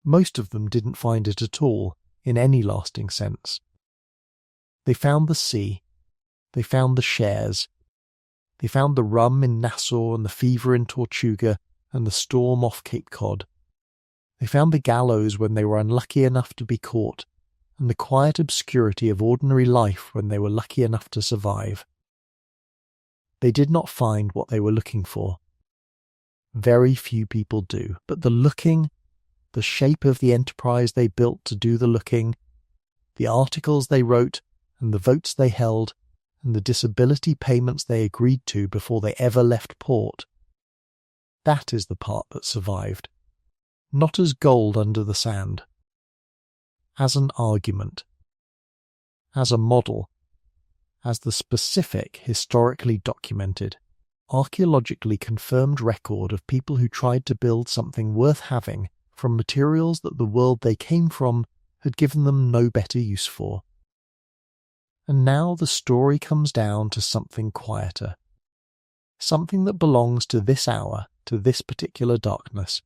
Most of them didn't find it at all, in any lasting sense. They found the sea. They found the shares. They found the rum in Nassau and the fever in Tortuga and the storm off Cape Cod. They found the gallows when they were unlucky enough to be caught, and the quiet obscurity of ordinary life when they were lucky enough to survive. They did not find what they were looking for. Very few people do, but the looking, the shape of the enterprise they built to do the looking, the articles they wrote and the votes they held, and the disability payments they agreed to before they ever left port, that is the part that survived, not as gold under the sand, as an argument, as a model, as the specific, historically documented, archaeologically confirmed record of people who tried to build something worth having from materials that the world they came from had given them no better use for. And now the story comes down to something quieter, something that belongs to this hour, to this particular darkness,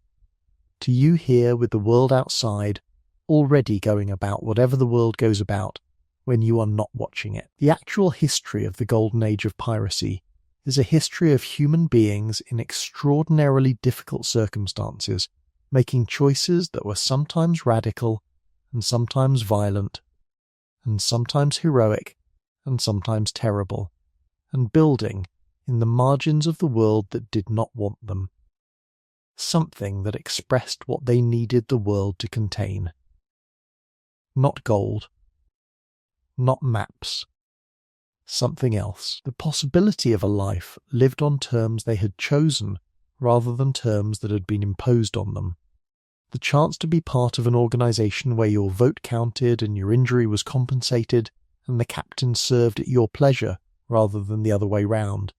to you here with the world outside, already going about whatever the world goes about when you are not watching it. The actual history of the Golden Age of Piracy is a history of human beings in extraordinarily difficult circumstances, making choices that were sometimes radical and sometimes violent, and sometimes heroic and sometimes terrible, and building in the margins of the world that did not want them, something that expressed what they needed the world to contain. Not gold, not maps, something else. The possibility of a life lived on terms they had chosen rather than terms that had been imposed on them. The chance to be part of an organisation where your vote counted and your injury was compensated and the captain served at your pleasure rather than the other way round.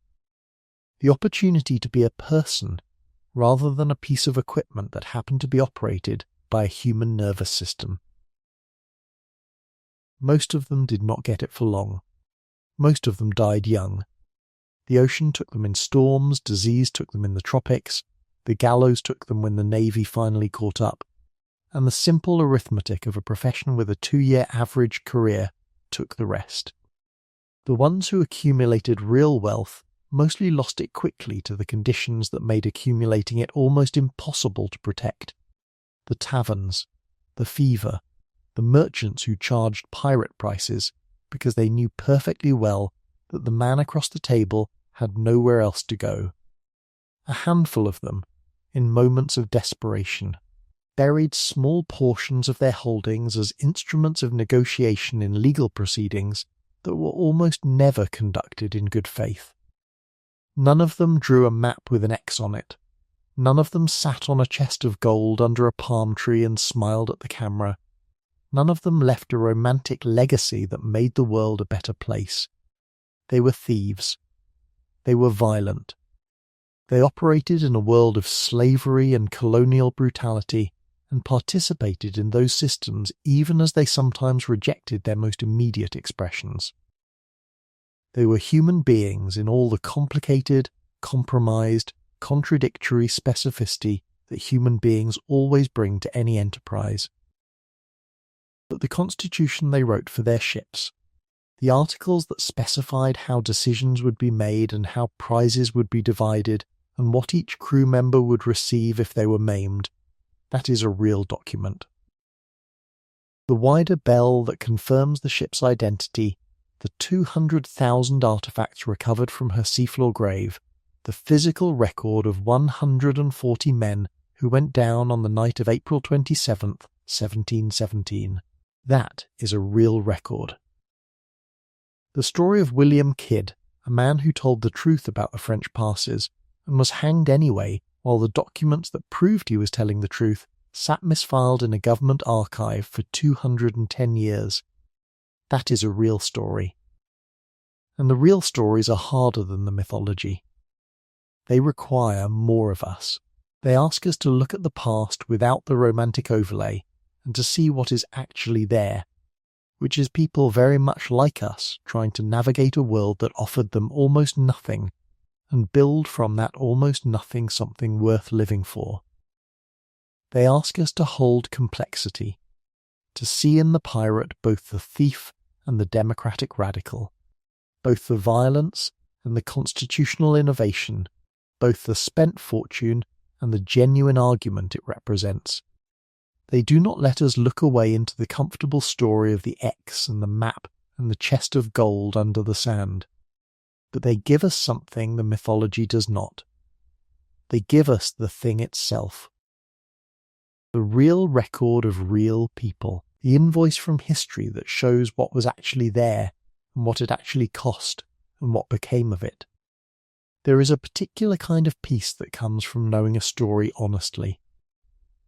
The opportunity to be a person rather than a piece of equipment that happened to be operated by a human nervous system. Most of them did not get it for long. Most of them died young. The ocean took them in storms, disease took them in the tropics, the gallows took them when the Navy finally caught up, and the simple arithmetic of a profession with a 2-year average career took the rest. The ones who accumulated real wealth mostly lost it quickly to the conditions that made accumulating it almost impossible to protect. The taverns, the fever, the merchants who charged pirate prices because they knew perfectly well that the man across the table had nowhere else to go. A handful of them, in moments of desperation, buried small portions of their holdings as instruments of negotiation in legal proceedings that were almost never conducted in good faith. None of them drew a map with an X on it. None of them sat on a chest of gold under a palm tree and smiled at the camera. None of them left a romantic legacy that made the world a better place. They were thieves. They were violent. They operated in a world of slavery and colonial brutality and participated in those systems even as they sometimes rejected their most immediate expressions. They were human beings in all the complicated, compromised, contradictory specificity that human beings always bring to any enterprise. But the constitution they wrote for their ships, the articles that specified how decisions would be made and how prizes would be divided and what each crew member would receive if they were maimed, that is a real document. The wider bell that confirms the ship's identity, the 200,000 artefacts recovered from her seafloor grave, the physical record of 140 men who went down on the night of April 27th, 1717. That is a real record. The story of William Kidd, a man who told the truth about the French passes and was hanged anyway while the documents that proved he was telling the truth sat misfiled in a government archive for 210 years. That is a real story. And the real stories are harder than the mythology. They require more of us. They ask us to look at the past without the romantic overlay and to see what is actually there, which is people very much like us trying to navigate a world that offered them almost nothing and build from that almost nothing something worth living for. They ask us to hold complexity, to see in the pirate both the thief and the democratic radical, both the violence and the constitutional innovation, both the spent fortune and the genuine argument it represents. They do not let us look away into the comfortable story of the X and the map and the chest of gold under the sand. but they give us something the mythology does not. They give us the thing itself. The real record of real people, the invoice from history that shows what was actually there and what it actually cost and what became of it. There is a particular kind of peace that comes from knowing a story honestly.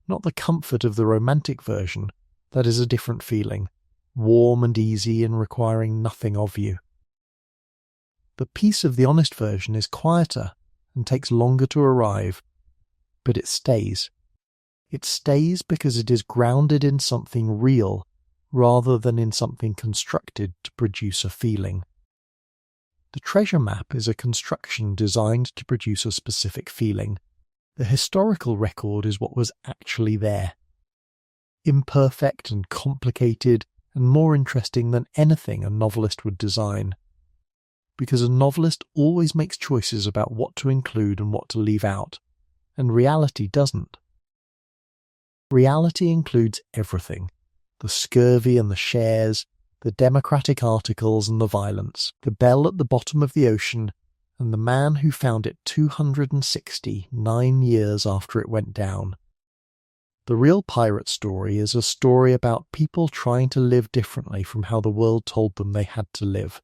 Not the comfort of the romantic version, that is a different feeling, warm and easy and requiring nothing of you. The peace of the honest version is quieter and takes longer to arrive, but it stays. It stays because it is grounded in something real rather than in something constructed to produce a feeling. The treasure map is a construction designed to produce a specific feeling. The historical record is what was actually there. Imperfect and complicated and more interesting than anything a novelist would design. Because a novelist always makes choices about what to include and what to leave out, and reality doesn't. Reality includes everything. The scurvy and the shares, the democratic articles and the violence, the bell at the bottom of the ocean, and the man who found it 269 years after it went down. The real pirate story is a story about people trying to live differently from how the world told them they had to live.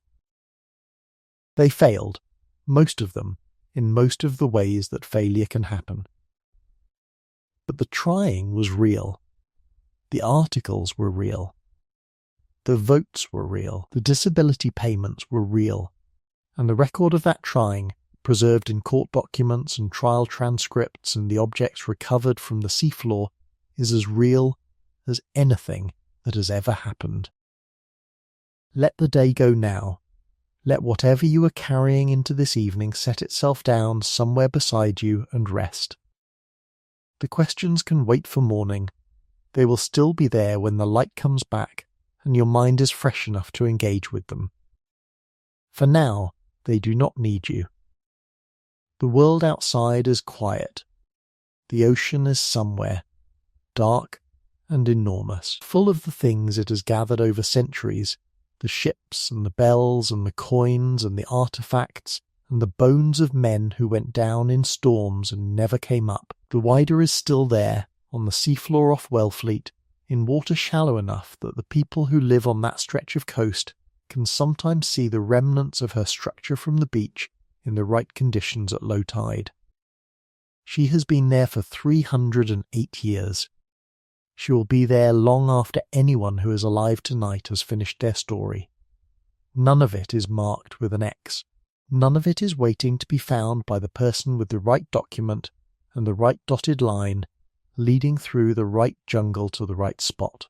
They failed, most of them, in most of the ways that failure can happen. But the trying was real. The articles were real. The votes were real. The disability payments were real. And the record of that trying, preserved in court documents and trial transcripts and the objects recovered from the seafloor, is as real as anything that has ever happened. Let the day go now. Let whatever you are carrying into this evening set itself down somewhere beside you and rest. The questions can wait for morning. They will still be there when the light comes back and your mind is fresh enough to engage with them. For now, they do not need you. The world outside is quiet. The ocean is somewhere, dark and enormous, full of the things it has gathered over centuries, the ships and the bells and the coins and the artifacts and the bones of men who went down in storms and never came up. The wider is still there, on the seafloor off Wellfleet, in water shallow enough that the people who live on that stretch of coast can sometimes see the remnants of her structure from the beach in the right conditions at low tide. She has been there for 308 years. She will be there long after anyone who is alive tonight has finished their story. None of it is marked with an X. None of it is waiting to be found by the person with the right document and the right dotted line leading through the right jungle to the right spot.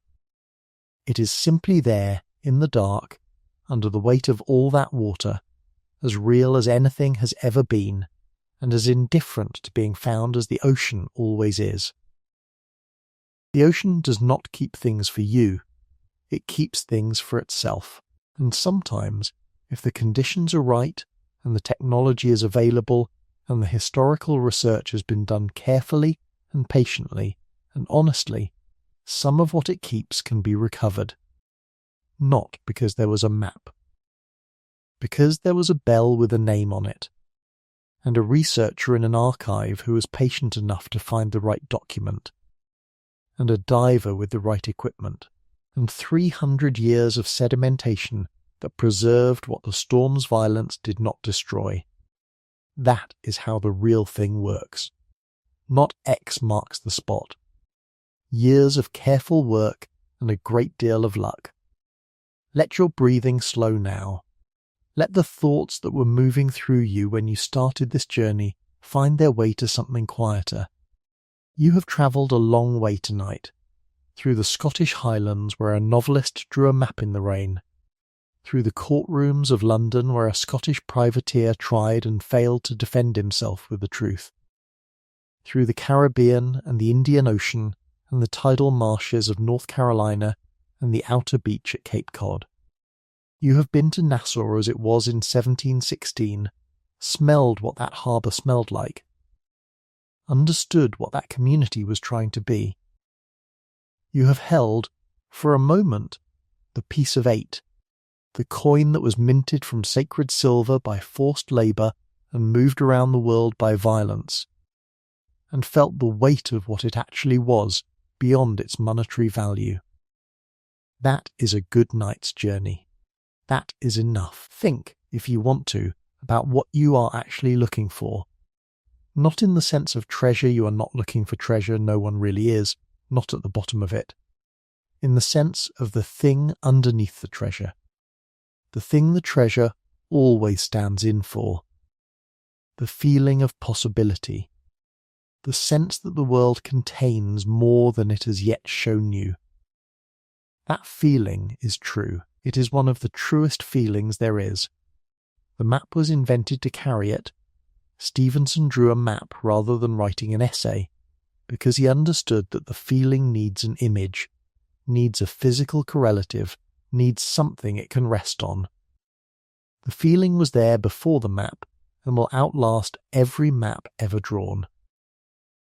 It is simply there, in the dark, under the weight of all that water, as real as anything has ever been, and as indifferent to being found as the ocean always is. The ocean does not keep things for you, it keeps things for itself, and sometimes, if the conditions are right, and the technology is available, and the historical research has been done carefully and patiently and honestly, some of what it keeps can be recovered. Not because there was a map. Because there was a bell with a name on it, and a researcher in an archive who was patient enough to find the right document, and a diver with the right equipment, and 300 years of sedimentation that preserved what the storm's violence did not destroy. That is how the real thing works. Not X marks the spot. Years of careful work and a great deal of luck. Let your breathing slow now. Let the thoughts that were moving through you when you started this journey find their way to something quieter. You have travelled a long way tonight, through the Scottish Highlands where a novelist drew a map in the rain, through the courtrooms of London where a Scottish privateer tried and failed to defend himself with the truth, through the Caribbean and the Indian Ocean and the tidal marshes of North Carolina and the outer beach at Cape Cod. You have been to Nassau as it was in 1716, smelled what that harbour smelled like, understood what that community was trying to be. You have held, for a moment, the peace of 8, the coin that was minted from sacred silver by forced labour and moved around the world by violence, and felt the weight of what it actually was beyond its monetary value. That is a good knight's journey. That is enough. Think, if you want to, about what you are actually looking for. Not in the sense of treasure, you are not looking for treasure, no one really is, not at the bottom of it. In the sense of the thing underneath the treasure. The thing the treasure always stands in for. The feeling of possibility. The sense that the world contains more than it has yet shown you. That feeling is true. It is one of the truest feelings there is. The map was invented to carry it. Stevenson drew a map rather than writing an essay, because he understood that the feeling needs an image, needs a physical correlative, needs something it can rest on. The feeling was there before the map and will outlast every map ever drawn.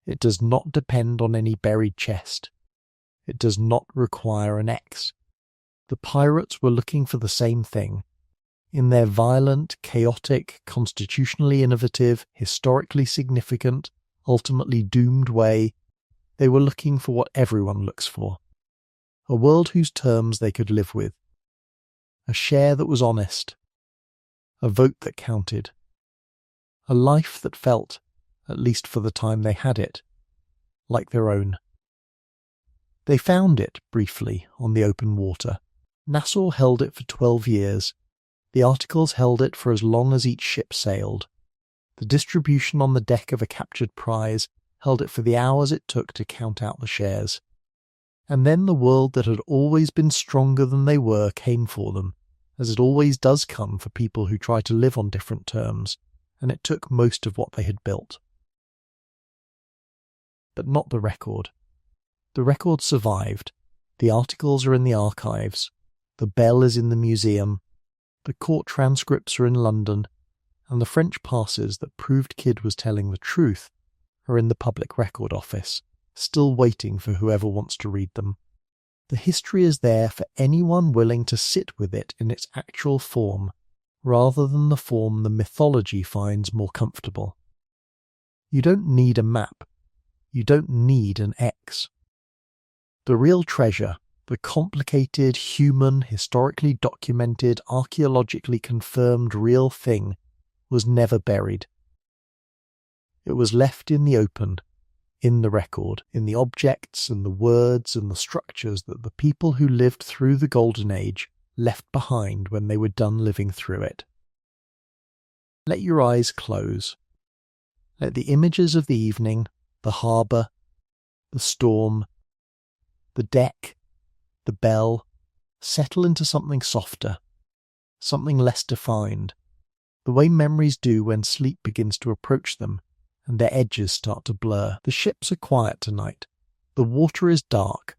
It does not depend on any buried chest. It does not require an X. The pirates were looking for the same thing. In their violent, chaotic, constitutionally innovative, historically significant, ultimately doomed way, they were looking for what everyone looks for. A world whose terms they could live with. A share that was honest. A vote that counted. A life that felt, at least for the time they had it, like their own. They found it, briefly, on the open water. Nassau held it for 12 years. The articles held it for as long as each ship sailed. The distribution on the deck of a captured prize held it for the hours it took to count out the shares. And then the world that had always been stronger than they were came for them, as it always does come for people who try to live on different terms, and it took most of what they had built. But not the record. The record survived. The articles are in the archives. The bell is in the museum. The court transcripts are in London, and the French passes that proved Kidd was telling the truth are in the Public Record Office, still waiting for whoever wants to read them. The history is there for anyone willing to sit with it in its actual form, rather than the form the mythology finds more comfortable. You don't need a map. You don't need an X. The real treasure, the complicated, human, historically documented, archaeologically confirmed real thing, was never buried. It was left in the open, in the record, in the objects and the words and the structures that the people who lived through the Golden Age left behind when they were done living through it. Let your eyes close. Let the images of the evening, the harbour, the storm, the deck, the bell, settle into something softer, something less defined, the way memories do when sleep begins to approach them and their edges start to blur. The ships are quiet tonight. The water is dark.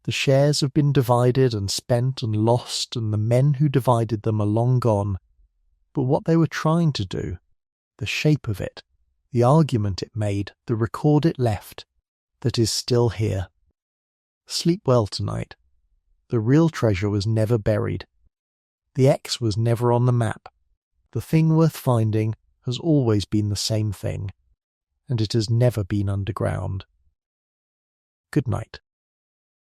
The shares have been divided and spent and lost, and the men who divided them are long gone. But what they were trying to do, the shape of it, the argument it made, the record it left, that is still here. Sleep well tonight. The real treasure was never buried. The X was never on the map. The thing worth finding has always been the same thing, and it has never been underground. Good night.